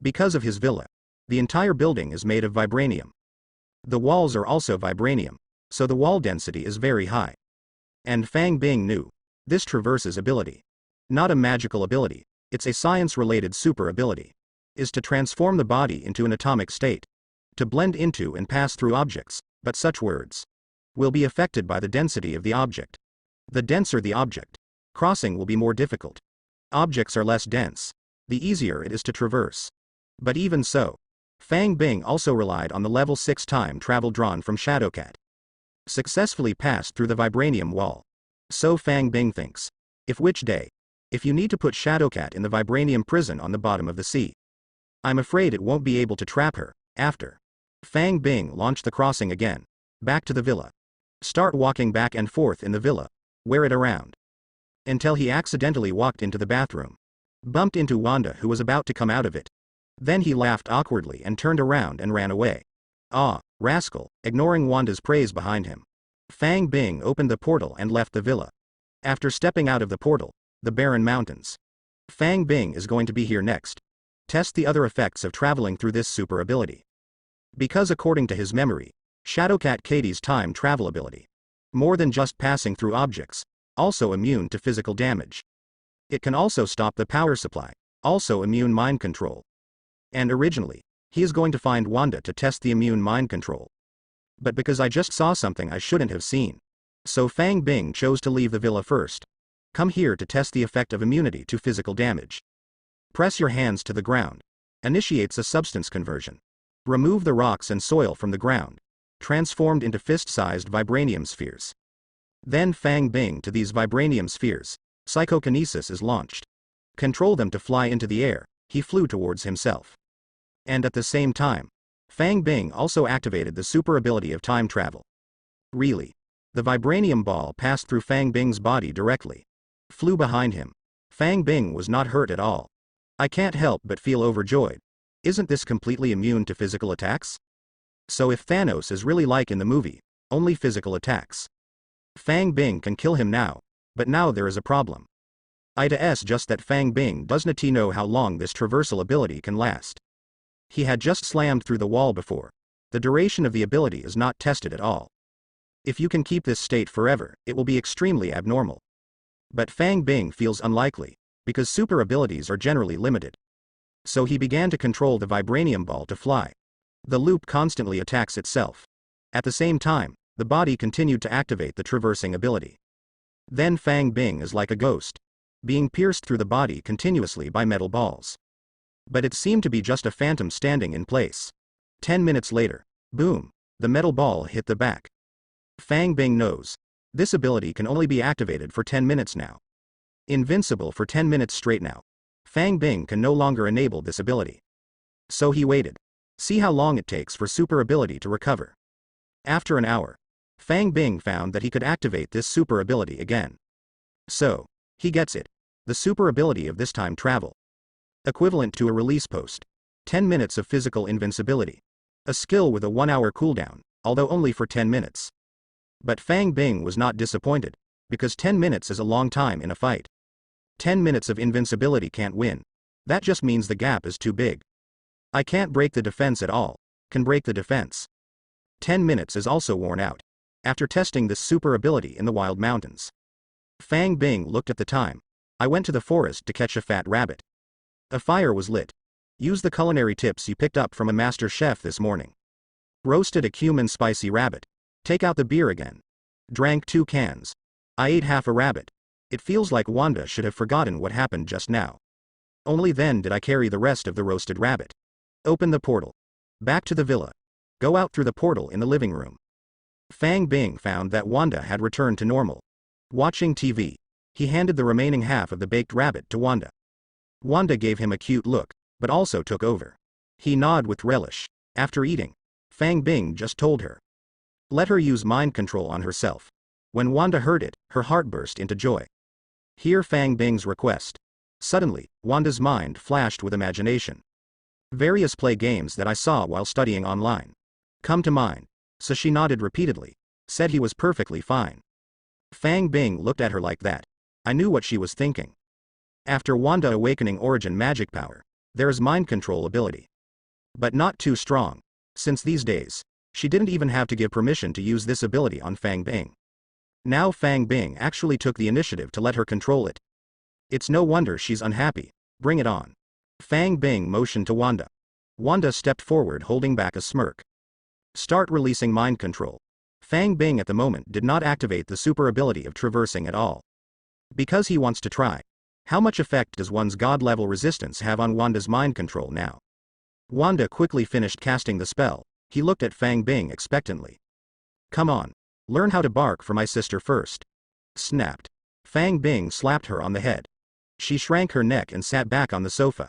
Because of his villa, the entire building is made of vibranium. The walls are also vibranium, so the wall density is very high. And Fang Bing knew, this traverses ability. Not a magical ability, it's a science-related super ability. Is to transform the body into an atomic state. To blend into and pass through objects, but such words will be affected by the density of the object. The denser the object, crossing will be more difficult. Objects are less dense, the easier it is to traverse. But even so, Fang Bing also relied on the level 6 time travel drawn from Shadowcat. Successfully passed through the vibranium wall. So Fang Bing thinks. If you need to put Shadowcat in the vibranium prison on the bottom of the sea. I'm afraid it won't be able to trap her, after. Fang Bing launched the crossing again. Back to the villa. Start walking back and forth in the villa. Wear it around. until he accidentally walked into the bathroom. Bumped into Wanda, who was about to come out of it. Then he laughed awkwardly and turned around and ran away. Ah, rascal, ignoring Wanda's praise behind him. Fang Bing opened the portal and left the villa. After stepping out of the portal, the barren mountains. Fang Bing is going to be here next. Test the other effects of traveling through this super ability. Because according to his memory, Shadowcat Katie's time travel ability, more than just passing through objects, also immune to physical damage. It can also stop the power supply, also immune mind control. And originally, he is going to find Wanda to test the immune mind control. But because I just saw something I shouldn't have seen. So Fang Bing chose to leave the villa first. Come here to test the effect of immunity to physical damage. Press your hands to the ground. Initiates a substance conversion. Remove the rocks and soil from the ground. Transformed into fist-sized vibranium spheres. Then Fang Bing to these vibranium spheres. Psychokinesis is launched. Control them to fly into the air. He flew towards himself. And at the same time, Fang Bing also activated the super ability of time travel. Really. The vibranium ball passed through Fang Bing's body directly. Flew behind him. Fang Bing was not hurt at all. I can't help but feel overjoyed. Isn't this completely immune to physical attacks? So if Thanos is really like in the movie, only physical attacks. Fang Bing can kill him now, but now there is a problem. It's just that Fang Bing doesn't know how long this traversal ability can last. He had just slammed through the wall before. The duration of the ability is not tested at all. If you can keep this state forever, it will be extremely abnormal. But Fang Bing feels unlikely, because super abilities are generally limited. So he began to control the vibranium ball to fly. The loop constantly attacks itself. At the same time, the body continued to activate the traversing ability. Then Fang Bing is like a ghost, being pierced through the body continuously by metal balls. But it seemed to be just a phantom standing in place. 10 minutes later, boom, the metal ball hit the back. Fang Bing knows. This ability can only be activated for 10 minutes now. Invincible for 10 minutes straight now. Fang Bing can no longer enable this ability. So he waited. See how long it takes for super ability to recover. After an hour, Fang Bing found that he could activate this super ability again. So, he gets it. The super ability of this time travel. Equivalent to a release post. 10 minutes of physical invincibility. A skill with a 1-hour cooldown, although only for 10 minutes. But Fang Bing was not disappointed, because 10 minutes is a long time in a fight. 10 minutes of invincibility can't win. That just means the gap is too big. I can't break the defense at all. Can break the defense. 10 minutes is also worn out. After testing this super ability in the wild mountains. Fang Bing looked at the time. I went to the forest to catch a fat rabbit. A fire was lit. Use the culinary tips you picked up from a master chef this morning. Roasted a cumin spicy rabbit. Take out the beer again. Drank 2 cans. I ate half a rabbit. It feels like Wanda should have forgotten what happened just now. Only then did I carry the rest of the roasted rabbit. Open the portal. Back to the villa. Go out through the portal in the living room. Fang Bing found that Wanda had returned to normal. Watching TV. He handed the remaining half of the baked rabbit to Wanda. Wanda gave him a cute look, but also took over. He gnawed with relish. After eating, Fang Bing just told her. Let her use mind control on herself. When Wanda heard it, her heart burst into joy. Hear Fang Bing's request. Suddenly, Wanda's mind flashed with imagination. Various play games that I saw while studying online come to mind, so she nodded repeatedly, said he was perfectly fine. Fang Bing looked at her like that. I knew what she was thinking. After Wanda awakening origin magic power, there is mind control ability. But not too strong, since these days, she didn't even have to give permission to use this ability on Fang Bing. Now Fang Bing actually took the initiative to let her control it. It's no wonder she's unhappy. Bring it on. Fang Bing motioned to Wanda. Wanda stepped forward holding back a smirk. Start releasing mind control. Fang Bing at the moment did not activate the super ability of traversing at all. Because he wants to try. How much effect does one's god-level resistance have on Wanda's mind control now? Wanda quickly finished casting the spell. He looked at Fang Bing expectantly. Come on. Learn how to bark for my sister first. Snapped. Fang Bing slapped her on the head. She shrank her neck and sat back on the sofa.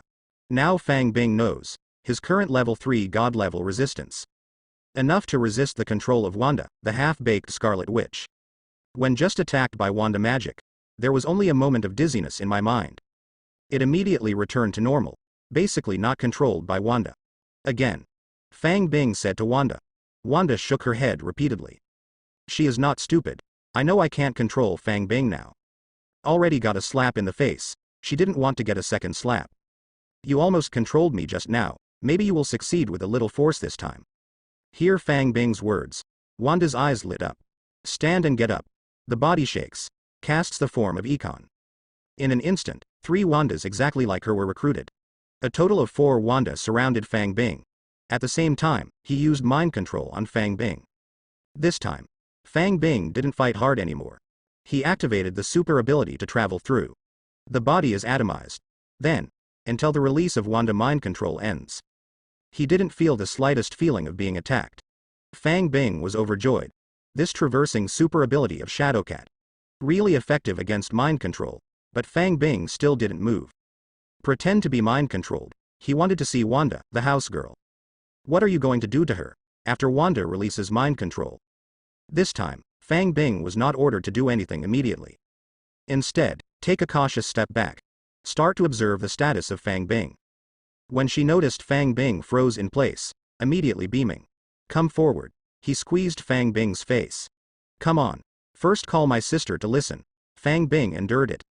Now Fang Bing knows his current level 3 god-level resistance. Enough to resist the control of Wanda, the half-baked Scarlet Witch. When just attacked by Wanda magic, There was only a moment of dizziness in my mind. It immediately returned to normal, basically not controlled by Wanda. Again. Fang Bing said to Wanda. Wanda shook her head repeatedly. She is not stupid. I know I can't control Fang Bing now. Already got a slap in the face, she didn't want to get a second slap. You almost controlled me just now, maybe you will succeed with a little force this time. Hear Fang Bing's words. Wanda's eyes lit up. Stand and get up. The body shakes. Casts the form of Econ. In an instant, 3 Wandas exactly like her were recruited. A total of 4 Wanda surrounded Fang Bing. At the same time, he used mind control on Fang Bing. This time, Fang Bing didn't fight hard anymore. He activated the super ability to travel through. The body is atomized. Then, until the release of Wanda mind control ends. He didn't feel the slightest feeling of being attacked. Fang Bing was overjoyed. This traversing super ability of Shadowcat. Really effective against mind control, but Fang Bing still didn't move. Pretend to be mind controlled. He wanted to see Wanda, the house girl. What are you going to do to her, after Wanda releases mind control? This time, Fang Bing was not ordered to do anything immediately. Instead, take a cautious step back. Start to observe the status of Fang Bing. When she noticed Fang Bing froze in place, immediately beaming. Come forward. He squeezed Fang Bing's face. Come on. First call my sister to listen. Fang Bing endured it.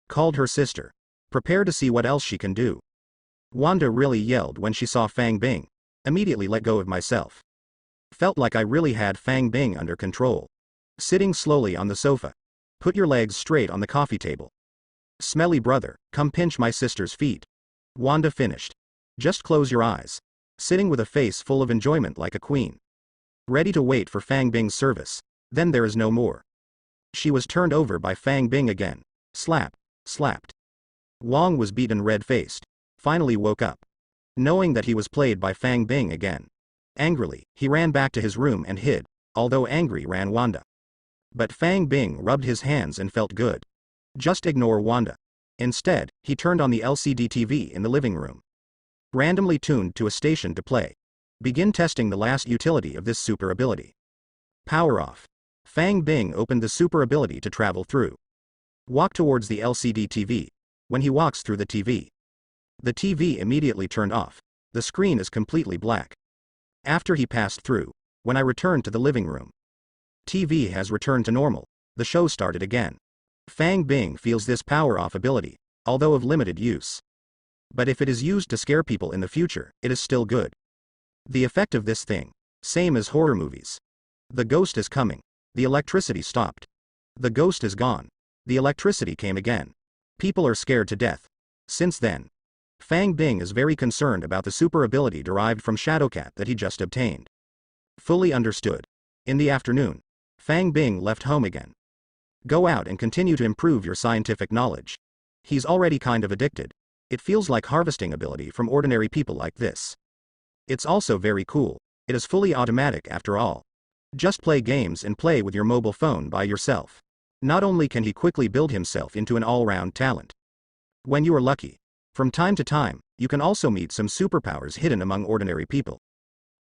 Called her sister. Prepare to see what else she can do. Wanda really yelled when she saw Fang Bing. Immediately let go of myself. Felt like I really had Fang Bing under control. Sitting slowly on the sofa. Put your legs straight on the coffee table. Smelly brother, come pinch my sister's feet. Wanda finished. Just close your eyes. Sitting with a face full of enjoyment like a queen. Ready to wait for Fang Bing's service. Then there is no more. She was turned over by Fang Bing again. Slap. Slapped. Wong was beaten red-faced. Finally woke up. Knowing that he was played by Fang Bing again. Angrily, he ran back to his room and hid, although angry ran Wanda. But Fang Bing rubbed his hands and felt good. Just ignore Wanda. Instead, he turned on the LCD TV in the living room. Randomly tuned to a station to play. Begin testing the last utility of this super ability. Power off. Fang Bing opened the super ability to travel through. Walk towards the LCD TV. When he walks through the TV. The TV immediately turned off. The screen is completely black. After he passed through, when I returned to the living room. TV has returned to normal. The show started again. Fang Bing feels this power off ability, although of limited use. But if it is used to scare people in the future, it is still good. The effect of this thing, same as horror movies. The ghost is coming. The electricity stopped. The ghost is gone. The electricity came again. People are scared to death. Since then, Fang Bing is very concerned about the super ability derived from Shadowcat that he just obtained. Fully understood. In the afternoon, Fang Bing left home again. Go out and continue to improve your scientific knowledge. He's already kind of addicted. It feels like harvesting ability from ordinary people like this. It's also very cool. It is fully automatic after all. Just play games and play with your mobile phone by yourself. Not only can he quickly build himself into an all-round talent. When you are lucky, from time to time, you can also meet some superpowers hidden among ordinary people.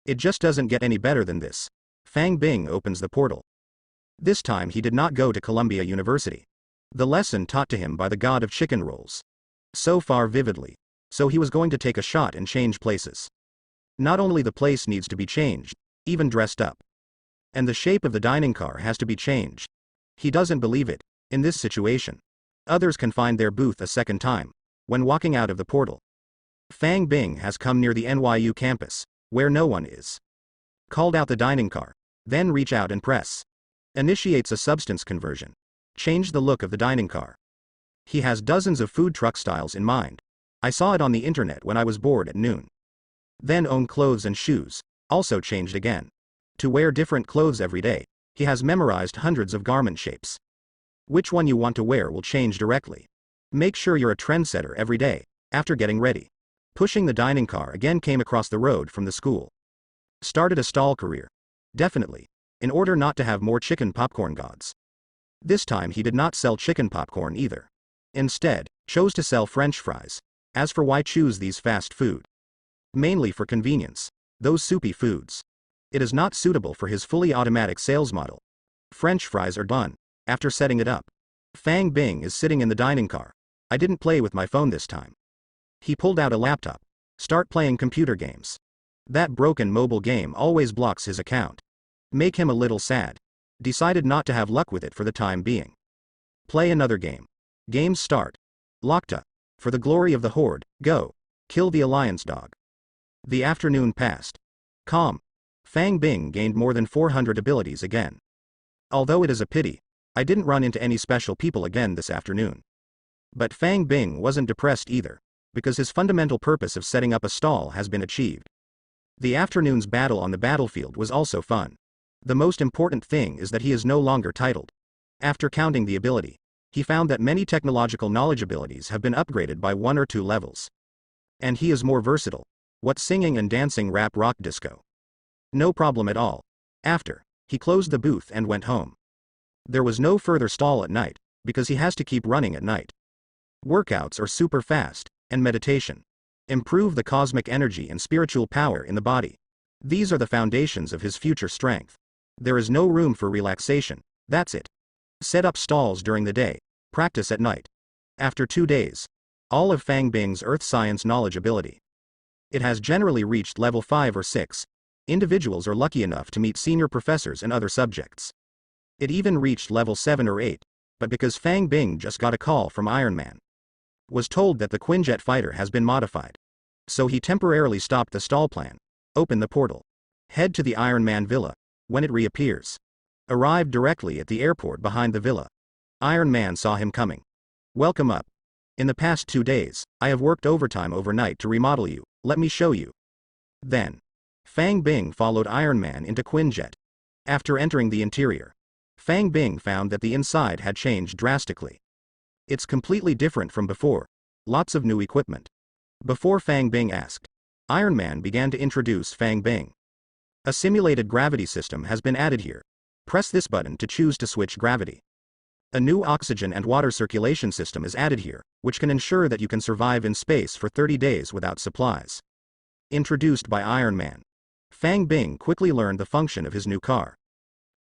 It just doesn't get any better than this. Fang Bing opens the portal. This time he did not go to Columbia University. The lesson taught to him by the god of chicken rolls. So far vividly. So he was going to take a shot and change places. Not only the place needs to be changed, even dressed up. And the shape of the dining car has to be changed. He doesn't believe it, in this situation. Others can find their booth a second time, when walking out of the portal. Fang Bing has come near the NYU campus, where no one is. Called out the dining car, then reach out and press. Initiates a substance conversion. Change the look of the dining car. He has dozens of food truck styles in mind. I saw it on the internet when I was bored at noon. Then own clothes and shoes, also changed again. To wear different clothes every day, he has memorized hundreds of garment shapes. Which one you want to wear will change directly. Make sure you're a trendsetter every day, after getting ready. Pushing the dining car again came across the road from the school. Started a stall career. Definitely. In order not to have more chicken popcorn gods. This time he did not sell chicken popcorn either. Instead, chose to sell French fries. As for why choose these fast food? Mainly for convenience. Those soupy foods. It is not suitable for his fully automatic sales model. French fries are done. After setting it up. Fang Bing is sitting in the dining car. I didn't play with my phone this time. He pulled out a laptop. Start playing computer games. That broken mobile game always blocks his account. Make him a little sad. Decided not to have luck with it for the time being. Play another game. Games start. Lokta. For the glory of the Horde, go. Kill the Alliance dog. The afternoon passed. Calm. Fang Bing gained more than 400 abilities again. Although it is a pity, I didn't run into any special people again this afternoon. But Fang Bing wasn't depressed either, because his fundamental purpose of setting up a stall has been achieved. The afternoon's battle on the battlefield was also fun. The most important thing is that he is no longer titled. After counting the ability, he found that many technological knowledge abilities have been upgraded by 1 or 2 levels. And he is more versatile. What singing and dancing rap rock disco? No problem at all. After, he closed the booth and went home. There was no further stall at night, because he has to keep running at night. Workouts are super fast, and meditation. Improve the cosmic energy and spiritual power in the body. These are the foundations of his future strength. There is no room for relaxation, that's it. Set up stalls during the day, practice at night. After 2 days, all of Fang Bing's earth science knowledge ability. It has generally reached level 5 or 6. Individuals are lucky enough to meet senior professors in other subjects. It even reached level 7 or 8, but because Fang Bing just got a call from Iron Man. Was told that the Quinjet fighter has been modified. So he temporarily stopped the stall plan. Open the portal. Head to the Iron Man villa. When it reappears. Arrived directly at the airport behind the villa. Iron Man saw him coming. Welcome up. In the past 2 days, I have worked overtime overnight to remodel you, let me show you. Then. Fang Bing followed Iron Man into Quinjet. After entering the interior, Fang Bing found that the inside had changed drastically. It's completely different from before. Lots of new equipment. Before Fang Bing asked, Iron Man began to introduce Fang Bing. A simulated gravity system has been added here. Press this button to choose to switch gravity. A new oxygen and water circulation system is added here, which can ensure that you can survive in space for 30 days without supplies. Introduced by Iron Man. Fang Bing quickly learned the function of his new car.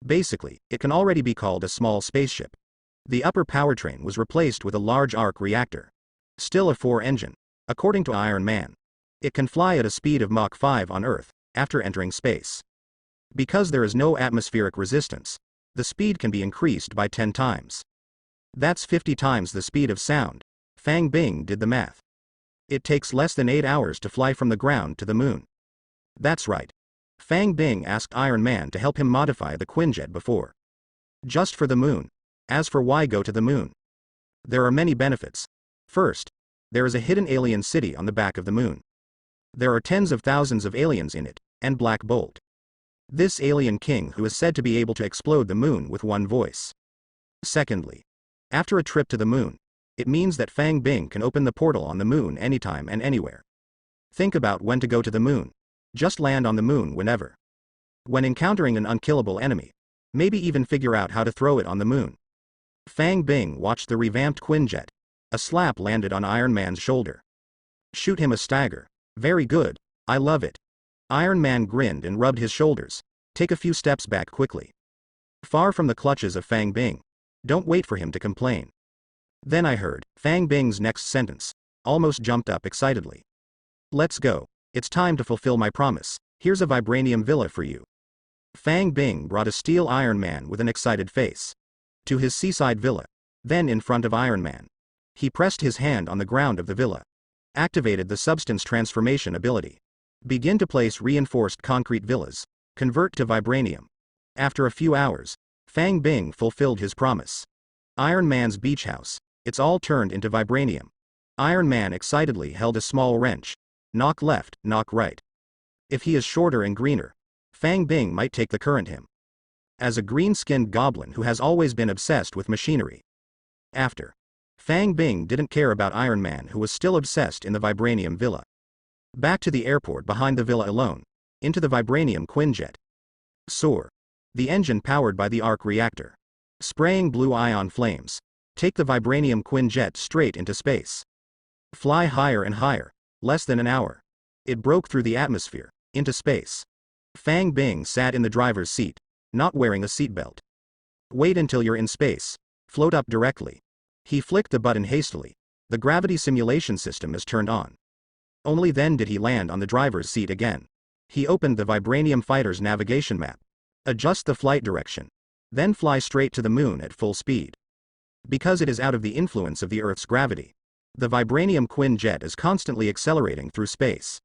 Basically, it can already be called a small spaceship. The upper powertrain was replaced with a large arc reactor. Still a 4-engine. According to Iron Man. It can fly at a speed of Mach 5 on Earth, after entering space. Because there is no atmospheric resistance, the speed can be increased by 10 times. That's 50 times the speed of sound. Fang Bing did the math. It takes less than 8 hours to fly from the ground to the moon. That's right. Fang Bing asked Iron Man to help him modify the Quinjet before. Just for the moon. As for why go to the moon? There are many benefits. First, there is a hidden alien city on the back of the moon. There are tens of thousands of aliens in it, and Black Bolt. This alien king who is said to be able to explode the moon with one voice. Secondly, after a trip to the moon, it means that Fang Bing can open the portal on the moon anytime and anywhere. Think about when to go to the moon. Just land on the moon whenever. When encountering an unkillable enemy, maybe even figure out how to throw it on the moon. Fang Bing watched the revamped Quinjet. A slap landed on Iron Man's shoulder. Shoot him a stagger. Very good, I love it. Iron Man grinned and rubbed his shoulders. Take a few steps back quickly. Far from the clutches of Fang Bing. Don't wait for him to complain. Then I heard Fang Bing's next sentence. Almost jumped up excitedly. Let's go. It's time to fulfill my promise. Here's a vibranium villa for you. Fang Bing brought a steel Iron Man with an excited face. To his seaside villa. Then in front of Iron Man. He pressed his hand on the ground of the villa. Activated the substance transformation ability. Begin to place reinforced concrete villas. Convert to vibranium. After a few hours, Fang Bing fulfilled his promise. Iron Man's beach house. It's all turned into vibranium. Iron Man excitedly held a small wrench. Knock left, knock right. If he is shorter and greener, Fang Bing might take the current him. As a green-skinned goblin who has always been obsessed with machinery. After. Fang Bing didn't care about Iron Man who was still obsessed in the vibranium villa. Back to the airport behind the villa alone. Into the vibranium Quinjet. Soar. The engine powered by the arc reactor. Spraying blue ion flames. Take the vibranium Quinjet straight into space. Fly higher and higher. Less than an hour. It broke through the atmosphere. Into space. Fang Bing sat in the driver's seat. Not wearing a seatbelt. Wait until you're in space. Float up directly. He flicked the button hastily. The gravity simulation system is turned on. Only then did he land on the driver's seat again. He opened the Vibranium fighter's navigation map. Adjust the flight direction. Then fly straight to the moon at full speed. Because it is out of the influence of the Earth's gravity, the Vibranium Quinjet is constantly accelerating through space.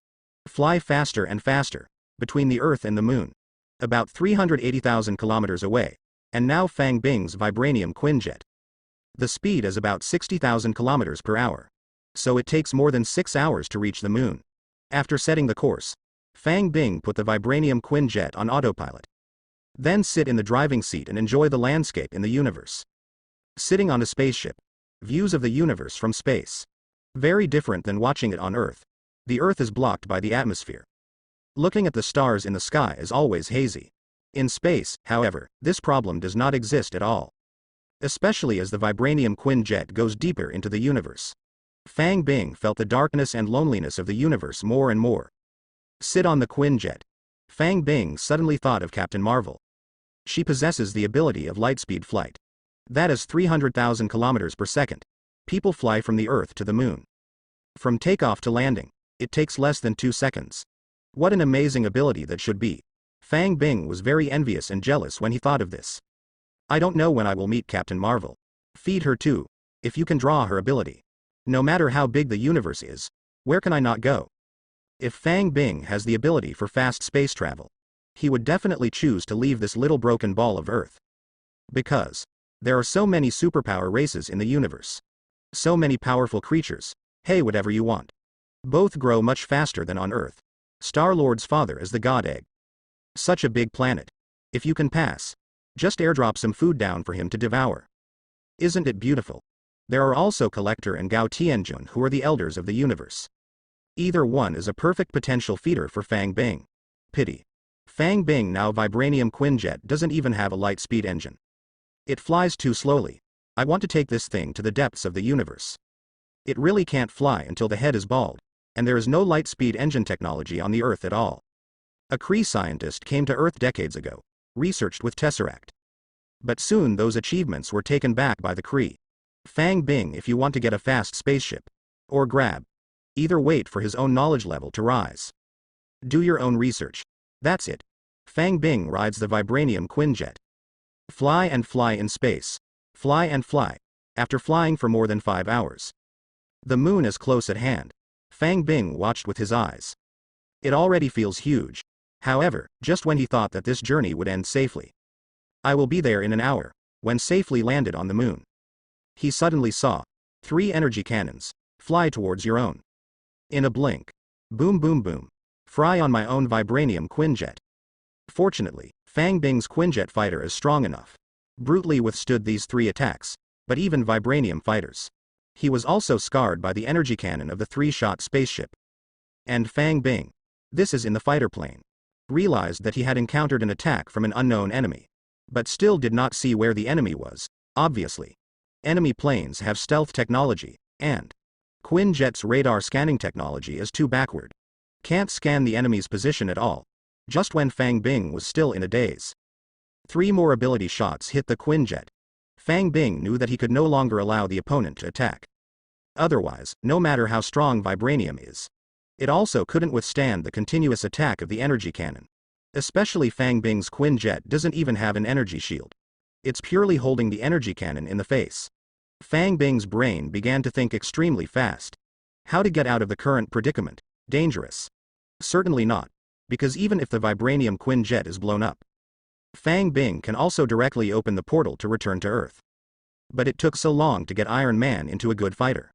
Fly faster and faster, between the Earth and the moon. About 380,000 kilometers away, and now Fang Bing's Vibranium Quinjet. The speed is about 60,000 kilometers per hour. So it takes more than 6 hours to reach the moon. After setting the course, Fang Bing put the Vibranium Quinjet on autopilot. Then sit in the driving seat and enjoy the landscape in the universe. Sitting on a spaceship. Views of the universe from space. Very different than watching it on Earth. The Earth is blocked by the atmosphere. Looking at the stars in the sky is always hazy. In space, however, this problem does not exist at all. Especially as the Vibranium Quinjet goes deeper into the universe. Fang Bing felt the darkness and loneliness of the universe more and more. Sit on the Quinjet. Fang Bing suddenly thought of Captain Marvel. She possesses the ability of lightspeed flight. That is 300,000 kilometers per second. People fly from the Earth to the moon. From takeoff to landing, it takes less than 2 seconds. What an amazing ability that should be. Fang Bing was very envious and jealous when he thought of this. I don't know when I will meet Captain Marvel. Feed her too, if you can draw her ability. No matter how big the universe is, where can I not go? If Fang Bing has the ability for fast space travel, he would definitely choose to leave this little broken ball of Earth. Because there are so many superpower races in the universe. So many powerful creatures. Hey, whatever you want. Both grow much faster than on Earth. Star-Lord's father is the God Egg. Such a big planet. If you can pass, just airdrop some food down for him to devour. Isn't it beautiful? There are also Collector and Gao Tianjun, who are the elders of the universe. Either one is a perfect potential feeder for Fang Bing. Pity. Fang Bing now Vibranium Quinjet doesn't even have a light speed engine. It flies too slowly. I want to take this thing to the depths of the universe. It really can't fly until the head is bald, and there is no light speed engine technology on the Earth at all. A Kree scientist came to Earth decades ago, researched with Tesseract. But soon those achievements were taken back by the Kree. Fang Bing, if you want to get a fast spaceship, or grab, either wait for his own knowledge level to rise. Do your own research. That's it. Fang Bing rides the Vibranium Quinjet. Fly and fly in space. Fly and fly. After flying for more than 5 hours. The moon is close at hand. Fang Bing watched with his eyes. It already feels huge. However, just when he thought that this journey would end safely. I will be there in an hour, when safely landed on the moon. He suddenly saw 3 energy cannons fly towards your own. In a blink. Boom boom boom. Fry on my own Vibranium Quinjet. Fortunately, Fang Bing's Quinjet fighter is strong enough. Brutally withstood these 3 attacks, but even Vibranium fighters. He was also scarred by the energy cannon of the 3-shot spaceship. And Fang Bing, this is in the fighter plane, realized that he had encountered an attack from an unknown enemy. But still did not see where the enemy was, obviously. Enemy planes have stealth technology, and Quinjet's radar scanning technology is too backward. Can't scan the enemy's position at all. Just when Fang Bing was still in a daze. 3 more ability shots hit the Quinjet. Fang Bing knew that he could no longer allow the opponent to attack. Otherwise, no matter how strong Vibranium is, it also couldn't withstand the continuous attack of the energy cannon. Especially Fang Bing's Quinjet doesn't even have an energy shield. It's purely holding the energy cannon in the face. Fang Bing's brain began to think extremely fast. How to get out of the current predicament? Dangerous. Certainly not. Because even if the Vibranium Quinjet is blown up, Fang Bing can also directly open the portal to return to Earth. But it took so long to get Iron Man into a good fighter.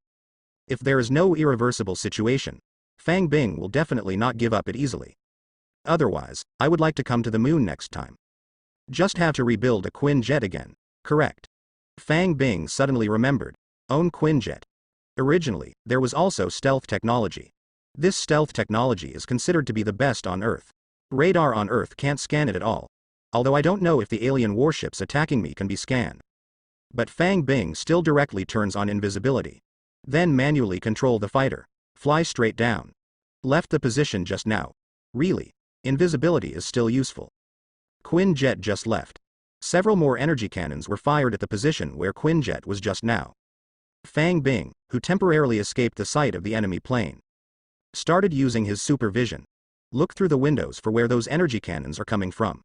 If there is no irreversible situation, Fang Bing will definitely not give up it easily. Otherwise, I would like to come to the moon next time. Just have to rebuild a Quinjet again, correct? Fang Bing suddenly remembered. Own Quinjet. Originally, there was also stealth technology. This stealth technology is considered to be the best on Earth. Radar on Earth can't scan it at all. Although I don't know if the alien warships attacking me can be scanned. But Fang Bing still directly turns on invisibility. Then manually control the fighter. Fly straight down. Left the position just now. Really, invisibility is still useful. Quinjet just left. Several more energy cannons were fired at the position where Quinjet was just now. Fang Bing, who temporarily escaped the sight of the enemy plane, started using his supervision. Look through the windows for where those energy cannons are coming from.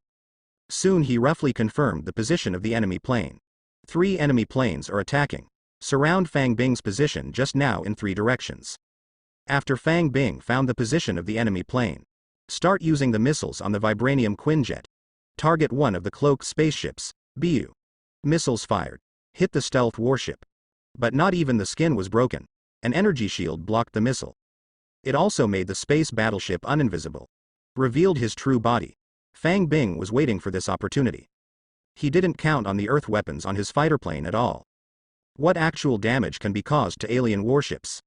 Soon he roughly confirmed the position of the enemy plane. 3 enemy planes are attacking. Surround Fang Bing's position just now in 3 directions. After Fang Bing found the position of the enemy plane, start using the missiles on the vibranium Quinjet. Target one of the cloaked spaceships, BU. Missiles fired. Hit the stealth warship. But not even the skin was broken. An energy shield blocked the missile. It also made the space battleship uninvisible. Revealed his true body. Fang Bing was waiting for this opportunity. He didn't count on the Earth weapons on his fighter plane at all. What actual damage can be caused to alien warships?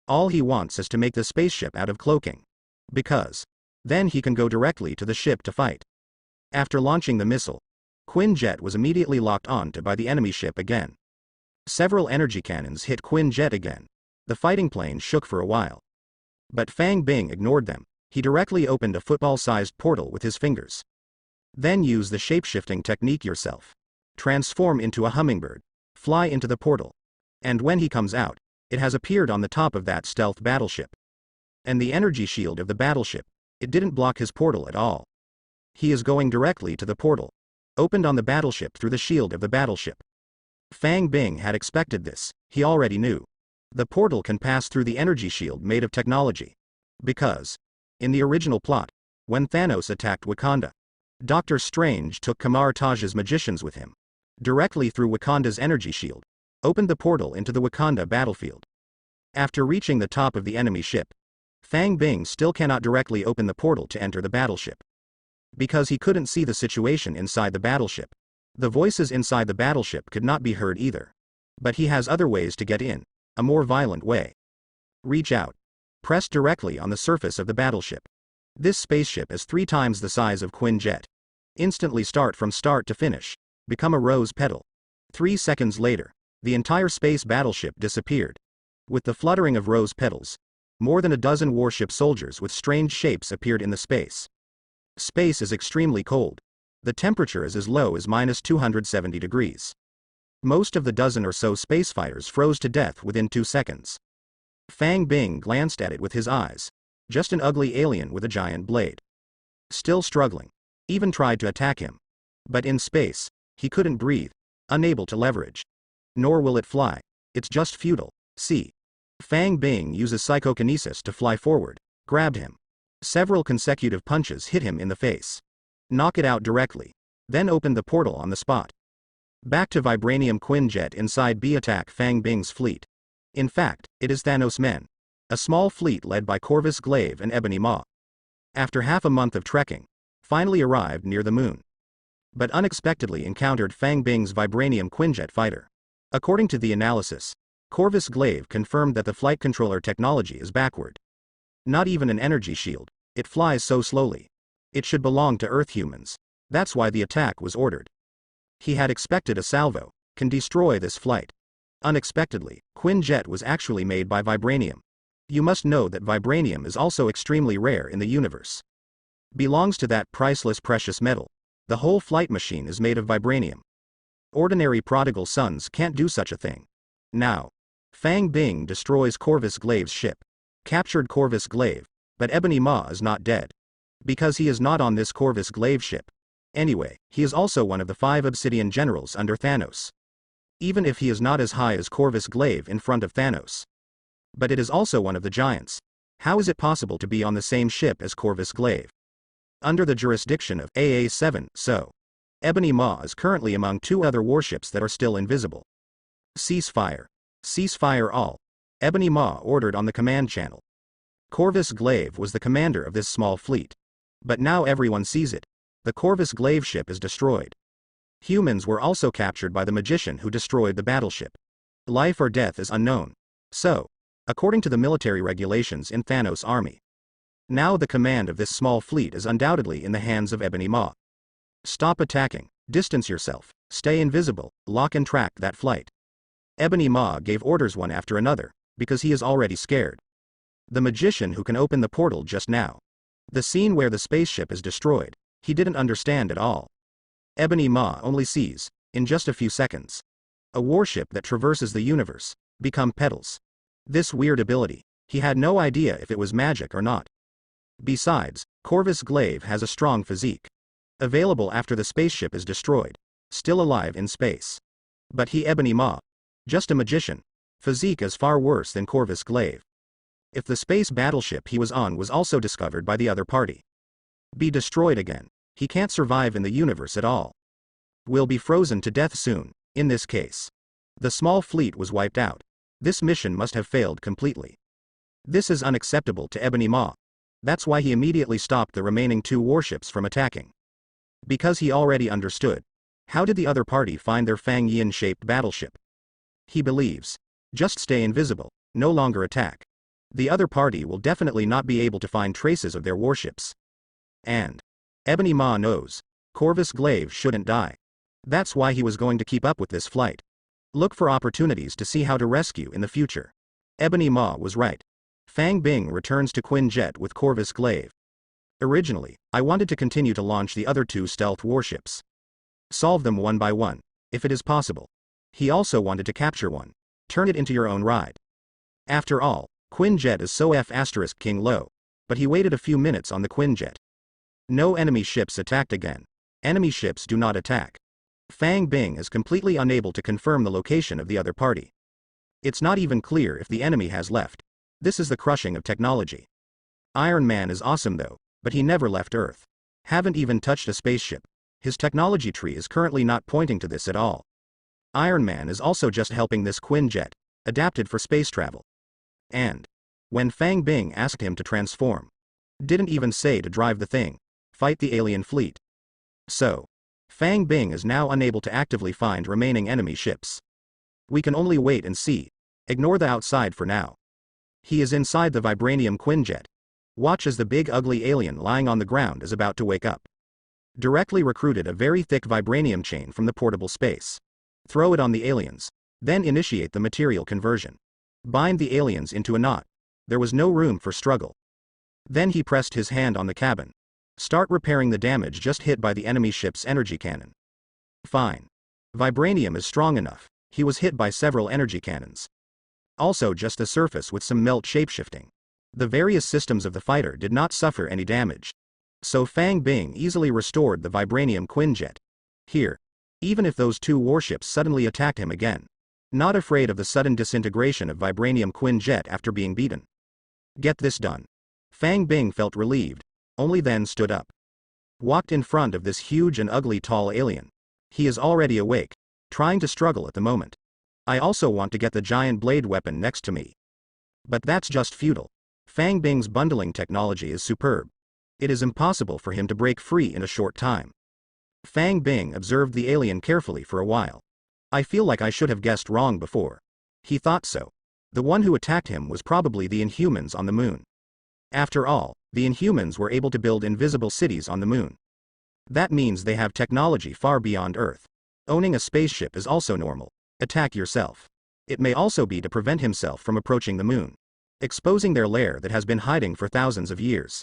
All he wants is to make the spaceship out of cloaking. Because then he can go directly to the ship to fight. After launching the missile, Quinjet was immediately locked onto by the enemy ship again. Several energy cannons hit Quinjet again. The fighting plane shook for a while. But Fang Bing ignored them. He directly opened a football-sized portal with his fingers. Then use the shapeshifting technique yourself. Transform into a hummingbird. Fly into the portal. And when he comes out, it has appeared on the top of that stealth battleship. And the energy shield of the battleship, it didn't block his portal at all. He is going directly to the portal, opened on the battleship through the shield of the battleship. Fang Bing had expected this. He already knew. The portal can pass through the energy shield made of technology. Because in the original plot, when Thanos attacked Wakanda, Doctor Strange took Kamar Taj's magicians with him. Directly through Wakanda's energy shield, opened the portal into the Wakanda battlefield. After reaching the top of the enemy ship, Fang Bing still cannot directly open the portal to enter the battleship. Because he couldn't see the situation inside the battleship. The voices inside the battleship could not be heard either. But he has other ways to get in, a more violent way. Reach out. Press directly on the surface of the battleship. This spaceship is 3 times the size of Quinjet. Instantly start from start to finish. Become a rose petal. 3 seconds later, the entire space battleship disappeared. With the fluttering of rose petals, more than a dozen warship soldiers with strange shapes appeared in the space. Space is extremely cold. The temperature is as low as -270 degrees. Most of the dozen or so spacefighters froze to death within 2 seconds. Fang Bing glanced at it with his eyes. Just an ugly alien with a giant blade. Still struggling. Even tried to attack him. But in space, he couldn't breathe. Unable to leverage. Nor will it fly. It's just futile. See. Fang Bing uses psychokinesis to fly forward. Grabbed him. Several consecutive punches hit him in the face. Knock it out directly. Then open the portal on the spot. Back to vibranium Quinjet inside B attack Fang Bing's fleet. In fact, it is Thanos' men. A small fleet led by Corvus Glaive and Ebony Maw. After half a month of trekking, finally arrived near the moon. But unexpectedly encountered Fang Bing's vibranium Quinjet fighter. According to the analysis, Corvus Glaive confirmed that the flight controller technology is backward. Not even an energy shield, it flies so slowly. It should belong to Earth humans. That's why the attack was ordered. He had expected a salvo, can destroy this flight. Unexpectedly, Quinjet was actually made by vibranium. You must know that vibranium is also extremely rare in the universe. Belongs to that priceless precious metal. The whole flight machine is made of vibranium. Ordinary prodigal sons can't do such a thing. Now, Fang Bing destroys Corvus Glaive's ship. Captured Corvus Glaive, but Ebony Maw is not dead. Because he is not on this Corvus Glaive ship. Anyway, he is also one of the 5 Obsidian generals under Thanos. Even if he is not as high as Corvus Glaive in front of Thanos. But it is also one of the giants. How is it possible to be on the same ship as Corvus Glaive? Under the jurisdiction of AA-7, so. Ebony Maw is currently among 2 other warships that are still invisible. Ceasefire. Ceasefire all. Ebony Maw ordered on the command channel. Corvus Glaive was the commander of this small fleet. But now everyone sees it. The Corvus Glaive ship is destroyed. Humans were also captured by the magician who destroyed the battleship. Life or death is unknown. So, according to the military regulations in Thanos' army, now the command of this small fleet is undoubtedly in the hands of Ebony Maw. Stop attacking, distance yourself, stay invisible, lock and track that flight. Ebony Maw gave orders one after another, because he is already scared. The magician who can open the portal just now. The scene where the spaceship is destroyed, he didn't understand at all. Ebony Maw only sees, in just a few seconds, a warship that traverses the universe, become petals. This weird ability, he had no idea if it was magic or not. Besides, Corvus Glaive has a strong physique. Available after the spaceship is destroyed. Still alive in space. But he Ebony Maw, just a magician. Physique is far worse than Corvus Glaive. If the space battleship he was on was also discovered by the other party, be destroyed again, he can't survive in the universe at all. Will be frozen to death soon, in this case. The small fleet was wiped out. This mission must have failed completely. This is unacceptable to Ebony Maw. That's why he immediately stopped the remaining 2 warships from attacking. Because he already understood. How did the other party find their Fang Yin-shaped battleship? He believes. Just stay invisible, no longer attack. The other party will definitely not be able to find traces of their warships. And Ebony Maw knows. Corvus Glaive shouldn't die. That's why he was going to keep up with this flight. Look for opportunities to see how to rescue in the future. Ebony Maw was right. Fang Bing returns to Quinjet with Corvus Glaive. Originally, I wanted to continue to launch the other 2 stealth warships. Solve them one by one, if it is possible. He also wanted to capture one. Turn it into your own ride. After all, Quinjet is so F***ing low. But he waited a few minutes on the Quinjet. No enemy ships attacked again. Enemy ships do not attack. Fang Bing is completely unable to confirm the location of the other party. It's not even clear if the enemy has left. This is the crushing of technology. Iron Man is awesome though, but he never left Earth. Haven't even touched a spaceship. His technology tree is currently not pointing to this at all. Iron Man is also just helping this Quinjet, adapted for space travel. And when Fang Bing asked him to transform, didn't even say to drive the thing, fight the alien fleet. So, Fang Bing is now unable to actively find remaining enemy ships. We can only wait and see. Ignore the outside for now. He is inside the vibranium Quinjet. Watch as the big ugly alien lying on the ground is about to wake up. Directly recruited a very thick vibranium chain from the portable space. Throw it on the aliens. Then initiate the material conversion. Bind the aliens into a knot. There was no room for struggle. Then he pressed his hand on the cabin. Start repairing the damage just hit by the enemy ship's energy cannon. Fine. Vibranium is strong enough. He was hit by several energy cannons. Also just the surface with some melt shapeshifting. The various systems of the fighter did not suffer any damage. So Fang Bing easily restored the vibranium Quinjet. Here. Even if those 2 warships suddenly attacked him again. Not afraid of the sudden disintegration of vibranium Quinjet after being beaten. Get this done. Fang Bing felt relieved. Only then stood up. Walked in front of this huge and ugly tall alien. He is already awake. Trying to struggle at the moment. I also want to get the giant blade weapon next to me. But that's just futile. Fang Bing's bundling technology is superb. It is impossible for him to break free in a short time. Fang Bing observed the alien carefully for a while. I feel like I should have guessed wrong before. He thought so. The one who attacked him was probably the Inhumans on the moon. After all, the Inhumans were able to build invisible cities on the moon. That means they have technology far beyond Earth. Owning a spaceship is also normal. Attack yourself. It may also be to prevent himself from approaching the moon. Exposing their lair that has been hiding for thousands of years.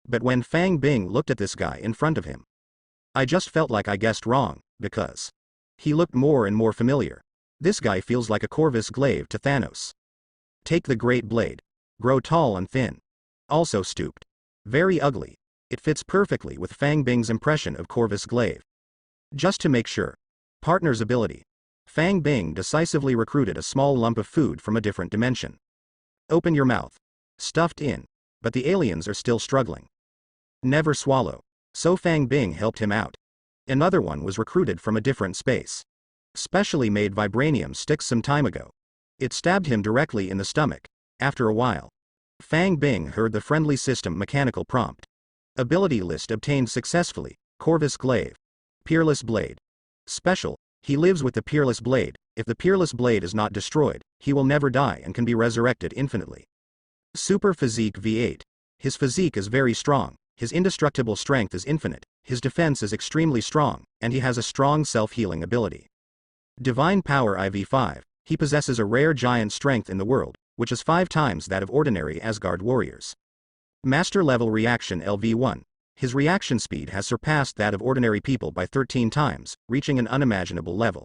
But when Fang Bing looked at this guy in front of him, I just felt like I guessed wrong, because he looked more and more familiar. This guy feels like a Corvus Glaive to Thanos. Take the great blade. Grow tall and thin. Also stooped. Very ugly. It fits perfectly with Fang Bing's impression of Corvus Glaive. Just to make sure. Partner's ability. Fang Bing decisively recruited a small lump of food from a different dimension. Open your mouth. Stuffed in. But the aliens are still struggling. Never swallow. So Fang Bing helped him out. Another one was recruited from a different space. Specially made vibranium sticks some time ago. It stabbed him directly in the stomach. After a while, Fang Bing heard the friendly system mechanical prompt. Ability list obtained successfully. Corvus Glaive. Peerless Blade. Special. He lives with the Peerless Blade. If the Peerless Blade is not destroyed, he will never die and can be resurrected infinitely. Super Physique V8. His physique is very strong. His indestructible strength is infinite. His defense is extremely strong, and he has a strong self-healing ability. Divine Power IV5. He possesses a rare giant strength in the world, which is 5 times that of ordinary Asgard warriors. Master Level Reaction LV1. His reaction speed has surpassed that of ordinary people by 13 times, reaching an unimaginable level.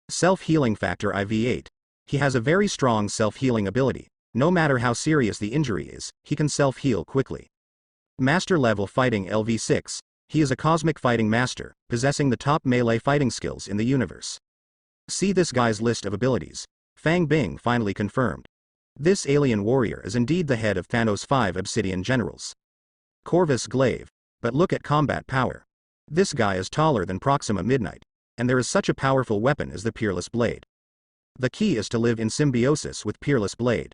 Self-healing factor IV8. He has a very strong self-healing ability. No matter how serious the injury is, he can self-heal quickly. Master level fighting LV6. He is a cosmic fighting master, possessing the top melee fighting skills in the universe. See this guy's list of abilities. Fang Bing finally confirmed. This alien warrior is indeed the head of Thanos' 5 obsidian generals. Corvus Glaive. But look at combat power. This guy is taller than Proxima Midnight, and there is such a powerful weapon as the Peerless Blade. The key is to live in symbiosis with Peerless Blade.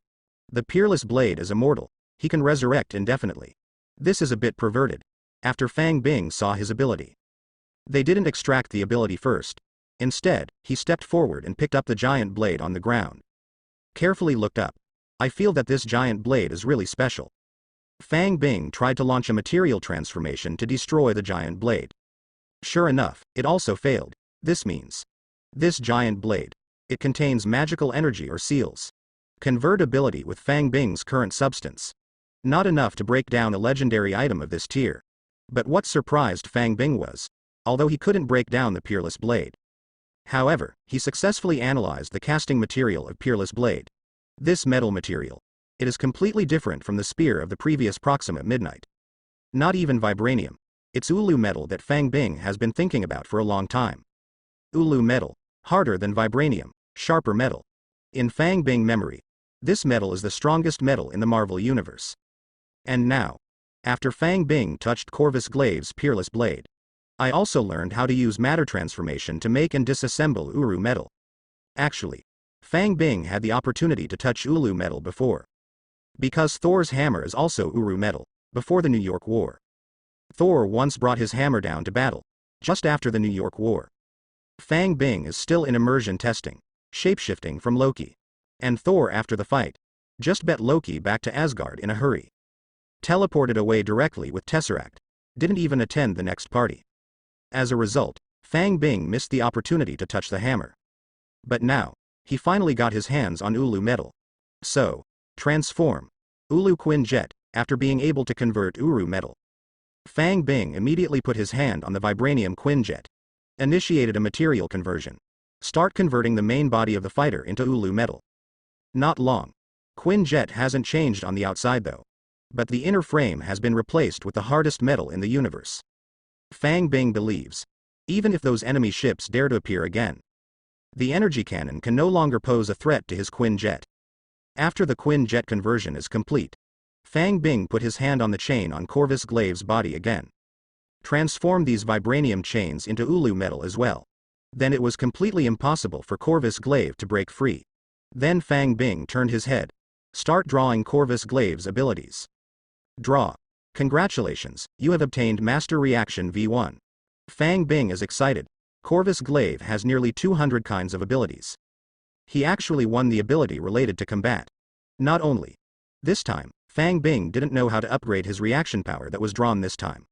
The Peerless Blade is immortal. He can resurrect indefinitely. This is a bit perverted. After Fang Bing saw his ability, they didn't extract the ability first. Instead, he stepped forward and picked up the giant blade on the ground. Carefully looked up. I feel that this giant blade is really special. Fang Bing tried to launch a material transformation to destroy the giant blade. Sure enough, it also failed. This means this giant blade. It contains magical energy or seals. Convertibility with Fang Bing's current substance. Not enough to break down a legendary item of this tier. But what surprised Fang Bing was, although he couldn't break down the Peerless Blade. However, he successfully analyzed the casting material of Peerless Blade. This metal material. It is completely different from the spear of the previous Proxima Midnight. Not even vibranium. It's Ulu metal that Fang Bing has been thinking about for a long time. Ulu metal. Harder than vibranium. Sharper metal. In Fang Bing memory, this metal is the strongest metal in the Marvel Universe. And now, after Fang Bing touched Corvus Glaive's Peerless Blade, I also learned how to use matter transformation to make and disassemble Uru metal. Actually, Fang Bing had the opportunity to touch Ulu metal before. Because Thor's hammer is also Uru metal, before the New York War. Thor once brought his hammer down to battle, just after the New York War. Fang Bing is still in immersion testing, shapeshifting from Loki. And Thor after the fight, just bet Loki back to Asgard in a hurry. Teleported away directly with Tesseract, didn't even attend the next party. As a result, Fang Bing missed the opportunity to touch the hammer. But now, he finally got his hands on Ulu metal. So, transform. Ulu Quinjet, after being able to convert Uru metal. Fang Bing immediately put his hand on the vibranium Quinjet. Initiated a material conversion. Start converting the main body of the fighter into Ulu metal. Not long. Quinjet hasn't changed on the outside though. But the inner frame has been replaced with the hardest metal in the universe. Fang Bing believes, even if those enemy ships dare to appear again, the energy cannon can no longer pose a threat to his Quinjet. After the Quinjet conversion is complete, Fang Bing put his hand on the chain on Corvus Glaive's body again. Transform these vibranium chains into Ulu metal as well. Then it was completely impossible for Corvus Glaive to break free. Then Fang Bing turned his head. Start drawing Corvus Glaive's abilities. Draw. Congratulations, you have obtained Master Reaction V1. Fang Bing is excited. Corvus Glaive has nearly 200 kinds of abilities. He actually won the ability related to combat. Not only. This time, Fang Bing didn't know how to upgrade his reaction power that was drawn this time.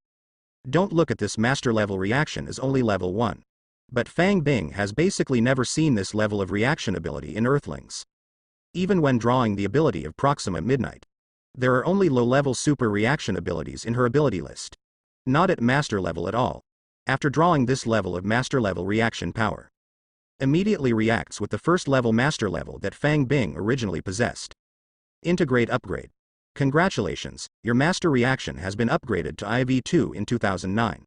Don't look at this master level reaction as only level 1. But Fang Bing has basically never seen this level of reaction ability in Earthlings. Even when drawing the ability of Proxima Midnight, there are only low-level super reaction abilities in her ability list. Not at master level at all. After drawing this level of master level reaction power, immediately reacts with the first level master level that Fang Bing originally possessed. Integrate upgrade. Congratulations, your master reaction has been upgraded to IV2 in 2009.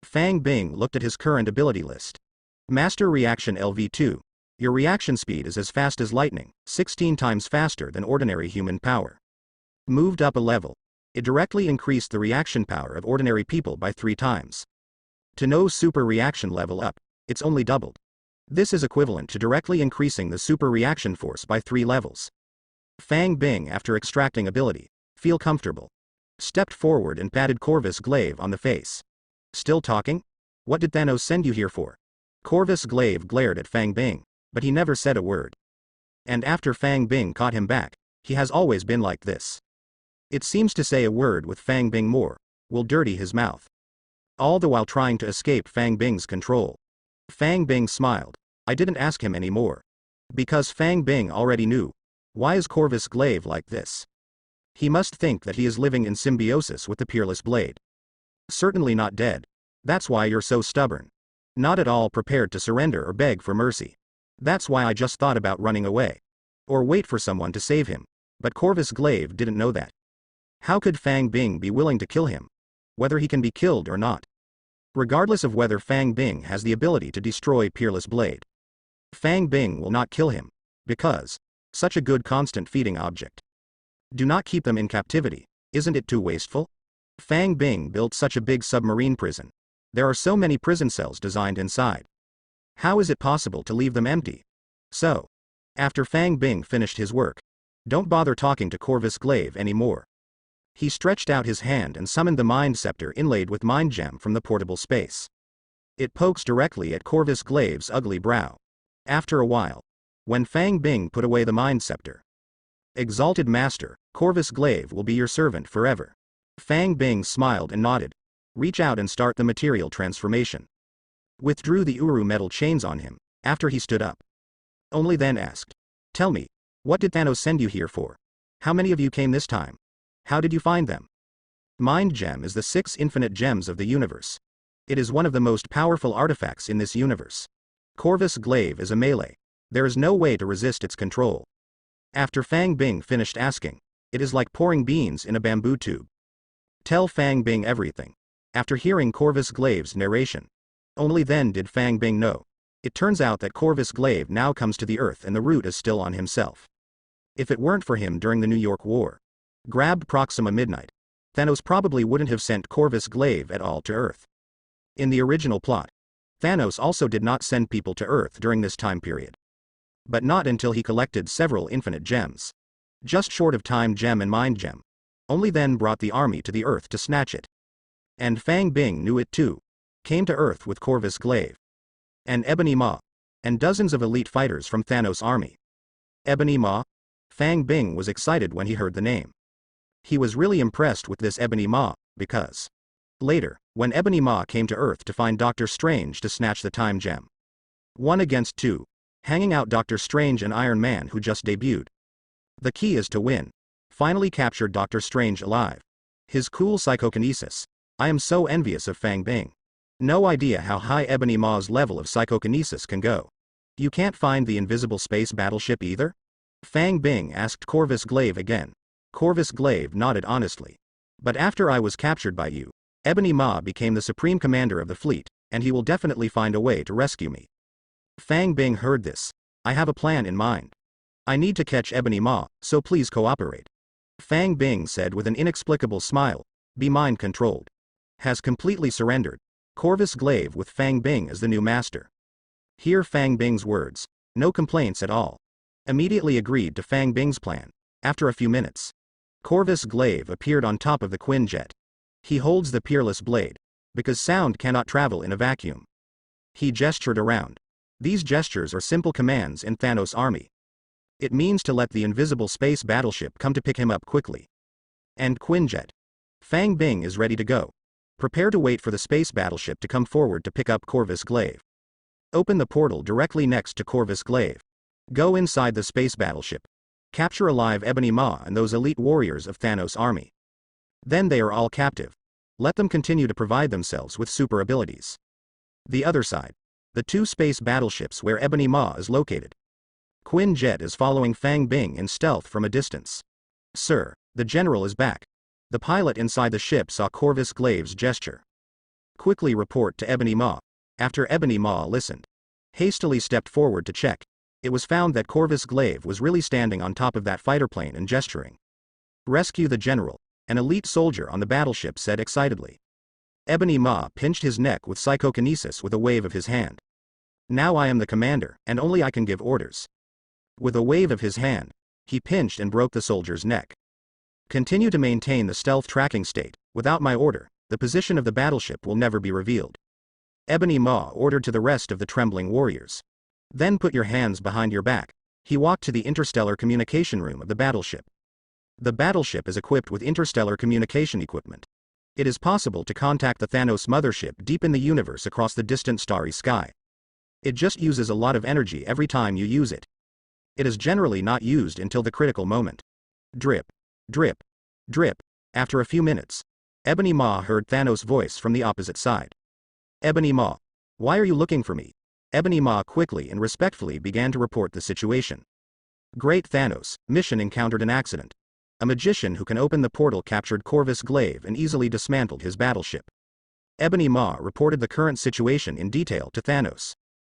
Fang Bing looked at his current ability list. Master reaction LV2. Your reaction speed is as fast as lightning, 16 times faster than ordinary human power. Moved up a level. It directly increased the reaction power of ordinary people by 3 times. To no super reaction level up, it's only doubled. This is equivalent to directly increasing the super reaction force by 3 levels. Fang Bing, after extracting ability, feel comfortable. Stepped forward and patted Corvus Glaive on the face. Still talking? What did Thanos send you here for? Corvus Glaive glared at Fang Bing, but he never said a word. And after Fang Bing caught him back, he has always been like this. It seems to say a word with Fang Bing more, will dirty his mouth. All the while trying to escape Fang Bing's control. Fang Bing smiled. I didn't ask him anymore. Because Fang Bing already knew. Why is Corvus Glaive like this? He must think that he is living in symbiosis with the Peerless Blade. Certainly not dead. That's why you're so stubborn. Not at all prepared to surrender or beg for mercy. That's why I just thought about running away. Or wait for someone to save him. But Corvus Glaive didn't know that. How could Fang Bing be willing to kill him? Whether he can be killed or not. Regardless of whether Fang Bing has the ability to destroy Peerless Blade. Fang Bing will not kill him. Because. Such a good constant feeding object. Do not keep them in captivity. Isn't it too wasteful? Fang Bing built such a big submarine prison. There are so many prison cells designed inside. How is it possible to leave them empty? So. After Fang Bing finished his work. Don't bother talking to Corvus Glaive anymore. He stretched out his hand and summoned the Mind Scepter inlaid with Mind Gem from the portable space. It pokes directly at Corvus Glaive's ugly brow. After a while. When Fang Bing put away the Mind Scepter. Exalted Master, Corvus Glaive will be your servant forever. Fang Bing smiled and nodded. Reach out and start the material transformation. Withdrew the Uru metal chains on him, after he stood up. Only then asked. Tell me, what did Thanos send you here for? How many of you came this time? How did you find them? Mind Gem is the 6 infinite gems of the universe. It is one of the most powerful artifacts in this universe. Corvus Glaive is a melee. There is no way to resist its control. After Fang Bing finished asking, it is like pouring beans in a bamboo tube. Tell Fang Bing everything. After hearing Corvus Glaive's narration. Only then did Fang Bing know. It turns out that Corvus Glaive now comes to the Earth and the root is still on himself. If it weren't for him during the New York War. Grabbed Proxima Midnight. Thanos probably wouldn't have sent Corvus Glaive at all to Earth. In the original plot. Thanos also did not send people to Earth during this time period. But not until he collected several infinite gems. Just short of Time Gem and Mind Gem. Only then brought the army to the Earth to snatch it. And Fang Bing knew it too. Came to Earth with Corvus Glaive. And Ebony Maw. And dozens of elite fighters from Thanos' army. Ebony Maw? Fang Bing was excited when he heard the name. He was really impressed with this Ebony Maw, because. Later, when Ebony Maw came to Earth to find Doctor Strange to snatch the Time Gem. 1 against 2. Hanging out Doctor Strange and Iron Man who just debuted. The key is to win. Finally captured Doctor Strange alive. His cool psychokinesis. I am so envious of Fang Bing. No idea how high Ebony Maw's level of psychokinesis can go. You can't find the invisible space battleship either? Fang Bing asked Corvus Glaive again. Corvus Glaive nodded honestly. But after I was captured by you, Ebony Maw became the supreme commander of the fleet, and he will definitely find a way to rescue me. Fang Bing heard this. I have a plan in mind. I need to catch Ebony Maw, so please cooperate. Fang Bing said with an inexplicable smile. Be mind controlled. Has completely surrendered. Corvus Glaive with Fang Bing as the new master. Hear Fang Bing's words. No complaints at all. Immediately agreed to Fang Bing's plan. After a few minutes. Corvus Glaive appeared on top of the Quinjet. He holds the Peerless Blade. Because sound cannot travel in a vacuum. He gestured around. These gestures are simple commands in Thanos' army. It means to let the invisible space battleship come to pick him up quickly. And Quinjet. Fang Bing is ready to go. Prepare to wait for the space battleship to come forward to pick up Corvus Glaive. Open the portal directly next to Corvus Glaive. Go inside the space battleship. Capture alive Ebony Maw and those elite warriors of Thanos' army. Then they are all captive. Let them continue to provide themselves with super abilities. The other side. The 2 space battleships where Ebony Maw is located. Quinjet is following Fang Bing in stealth from a distance. Sir, the general is back. The pilot inside the ship saw Corvus Glaive's gesture. Quickly report to Ebony Maw. After Ebony Maw listened. Hastily stepped forward to check. It was found that Corvus Glaive was really standing on top of that fighter plane and gesturing. Rescue the general, an elite soldier on the battleship said excitedly. Ebony Maw pinched his neck with psychokinesis with a wave of his hand. Now I am the commander, and only I can give orders. With a wave of his hand, he pinched and broke the soldier's neck. Continue to maintain the stealth tracking state. Without my order, the position of the battleship will never be revealed. Ebony Maw ordered to the rest of the trembling warriors. Then put your hands behind your back. He walked to the interstellar communication room of the battleship. The battleship is equipped with interstellar communication equipment. It is possible to contact the Thanos mothership deep in the universe across the distant starry sky. It just uses a lot of energy every time you use it. It is generally not used until the critical moment. Drip. Drip. Drip. After a few minutes. Ebony Maw heard Thanos' voice from the opposite side. Ebony Maw. Why are you looking for me? Ebony Maw quickly and respectfully began to report the situation. Great Thanos, mission encountered an accident. A magician who can open the portal captured Corvus Glaive and easily dismantled his battleship. Ebony Maw reported the current situation in detail to Thanos,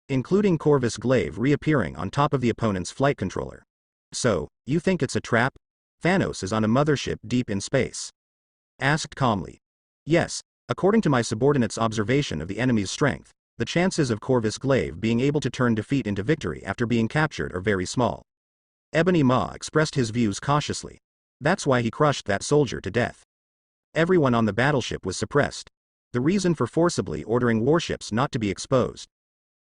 including Corvus Glaive reappearing on top of the opponent's flight controller. So, you think it's a trap? Thanos is on a mothership deep in space. Asked calmly. Yes, according to my subordinate's observation of the enemy's strength, the chances of Corvus Glaive being able to turn defeat into victory after being captured are very small. Ebony Maw expressed his views cautiously. That's why he crushed that soldier to death. Everyone on the battleship was suppressed. The reason for forcibly ordering warships not to be exposed.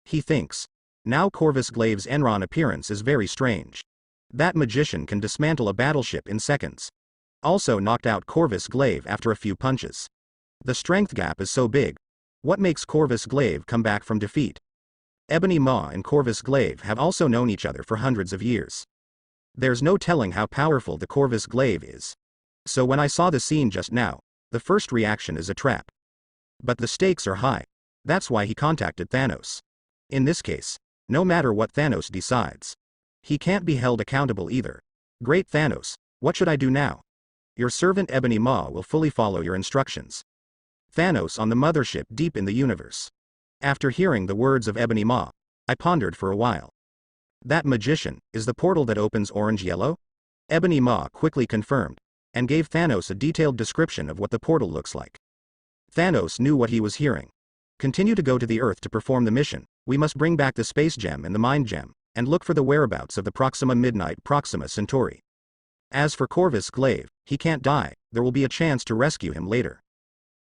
He thinks. Now Corvus Glaive's Enron appearance is very strange. That magician can dismantle a battleship in seconds. Also knocked out Corvus Glaive after a few punches. The strength gap is so big. What makes Corvus Glaive come back from defeat? Ebony Maw and Corvus Glaive have also known each other for hundreds of years. There's no telling how powerful the Corvus Glaive is. So when I saw the scene just now, the first reaction is a trap. But the stakes are high. That's why he contacted Thanos. In this case, no matter what Thanos decides, he can't be held accountable either. Great Thanos, what should I do now? Your servant Ebony Maw will fully follow your instructions. Thanos on the mothership deep in the universe. After hearing the words of Ebony Maw, I pondered for a while. That magician is the portal that opens orange-yellow? Ebony Maw quickly confirmed, and gave Thanos a detailed description of what the portal looks like. Thanos knew what he was hearing. Continue to go to the Earth to perform the mission. We must bring back the space gem and the mind gem, and look for the whereabouts of the Proxima Midnight Proxima Centauri. As for Corvus Glaive, he can't die, there will be a chance to rescue him later.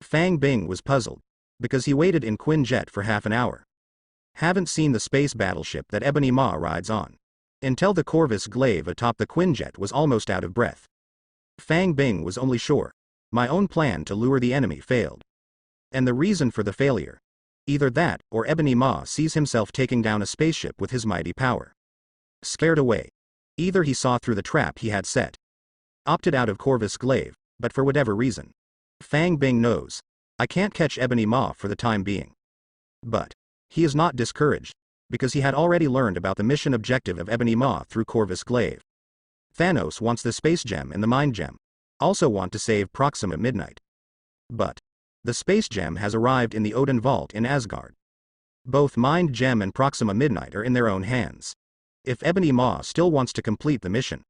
Fang Bing was puzzled, because he waited in Quinjet for half an hour. Haven't seen the space battleship that Ebony Maw rides on. Until the Corvus Glaive atop the Quinjet was almost out of breath. Fang Bing was only sure. My own plan to lure the enemy failed. And the reason for the failure? Either that, or Ebony Maw sees himself taking down a spaceship with his mighty power. Scared away. Either he saw through the trap he had set. Opted out of Corvus Glaive, but for whatever reason. Fang Bing knows. I can't catch Ebony Maw for the time being. But he is not discouraged, because he had already learned about the mission objective of Ebony Maw through Corvus Glaive. Thanos wants the space gem and the mind gem. Also want to save Proxima Midnight. But the space gem has arrived in the Odin Vault in Asgard. Both mind gem and Proxima Midnight are in their own hands. If Ebony Maw still wants to complete the mission,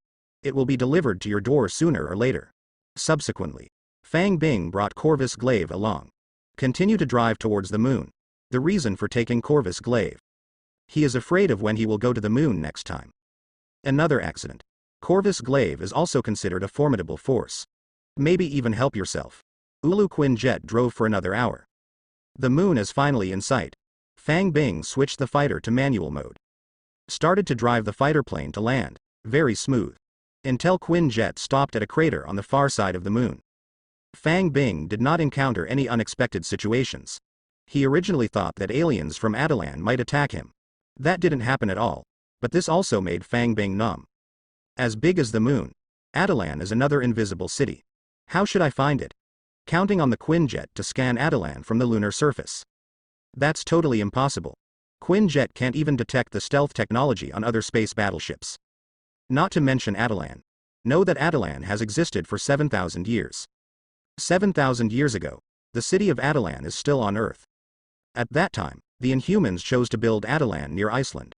it will be delivered to your door sooner or later. Subsequently, Fang Bing brought Corvus Glaive along. Continue to drive towards the moon. The reason for taking Corvus Glaive. He is afraid of when he will go to the moon next time. Another accident. Corvus Glaive is also considered a formidable force. Maybe even help yourself. Ulu Quinjet drove for another hour. The moon is finally in sight. Fang Bing switched the fighter to manual mode. Started to drive the fighter plane to land, very smooth. Until Quinjet stopped at a crater on the far side of the moon. Fang Bing did not encounter any unexpected situations. He originally thought that aliens from Atalan might attack him. That didn't happen at all, but this also made Fang Bing numb. As big as the moon, Atalan is another invisible city. How should I find it? Counting on the Quinjet to scan Atalan from the lunar surface. That's totally impossible. Quinjet can't even detect the stealth technology on other space battleships. Not to mention Atalan. Know that Atalan has existed for 7,000 years. 7,000 years ago, the city of Atalan is still on Earth. At that time, the Inhumans chose to build Atalan near Iceland.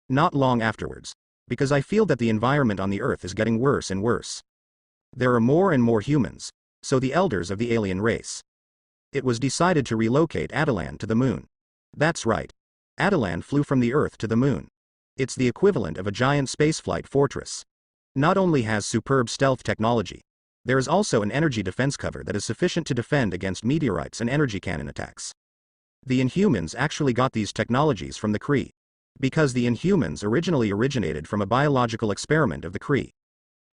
Not long afterwards, because I feel that the environment on the Earth is getting worse and worse. There are more and more humans, so the elders of the alien race. It was decided to relocate Atalan to the moon. That's right. Atalan flew from the Earth to the moon. It's the equivalent of a giant spaceflight fortress. Not only has superb stealth technology, there is also an energy defense cover that is sufficient to defend against meteorites and energy cannon attacks. The Inhumans actually got these technologies from the Kree. Because the Inhumans originally originated from a biological experiment of the Kree.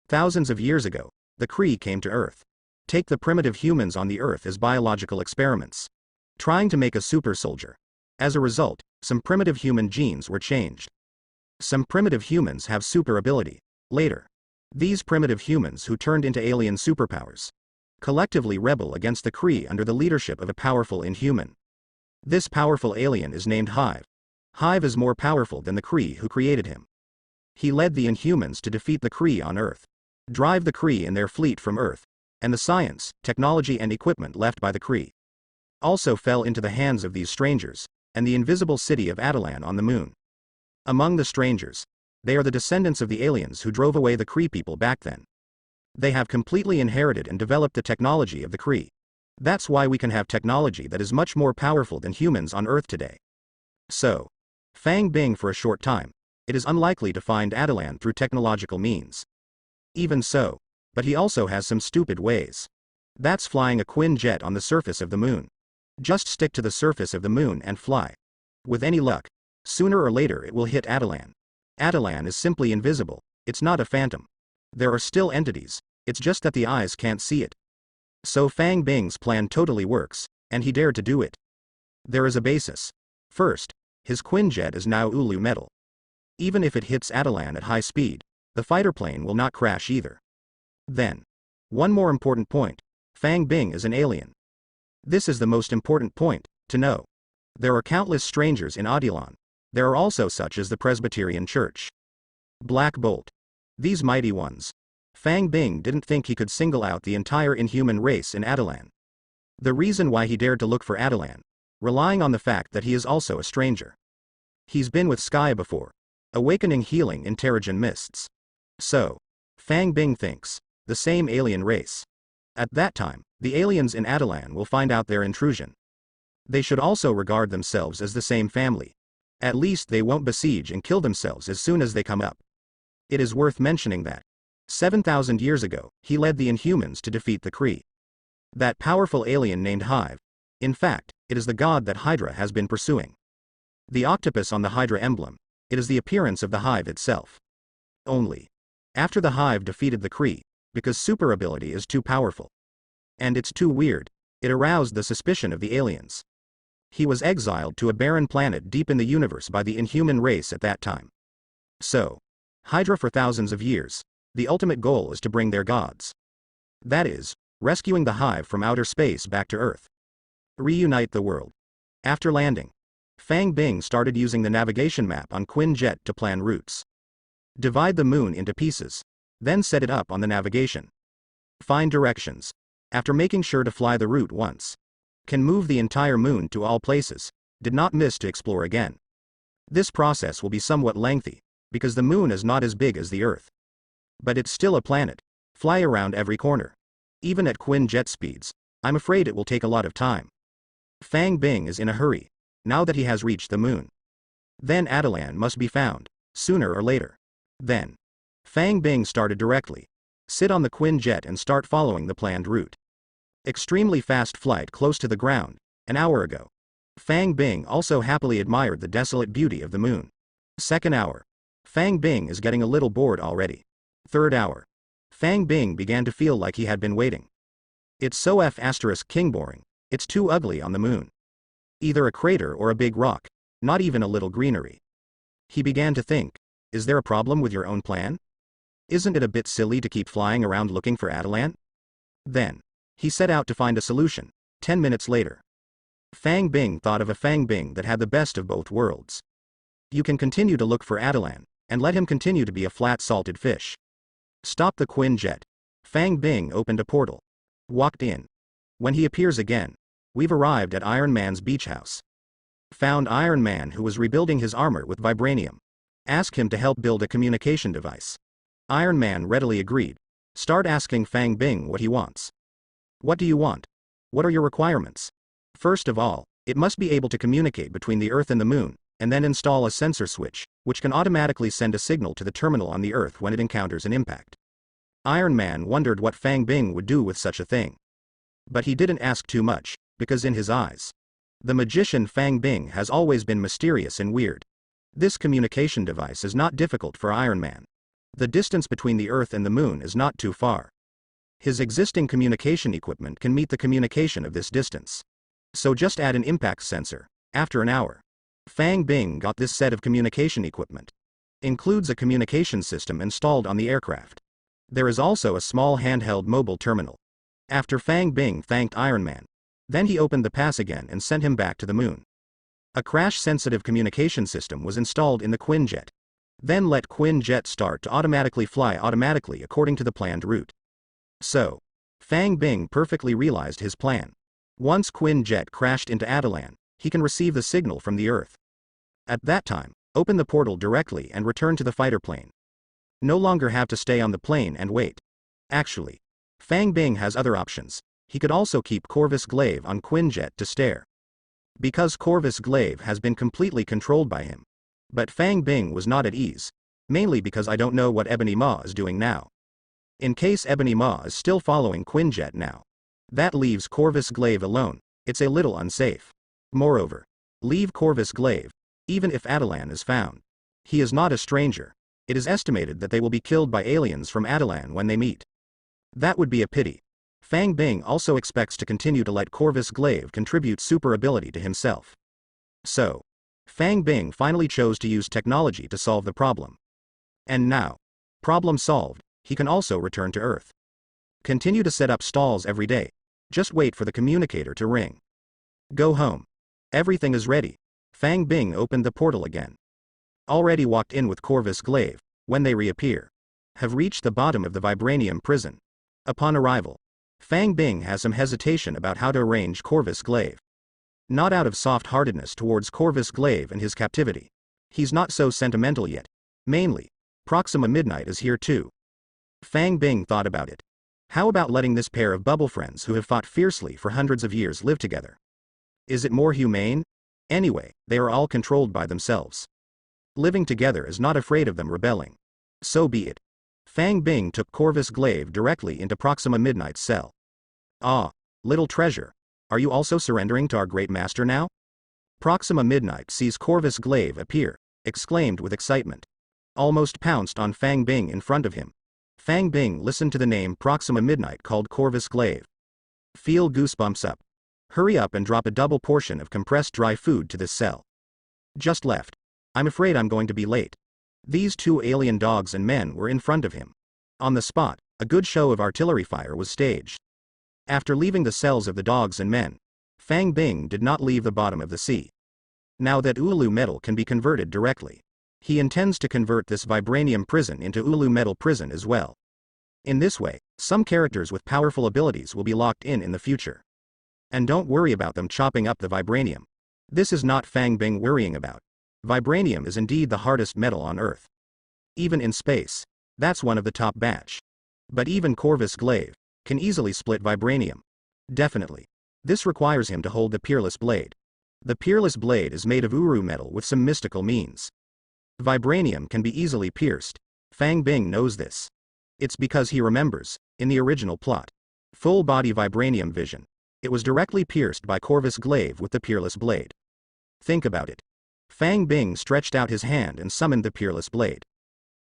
Thousands of years ago, the Kree came to Earth. Take the primitive humans on the Earth as biological experiments. Trying to make a super soldier. As a result, some primitive human genes were changed. Some primitive humans have super ability. Later, these primitive humans who turned into alien superpowers. collectively rebel against the Kree under the leadership of a powerful inhuman. This powerful alien is named Hive. Hive is more powerful than the Kree who created him. He led the Inhumans to defeat the Kree on Earth, drive the Kree and their fleet from Earth, and the science, technology and equipment left by the Kree also fell into the hands of these strangers, and the invisible city of Attilan on the moon. Among the strangers, they are the descendants of the aliens who drove away the Kree people back then. They have completely inherited and developed the technology of the Kree. That's why we can have technology that is much more powerful than humans on Earth today. So, Fang Bing for a short time, it is unlikely to find Attilan through technological means. Even so, but he also has some stupid ways. That's flying a Quinjet on the surface of the moon. Just stick to the surface of the moon and fly. With any luck, sooner or later it will hit Attilan. Attilan is simply invisible, it's not a phantom. There are still entities, it's just that the eyes can't see it. So Fang Bing's plan totally works, and he dared to do it. There is a basis. First, his Quinjet is now Ulu metal. Even if it hits Attilan at high speed, the fighter plane will not crash either. Then, one more important point, Fang Bing is an alien. This is the most important point to know. There are countless strangers in Attilan. There are also such as the Presbyterian Church. Black Bolt. These mighty ones. Fang Bing didn't think he could single out the entire inhuman race in Attilan. The reason why he dared to look for Attilan, relying on the fact that he is also a stranger. He's been with Sky before, awakening healing in Terrigen mists. So, Fang Bing thinks, the same alien race. At that time, the aliens in Attilan will find out their intrusion. They should also regard themselves as the same family. At least they won't besiege and kill themselves as soon as they come up. It is worth mentioning that 7,000 years ago, he led the Inhumans to defeat the Kree. That powerful alien named Hive. In fact, it is the god that Hydra has been pursuing. The octopus on the Hydra emblem, it is the appearance of the Hive itself. Only, after the Hive defeated the Kree, because super ability is too powerful. And it's too weird, it aroused the suspicion of the aliens. He was exiled to a barren planet deep in the universe by the inhuman race at that time. So, Hydra for thousands of years, the ultimate goal is to bring their gods. That is, rescuing the Hive from outer space back to Earth. Reunite the world. After landing, Fang Bing started using the navigation map on Quinjet to plan routes. Divide the moon into pieces, then set it up on the navigation. Find directions. After making sure to fly the route once, can move the entire moon to all places, did not miss to explore again. This process will be somewhat lengthy, because the moon is not as big as the Earth. But it's still a planet, fly around every corner. Even at Quinjet speeds, I'm afraid it will take a lot of time. Fang Bing is in a hurry, now that he has reached the moon. Then Attilan must be found, sooner or later. Then, Fang Bing started directly. Sit on the Quinjet and start following the planned route. Extremely fast flight close to the ground, an hour ago. Fang Bing also happily admired the desolate beauty of the moon. Second hour. Fang Bing is getting a little bored already. Third hour. Fang Bing began to feel like he had been waiting. It's so *king boring, it's too ugly on the moon. Either a crater or a big rock, not even a little greenery. He began to think, is there a problem with your own plan? Isn't it a bit silly to keep flying around looking for Attilan? Then, he set out to find a solution. 10 minutes later, Fang Bing thought of a Fang Bing that had the best of both worlds. You can continue to look for Attilan, and let him continue to be a flat salted fish. Stop the Quinjet. Fang Bing opened a portal. Walked in. When he appears again, we've arrived at Iron Man's beach house. Found Iron Man who was rebuilding his armor with vibranium. Ask him to help build a communication device. Iron Man readily agreed. Start asking Fang Bing what he wants. What do you want? What are your requirements? First of all, it must be able to communicate between the Earth and the Moon, and then install a sensor switch, which can automatically send a signal to the terminal on the Earth when it encounters an impact. Iron Man wondered what Fang Bing would do with such a thing. But he didn't ask too much, because in his eyes, the magician Fang Bing has always been mysterious and weird. This communication device is not difficult for Iron Man. The distance between the Earth and the Moon is not too far. His existing communication equipment can meet the communication of this distance. So just add an impact sensor. After an hour, Fang Bing got this set of communication equipment. Includes a communication system installed on the aircraft. There is also a small handheld mobile terminal. After Fang Bing thanked Iron Man, then he opened the pass again and sent him back to the moon. A crash-sensitive communication system was installed in the Quinjet. Then let Quinjet start to automatically fly automatically according to the planned route. So, Fang Bing perfectly realized his plan. Once Quinjet crashed into Atalan, he can receive the signal from the Earth. At that time, open the portal directly and return to the fighter plane. No longer have to stay on the plane and wait. Actually, Fang Bing has other options. He could also keep Corvus Glaive on Quinjet to stare. Because Corvus Glaive has been completely controlled by him. But Fang Bing was not at ease. Mainly because I don't know what Ebony Maw is doing now. In case Ebony Maw is still following Quinjet now. That leaves Corvus Glaive alone. It's a little unsafe. Moreover, leave Corvus Glaive. Even if Atalan is found. He is not a stranger. It is estimated that they will be killed by aliens from Atalan when they meet. That would be a pity. Fang Bing also expects to continue to let Corvus Glaive contribute super ability to himself. So, Fang Bing finally chose to use technology to solve the problem. And now, problem solved, he can also return to Earth. Continue to set up stalls every day. Just wait for the communicator to ring. Go home. Everything is ready. Fang Bing opened the portal again. Already walked in with Corvus Glaive, when they reappear. Have reached the bottom of the vibranium prison. Upon arrival, Fang Bing has some hesitation about how to arrange Corvus Glaive. Not out of soft-heartedness towards Corvus Glaive and his captivity. He's not so sentimental yet. Mainly, Proxima Midnight is here too. Fang Bing thought about it. How about letting this pair of bubble friends who have fought fiercely for hundreds of years live together? Is it more humane? Anyway, they are all controlled by themselves. Living together is not afraid of them rebelling. So be it. Fang Bing took Corvus Glaive directly into Proxima Midnight's cell. Ah, little treasure. Are you also surrendering to our great master now? Proxima Midnight sees Corvus Glaive appear, exclaimed with excitement. Almost pounced on Fang Bing in front of him. Fang Bing listened to the name Proxima Midnight called Corvus Glaive. Feel goosebumps up. Hurry up and drop a double portion of compressed dry food to this cell. Just left. I'm afraid I'm going to be late. These two alien dogs and men were in front of him. On the spot, a good show of artillery fire was staged. After leaving the cells of the dogs and men, Fang Bing did not leave the bottom of the sea. Now that Ulu metal can be converted directly, he intends to convert this vibranium prison into Ulu metal prison as well. In this way, some characters with powerful abilities will be locked in the future. And don't worry about them chopping up the vibranium. This is not Fang Bing worrying about. Vibranium is indeed the hardest metal on Earth. Even in space, that's one of the top batch. But even Corvus Glaive can easily split vibranium. Definitely. This requires him to hold the Peerless Blade. The Peerless Blade is made of Uru metal with some mystical means. Vibranium can be easily pierced. Fang Bing knows this. It's because he remembers, in the original plot, full-body vibranium vision. It was directly pierced by Corvus Glaive with the Peerless Blade. Think about it. Fang Bing stretched out his hand and summoned the Peerless Blade.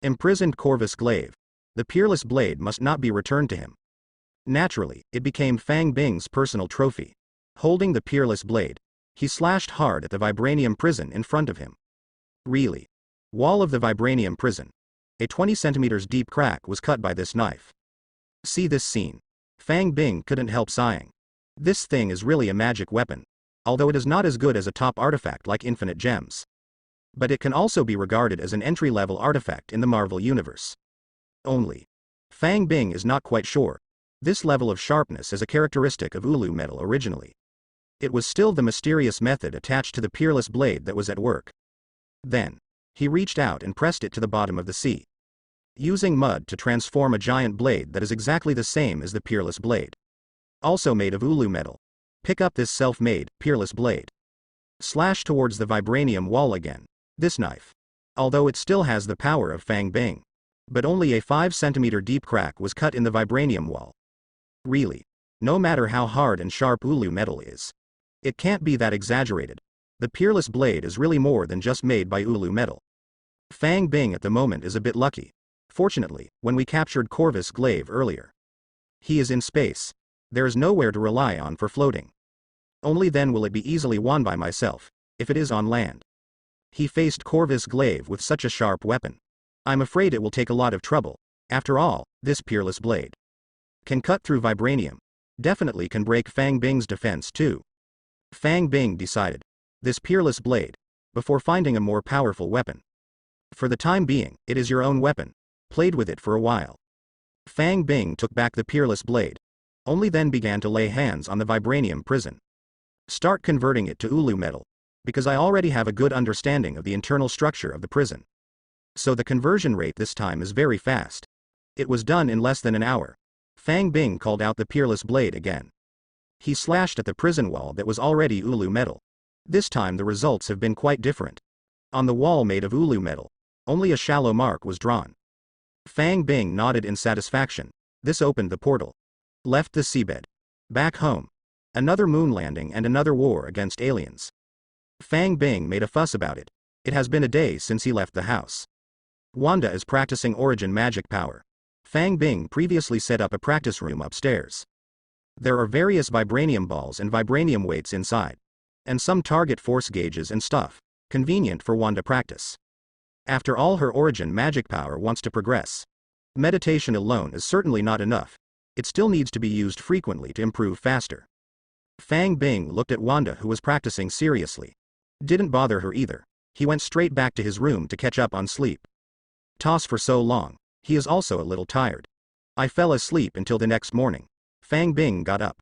Imprisoned Corvus Glaive. The Peerless Blade must not be returned to him. Naturally, it became Fang Bing's personal trophy. Holding the Peerless Blade, he slashed hard at the vibranium prison in front of him. Really. Wall of the vibranium prison. A 20 centimeters deep crack was cut by this knife. See this scene. Fang Bing couldn't help sighing. This thing is really a magic weapon. Although it is not as good as a top artifact like infinite gems. But it can also be regarded as an entry-level artifact in the Marvel Universe. Only, Fang Bing is not quite sure. This level of sharpness is a characteristic of Ulu metal originally. It was still the mysterious method attached to the Peerless Blade that was at work. Then, he reached out and pressed it to the bottom of the sea. Using mud to transform a giant blade that is exactly the same as the Peerless Blade. Also made of Ulu metal. Pick up this self-made, Peerless Blade. Slash towards the vibranium wall again. This knife. Although it still has the power of Fang Bing. But only a 5 centimeter deep crack was cut in the vibranium wall. Really. No matter how hard and sharp Ulu metal is. It can't be that exaggerated. The Peerless Blade is really more than just made by Ulu metal. Fang Bing at the moment is a bit lucky. Fortunately, when we captured Corvus Glaive earlier. He is in space. There is nowhere to rely on for floating. Only then will it be easily won by myself, if it is on land. He faced Corvus Glaive with such a sharp weapon. I'm afraid it will take a lot of trouble. After all, this Peerless Blade can cut through vibranium. definitely can break Fang Bing's defense too. Fang Bing decided. This peerless blade. Before finding a more powerful weapon. For the time being, it is your own weapon. Played with it for a while. Fang Bing took back the peerless blade. Only then began to lay hands on the vibranium prison. Start converting it to ulu metal. Because I already have a good understanding of the internal structure of the prison. So the conversion rate this time is very fast. It was done in less than an hour. Fang Bing called out the peerless blade again. He slashed at the prison wall that was already ulu metal. This time the results have been quite different. On the wall made of ulu metal, only a shallow mark was drawn. Fang Bing nodded in satisfaction. This opened the portal. Left the seabed. Back home. Another moon landing and another war against aliens. Fang Bing made a fuss about it. It has been a day since he left the house. Wanda is practicing origin magic power. Fang Bing previously set up a practice room upstairs. There are various vibranium balls and vibranium weights inside. And some target force gauges and stuff. Convenient for Wanda practice. After all, her origin magic power wants to progress. Meditation alone is certainly not enough. It still needs to be used frequently to improve faster. Fang Bing looked at Wanda, who was practicing seriously. Didn't bother her either. He went straight back to his room to catch up on sleep. Toss for so long. He is also a little tired. I fell asleep until the next morning. Fang Bing got up.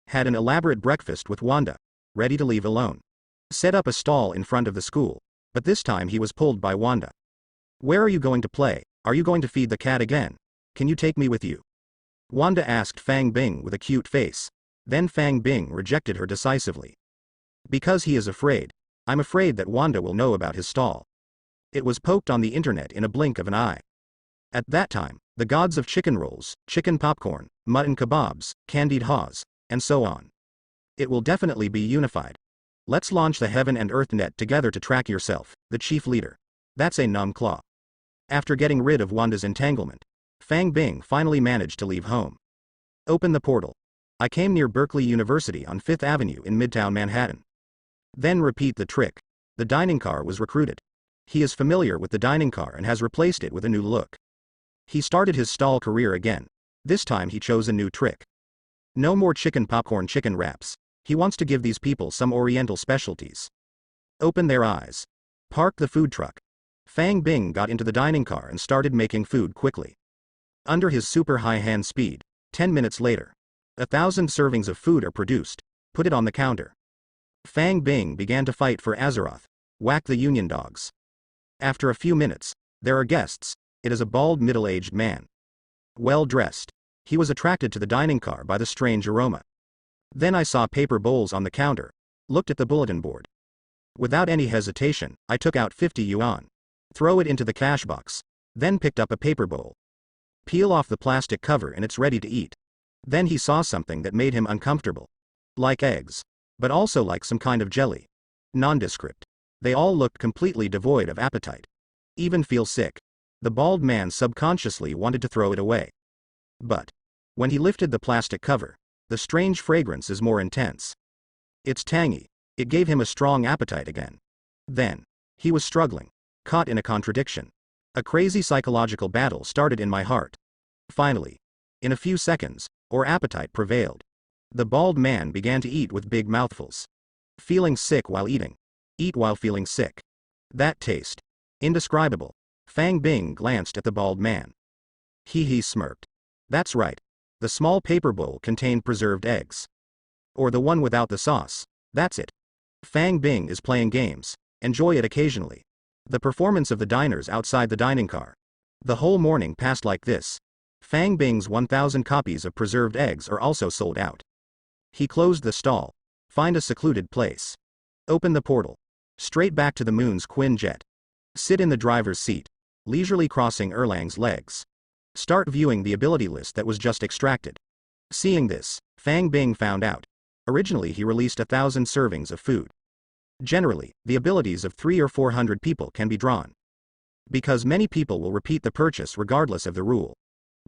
Had an elaborate breakfast with Wanda. Ready to leave alone. Set up a stall in front of the school. But this time he was pulled by Wanda. Where are you going to play? Are you going to feed the cat again? Can you take me with you? Wanda asked Fang Bing with a cute face. Then Fang Bing rejected her decisively. Because he is afraid. I'm afraid that Wanda will know about his stall. It was poked on the internet in a blink of an eye. At that time, the gods of chicken rolls, chicken popcorn, mutton kebabs, candied haws, and so on. It will definitely be unified. Let's launch the Heaven and Earth net together to track yourself, the chief leader. That's a numb claw. After getting rid of Wanda's entanglement, Fang Bing finally managed to leave home. Open the portal. I came near Berkeley University on 5th Avenue in Midtown Manhattan. Then repeat the trick. The dining car was recruited. He is familiar with the dining car and has replaced it with a new look. He started his stall career again. This time he chose a new trick. No more chicken popcorn chicken wraps. He wants to give these people some oriental specialties. Open their eyes. Park the food truck. Fang Bing got into the dining car and started making food quickly. Under his super high hand speed, 10 minutes later, 1,000 servings of food are produced. Put it on the counter. Fang Bing began to fight for Azeroth. Whack the union dogs. After a few minutes, there are guests. It is a bald middle-aged man. Well dressed. He was attracted to the dining car by the strange aroma. Then I saw paper bowls on the counter. Looked at the bulletin board. Without any hesitation, I took out 50 yuan. Throw it into the cash box. Then picked up a paper bowl. Peel off the plastic cover and it's ready to eat. Then he saw something that made him uncomfortable. Like eggs. But also like some kind of jelly. Nondescript. They all looked completely devoid of appetite. Even feel sick. The bald man subconsciously wanted to throw it away. But when he lifted the plastic cover, the strange fragrance is more intense. It's tangy. It gave him a strong appetite again. Then he was struggling, caught in a contradiction. A crazy psychological battle started in my heart. Finally, in a few seconds, our appetite prevailed. The bald man began to eat with big mouthfuls. Feeling sick while eating. Eat while feeling sick. That taste. Indescribable. Fang Bing glanced at the bald man. He smirked. That's right. The small paper bowl contained preserved eggs. Or the one without the sauce. That's it. Fang Bing is playing games. Enjoy it occasionally. The performance of the diners outside the dining car. The whole morning passed like this. Fang Bing's 1,000 copies of preserved eggs are also sold out. He closed the stall. Find a secluded place. Open the portal. Straight back to the moon's Quinjet. Sit in the driver's seat. Leisurely crossing Erlang's legs. Start viewing the ability list that was just extracted. Seeing this, Fang Bing found out. Originally he released 1,000 servings of food. Generally, the abilities of 300 or 400 people can be drawn. Because many people will repeat the purchase regardless of the rule.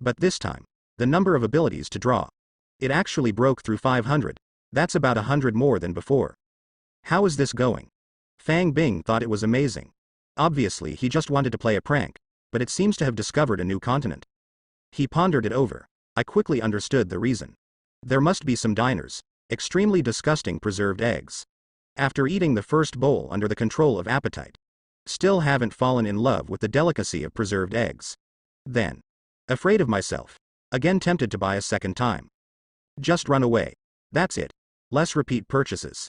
But this time, the number of abilities to draw. It actually broke through 500. That's about 100 more than before. How is this going? Fang Bing thought it was amazing. Obviously he just wanted to play a prank, but it seems to have discovered a new continent. He pondered it over. I quickly understood the reason. There must be some diners. Extremely disgusting preserved eggs. After eating the first bowl under the control of appetite. Still haven't fallen in love with the delicacy of preserved eggs. Then. Afraid of myself. Again tempted to buy a second time. Just run away. That's it. Less repeat purchases.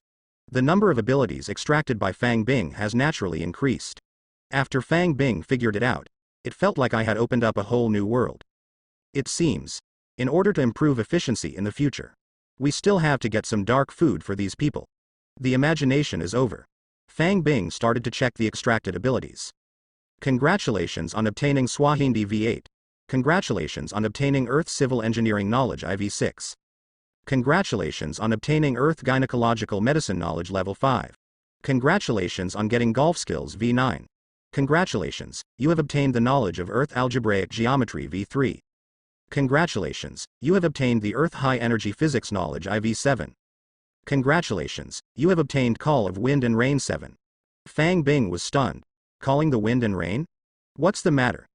The number of abilities extracted by Fang Bing has naturally increased. After Fang Bing figured it out, it felt like I had opened up a whole new world. It seems. In order to improve efficiency in the future, we still have to get some dark food for these people. The imagination is over. Fang Bing started to check the extracted abilities. Congratulations on obtaining Swahindi V8. Congratulations on obtaining Earth Civil Engineering Knowledge IV6. Congratulations on obtaining Earth Gynecological Medicine Knowledge Level 5. Congratulations on getting Golf Skills V9. Congratulations, you have obtained the knowledge of Earth Algebraic Geometry V3. Congratulations, you have obtained the Earth High Energy Physics Knowledge IV7. Congratulations, you have obtained Call of Wind and Rain 7. Fang Bing was stunned. Calling the wind and rain? What's the matter?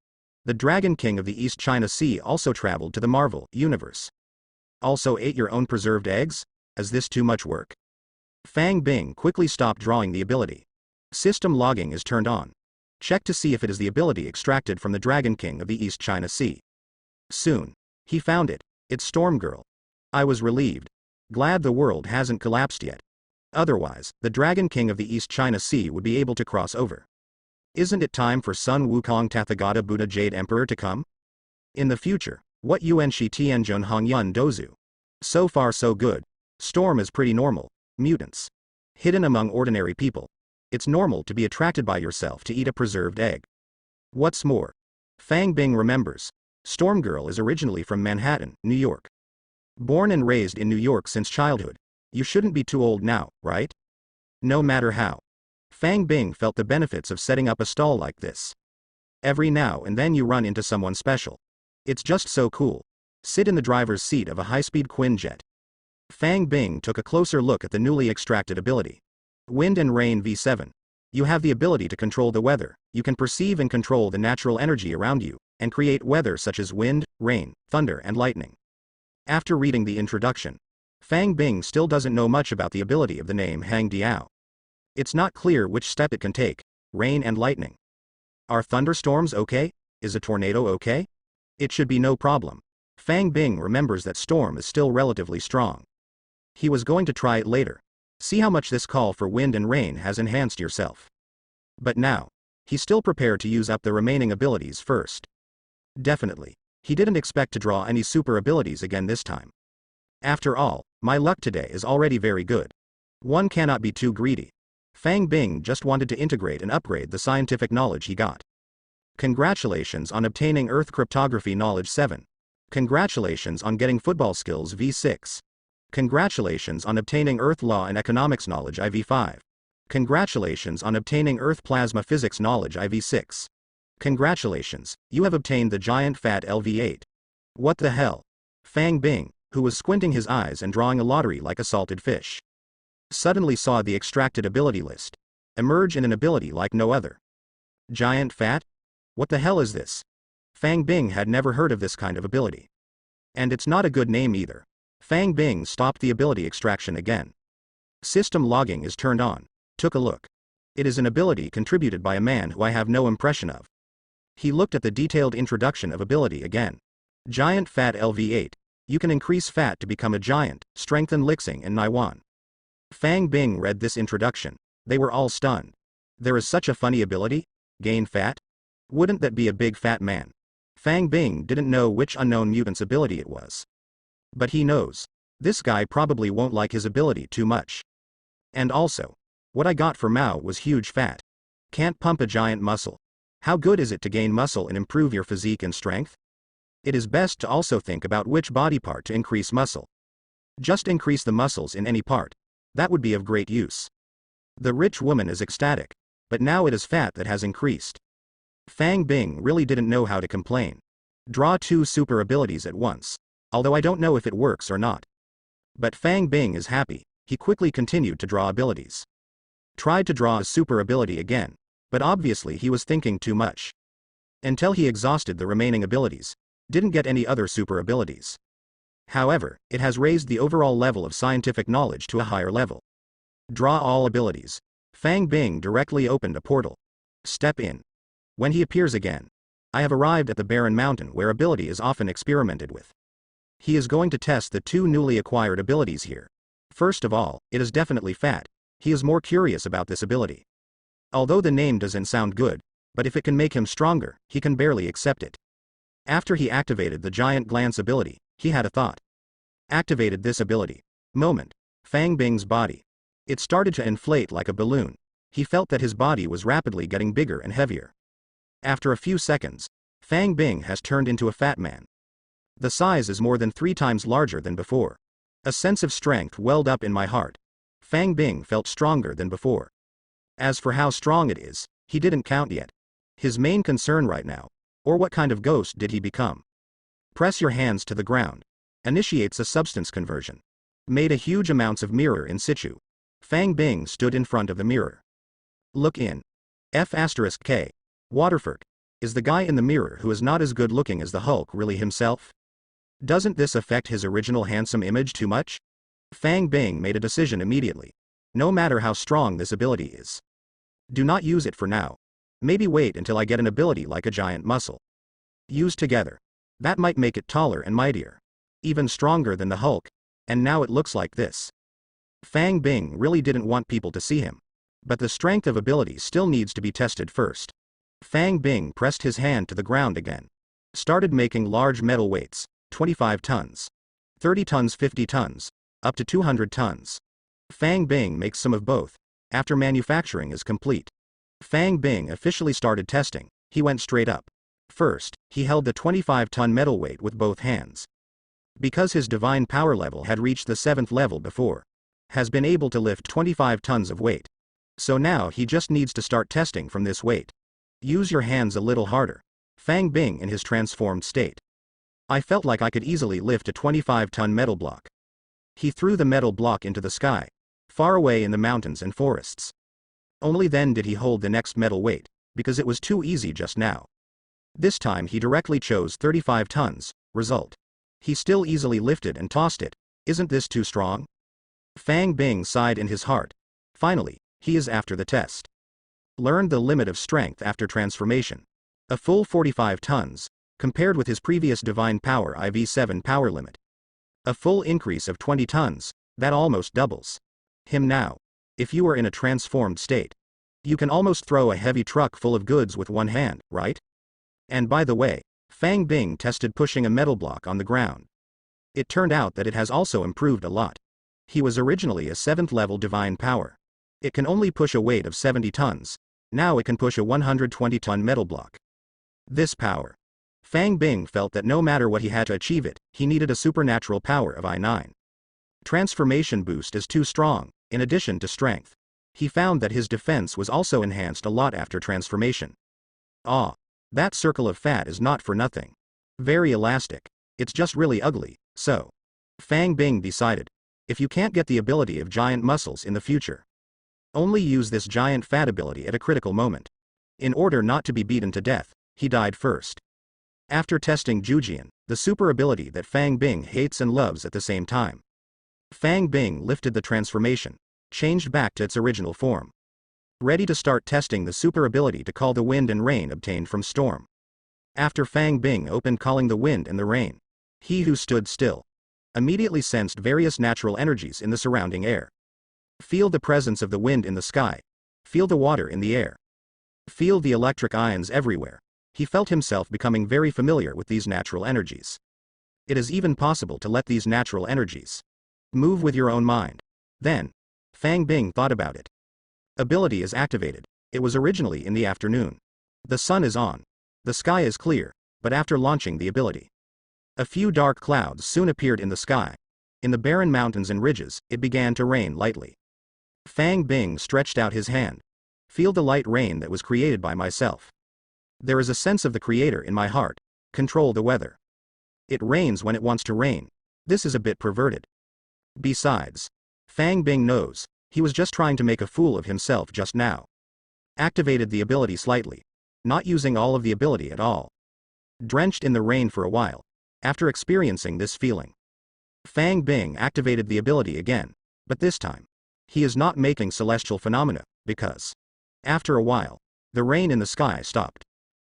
The Dragon King of the East China Sea also traveled to the Marvel universe. Also ate your own preserved eggs? Is this too much work? Fang Bing quickly stopped drawing the ability. System logging is turned on. Check to see if it is the ability extracted from the Dragon King of the East China Sea. Soon. He found it. It's Storm Girl. I was relieved. Glad the world hasn't collapsed yet. Otherwise, the Dragon King of the East China Sea would be able to cross over. Isn't it time for Sun Wukong Tathagata Buddha Jade Emperor to come? In the future, what Yuan Shi Tianzhong Hongyun Dozu? So far so good. Storm is pretty normal. Mutants. Hidden among ordinary people. It's normal to be attracted by yourself to eat a preserved egg. What's more? Fang Bing remembers. Storm Girl is originally from Manhattan, New York. Born and raised in New York since childhood. You shouldn't be too old now, right? No matter how. Fang Bing felt the benefits of setting up a stall like this. Every now and then you run into someone special. It's just so cool. Sit in the driver's seat of a high-speed Quinjet. Fang Bing took a closer look at the newly extracted ability. Wind and Rain V7. You have the ability to control the weather. You can perceive and control the natural energy around you, and create weather such as wind, rain, thunder and lightning. After reading the introduction, Fang Bing still doesn't know much about the ability of the name Hang Diao. It's not clear which step it can take, rain and lightning. Are thunderstorms okay? Is a tornado okay? It should be no problem. Fang Bing remembers that storm is still relatively strong. He was going to try it later. See how much this call for wind and rain has enhanced yourself. But now, he's still prepared to use up the remaining abilities first. Definitely. He didn't expect to draw any super abilities again this time. After all, my luck today is already very good. One cannot be too greedy. Fang Bing just wanted to integrate and upgrade the scientific knowledge he got. Congratulations on obtaining Earth Cryptography Knowledge 7. Congratulations on getting Football Skills V6. Congratulations on obtaining Earth Law and Economics Knowledge IV5. Congratulations on obtaining Earth Plasma Physics Knowledge IV6. Congratulations, you have obtained the Giant Fat LV8. What the hell? Fang Bing, who was squinting his eyes and drawing a lottery like a salted fish, suddenly saw the extracted ability list emerge in an ability like no other. Giant Fat? What the hell is this? Fang Bing had never heard of this kind of ability. And it's not a good name either. Fang Bing stopped the ability extraction again. System logging is turned on. Took a look. It is an ability contributed by a man who I have no impression of. He looked at the detailed introduction of ability again. Giant Fat LV8. You can increase fat to become a giant, strengthen Lixing and Naiwan. Fang Bing read this introduction. They were all stunned. There is such a funny ability? Gain fat? Wouldn't that be a big fat man? Fang Bing didn't know which unknown mutant's ability it was. But he knows. This guy probably won't like his ability too much. And also, what I got for Mao was huge fat. Can't pump a giant muscle. How good is it to gain muscle and improve your physique and strength? It is best to also think about which body part to increase muscle. Just increase the muscles in any part. That would be of great use. The rich woman is ecstatic. But now it is fat that has increased. Fang Bing really didn't know how to complain. Draw 2 super abilities at once. Although I don't know if it works or not. But Fang Bing is happy. He quickly continued to draw abilities. Tried to draw a super ability again. But obviously he was thinking too much. Until he exhausted the remaining abilities. Didn't get any other super abilities. However, it has raised the overall level of scientific knowledge to a higher level. Draw all abilities. Fang Bing directly opened a portal. Step in. When he appears again, I have arrived at the barren mountain where ability is often experimented with. He is going to test the two newly acquired abilities here. First of all, it is definitely fat. He is more curious about this ability. Although the name doesn't sound good, but if it can make him stronger, he can barely accept it. After he activated the giant glance ability, he had a thought. Activated this ability. Moment. Fang Bing's body. It started to inflate like a balloon. He felt that his body was rapidly getting bigger and heavier. After a few seconds, Fang Bing has turned into a fat man. The size is more than 3 times larger than before. A sense of strength welled up in my heart. Fang Bing felt stronger than before. As for how strong it is, he didn't count yet. His main concern right now, or what kind of ghost did he become? Press your hands to the ground. Initiates a substance conversion. Made a huge amounts of mirror in situ. Fang Bing stood in front of the mirror. Look in. F*K. Waterford. Is the guy in the mirror who is not as good looking as the Hulk really himself? Doesn't this affect his original handsome image too much? Fang Bing made a decision immediately. No matter how strong this ability is. Do not use it for now. Maybe wait until I get an ability like a giant muscle. Use together. That might make it taller and mightier. Even stronger than the Hulk. And now it looks like this. Fang Bing really didn't want people to see him. But the strength of ability still needs to be tested first. Fang Bing pressed his hand to the ground again. Started making large metal weights, 25 tons. 30 tons 50 tons. Up to 200 tons. Fang Bing makes some of both. After manufacturing is complete. Fang Bing officially started testing. He went straight up. First, he held the 25-ton metal weight with both hands. Because his divine power level had reached the 7th level before. Has been able to lift 25 tons of weight. So now he just needs to start testing from this weight. Use your hands a little harder. Fang Bing in his transformed state. I felt like I could easily lift a 25-ton metal block. He threw the metal block into the sky, far away in the mountains and forests. Only then did he hold the next metal weight, because it was too easy just now. This time he directly chose 35 tons, result. He still easily lifted and tossed it. Isn't this too strong? Fang Bing sighed in his heart. Finally, he is after the test. Learned the limit of strength after transformation. A full 45 tons, compared with his previous divine power IV7 power limit. A full increase of 20 tons, that almost doubles him now. If you are in a transformed state, you can almost throw a heavy truck full of goods with one hand, right? And by the way, Fang Bing tested pushing a metal block on the ground. It turned out that it has also improved a lot. He was originally a 7th level divine power. It can only push a weight of 70 tons. Now it can push a 120-ton metal block. This power. Fang Bing felt that no matter what he had to achieve it, he needed a supernatural power of I9. Transformation boost is too strong, in addition to strength. He found that his defense was also enhanced a lot after transformation. That circle of fat is not for nothing. Very elastic. It's just really ugly, so. Fang Bing decided. If you can't get the ability of giant muscles in the future, only use this giant fat ability at a critical moment. In order not to be beaten to death, he died first. After testing Jujian, the super ability that Fang Bing hates and loves at the same time. Fang Bing lifted the transformation, changed back to its original form. Ready to start testing the super ability to call the wind and rain obtained from storm. After Fang Bing opened calling the wind and the rain, he who stood still immediately sensed various natural energies in the surrounding air. Feel the presence of the wind in the sky. Feel the water in the air. Feel the electric ions everywhere. He felt himself becoming very familiar with these natural energies. It is even possible to let these natural energies move with your own mind. Then, Fang Bing thought about it. Ability is activated. It was originally in the afternoon. The sun is on. The sky is clear, but after launching the ability, a few dark clouds soon appeared in the sky. In the barren mountains and ridges, it began to rain lightly. Fang Bing stretched out his hand. Feel the light rain that was created by myself. There is a sense of the Creator in my heart. Control the weather. It rains when it wants to rain. This is a bit perverted. Besides, Fang Bing knows, he was just trying to make a fool of himself just now. Activated the ability slightly. Not using all of the ability at all. Drenched in the rain for a while. After experiencing this feeling, Fang Bing activated the ability again, but this time, he is not making celestial phenomena, because, after a while, the rain in the sky stopped.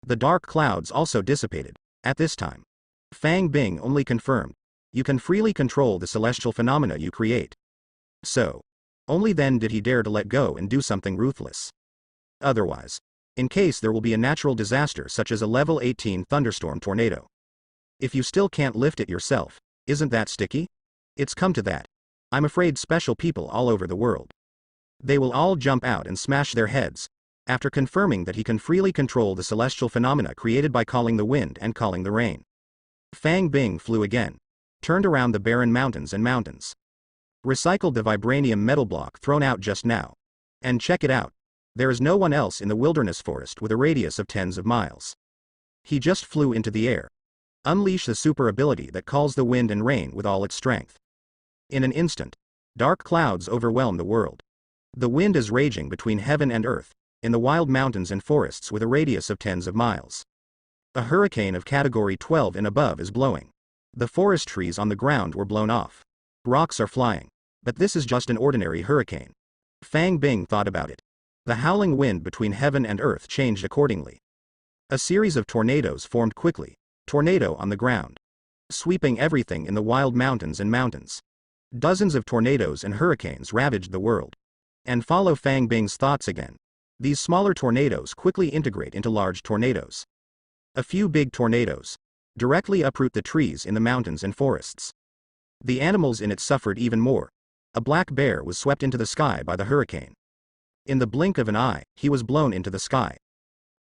The dark clouds also dissipated. At this time, Fang Bing only confirmed, you can freely control the celestial phenomena you create. So, only then did he dare to let go and do something ruthless. Otherwise, in case there will be a natural disaster such as a level 18 thunderstorm tornado. If you still can't lift it yourself, isn't that sticky? It's come to that. I'm afraid special people all over the world. They will all jump out and smash their heads, after confirming that he can freely control the celestial phenomena created by calling the wind and calling the rain. Fang Bing flew again, turned around the barren mountains and mountains. Recycled the vibranium metal block thrown out just now. And check it out. There is no one else in the wilderness forest with a radius of tens of miles. He just flew into the air. Unleash the super ability that calls the wind and rain with all its strength. In an instant, dark clouds overwhelm the world. The wind is raging between heaven and earth, in the wild mountains and forests with a radius of tens of miles. A hurricane of category 12 and above is blowing. The forest trees on the ground were blown off. Rocks are flying. But this is just an ordinary hurricane. Fang Bing thought about it. The howling wind between heaven and earth changed accordingly. A series of tornadoes formed quickly, tornado on the ground, sweeping everything in the wild mountains and mountains. Dozens of tornadoes and hurricanes ravaged the world. And follow Fang Bing's thoughts again. These smaller tornadoes quickly integrate into large tornadoes. A few big tornadoes directly uproot the trees in the mountains and forests. The animals in it suffered even more. A black bear was swept into the sky by the hurricane. In the blink of an eye, he was blown into the sky.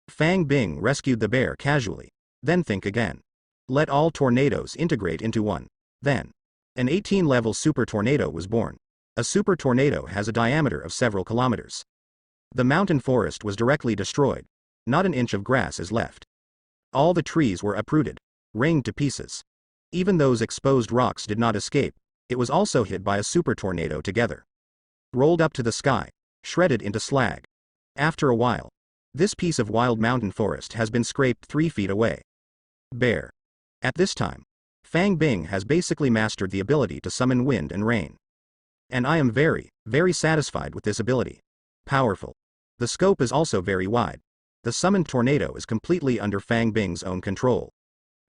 Fang Bing rescued the bear casually. Then think again. Let all tornadoes integrate into one. Then, an 18-level super tornado was born. A super tornado has a diameter of several kilometers. The mountain forest was directly destroyed. Not an inch of grass is left. All the trees were uprooted, ringed to pieces. Even those exposed rocks did not escape. It was also hit by a super tornado together. Rolled up to the sky, shredded into slag. After a while, this piece of wild mountain forest has been scraped 3 feet away. Bear. At this time, Fang Bing has basically mastered the ability to summon wind and rain. And I am very, very satisfied with this ability. Powerful. The scope is also very wide. The summoned tornado is completely under Fang Bing's own control.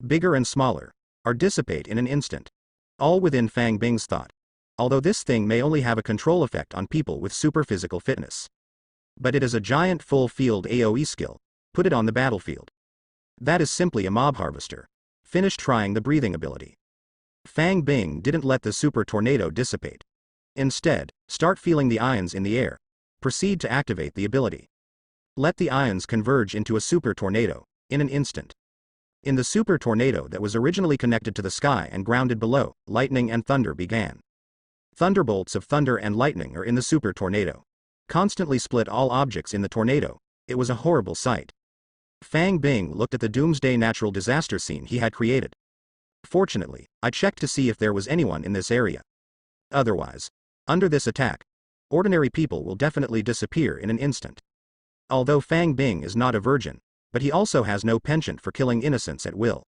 Bigger and smaller are dissipate in an instant. All within Fang Bing's thought. Although this thing may only have a control effect on people with super physical fitness. But it is a giant full-field AoE skill. Put it on the battlefield. That is simply a mob harvester. Finish trying the breathing ability. Fang Bing didn't let the super tornado dissipate. Instead, start feeling the ions in the air. Proceed to activate the ability. Let the ions converge into a super tornado, in an instant. In the super tornado that was originally connected to the sky and grounded below, lightning and thunder began. Thunderbolts of thunder and lightning are in the super tornado. Constantly split all objects in the tornado. It was a horrible sight. Fang Bing looked at the doomsday natural disaster scene he had created. Fortunately, I checked to see if there was anyone in this area. Otherwise, under this attack, ordinary people will definitely disappear in an instant. Although Fang Bing is not a virgin, but he also has no penchant for killing innocents at will.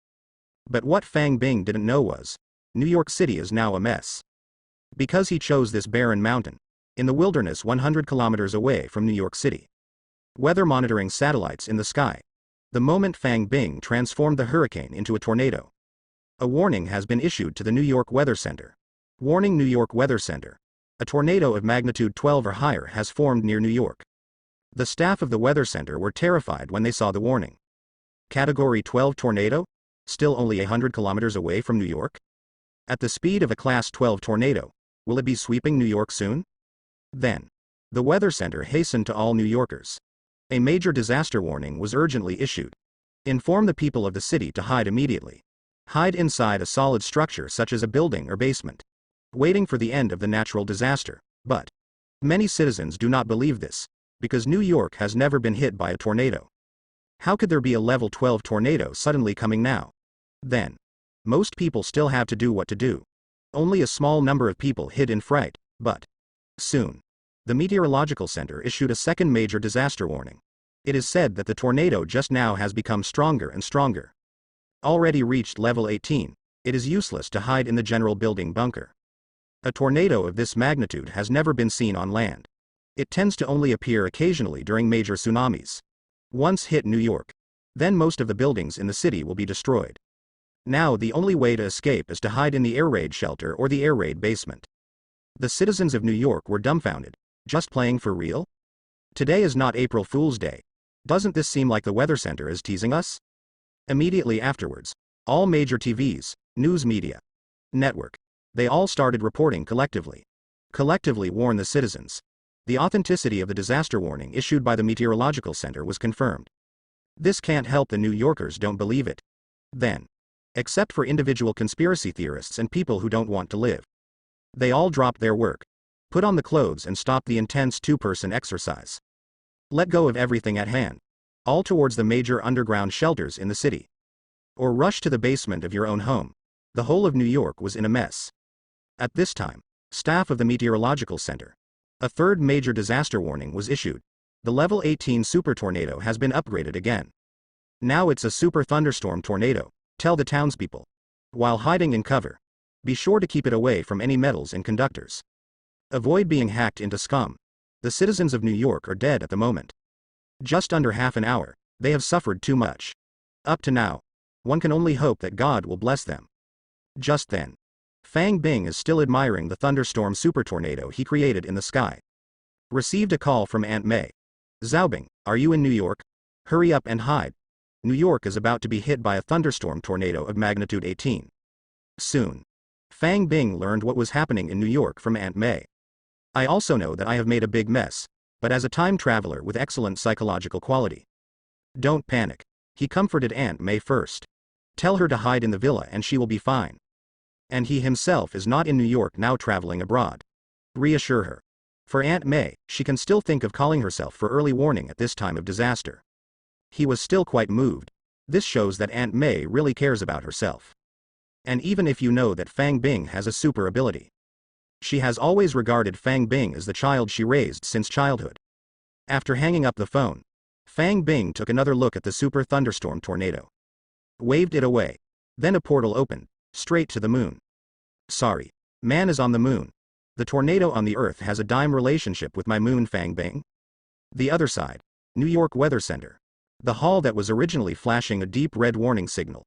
But what Fang Bing didn't know was, New York City is now a mess. Because he chose this barren mountain, in the wilderness 100 kilometers away from New York City. Weather monitoring satellites in the sky. The moment Fang Bing transformed the hurricane into a tornado. A warning has been issued to the New York Weather Center. Warning New York Weather Center. A tornado of magnitude 12 or higher has formed near New York. The staff of the Weather Center were terrified when they saw the warning. Category 12 tornado? Still only 100 kilometers away from New York? At the speed of a Class 12 tornado, will it be sweeping New York soon? Then, the Weather Center hastened to all New Yorkers. A major disaster warning was urgently issued. Inform the people of the city to hide immediately. Hide inside a solid structure such as a building or basement. Waiting for the end of the natural disaster. But many citizens do not believe this, because New York has never been hit by a tornado. How could there be a level 12 tornado suddenly coming now? Then, most people still have to do what to do. Only a small number of people hid in fright, but soon, the Meteorological Center issued a second major disaster warning. It is said that the tornado just now has become stronger and stronger. Already reached level 18, It is useless to hide in the general building bunker. A tornado of this magnitude has never been seen on land. It tends to only appear occasionally during major tsunamis. Once hit New York, then most of the buildings in the city will be destroyed. Now the only way to escape is to hide in the air raid shelter or the air raid basement. The citizens of New York were dumbfounded. Just playing for real? Today is not April Fool's Day. Doesn't this seem like the Weather Center is teasing us? Immediately afterwards, all major TVs, news media, network, they all started reporting collectively. Collectively warn the citizens. The authenticity of the disaster warning issued by the Meteorological Center was confirmed. This can't help the New Yorkers don't believe it. Then, except for individual conspiracy theorists and people who don't want to live, they all dropped their work, put on the clothes and stopped the intense two-person exercise. Let go of everything at hand, all towards the major underground shelters in the city. Or rush to the basement of your own home. The whole of New York was in a mess. At this time, staff of the Meteorological Center, a third major disaster warning was issued. The level 18 super tornado has been upgraded again. Now it's a super thunderstorm tornado, tell the townspeople. While hiding in cover, be sure to keep it away from any metals and conductors. Avoid being hacked into scum. The citizens of New York are dead at the moment. Just under half an hour, they have suffered too much. Up to now, one can only hope that God will bless them. Just then, Fang Bing is still admiring the thunderstorm super tornado he created in the sky. Received a call from Aunt May. Zhaobing, are you in New York? Hurry up and hide. New York is about to be hit by a thunderstorm tornado of magnitude 18. Soon, Fang Bing learned what was happening in New York from Aunt May. I also know that I have made a big mess, but as a time traveler with excellent psychological quality. Don't panic. He comforted Aunt May first. Tell her to hide in the villa and she will be fine. And he himself is not in New York now traveling abroad. Reassure her. For Aunt May, she can still think of calling herself for early warning at this time of disaster. He was still quite moved. This shows that Aunt May really cares about herself. And even if you know that Fang Bing has a super ability, she has always regarded Fang Bing as the child she raised since childhood. After hanging up the phone, Fang Bing took another look at the super thunderstorm tornado. Waved it away. Then a portal opened, straight to the moon. Sorry, man is on the moon. The tornado on the earth has a dime relationship with my moon, Fang Bing. The other side, New York Weather Center. The hall that was originally flashing a deep red warning signal.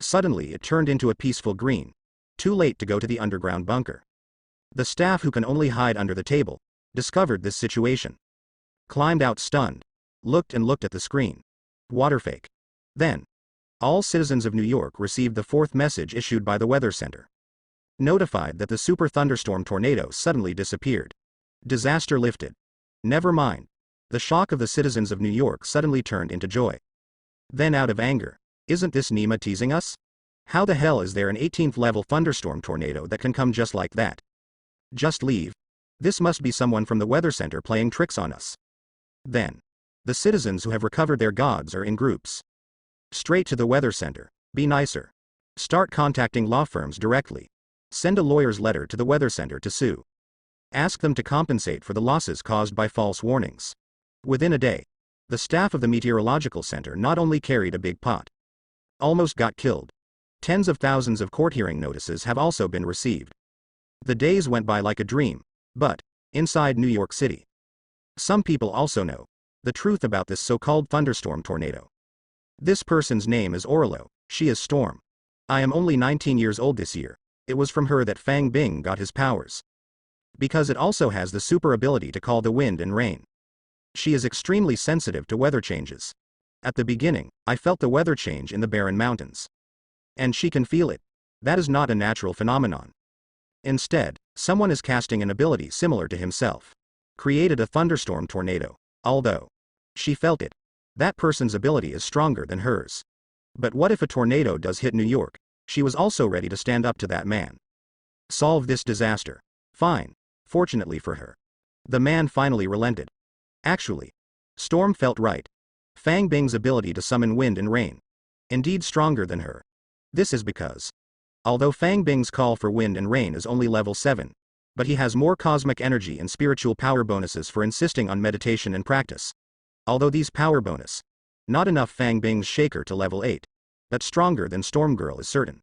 Suddenly it turned into a peaceful green. Too late to go to the underground bunker. The staff who can only hide under the table, discovered this situation. Climbed out stunned. Looked at the screen. Water fake. Then, all citizens of New York received the fourth message issued by the Weather Center. Notified that the super thunderstorm tornado suddenly disappeared. Disaster lifted. Never mind. The shock of the citizens of New York suddenly turned into joy. Then out of anger, isn't this Nima teasing us? How the hell is there an 18th level thunderstorm tornado that can come just like that? Just leave. This must be someone from the Weather Center playing tricks on us. Then, the citizens who have recovered their gods are in groups. Straight to the Weather Center. Be nicer. Start contacting law firms directly. Send a lawyer's letter to the Weather Center to sue. Ask them to compensate for the losses caused by false warnings. Within a day, the staff of the Meteorological Center not only carried a big pot, almost got killed. Tens of thousands of court hearing notices have also been received. The days went by like a dream, but, inside New York City, some people also know the truth about this so-called thunderstorm tornado. This person's name is Orlo, she is Storm. I am only 19 years old this year. It was from her that Fang Bing got his powers. Because it also has the super ability to call the wind and rain. She is extremely sensitive to weather changes. At the beginning, I felt the weather change in the barren mountains. And she can feel it. That is not a natural phenomenon. Instead, someone is casting an ability similar to himself. Created a thunderstorm tornado. Although she felt it, that person's ability is stronger than hers. But what if a tornado does hit New York? She was also ready to stand up to that man. Solve this disaster. Fine. Fortunately for her, the man finally relented. Actually, Storm felt right. Fang Bing's ability to summon wind and rain. Indeed stronger than her. This is because, although Fang Bing's call for wind and rain is only level 7, but he has more cosmic energy and spiritual power bonuses for insisting on meditation and practice. Although these power bonus, not enough Fang Bing's shaker to level 8, but stronger than Storm Girl is certain.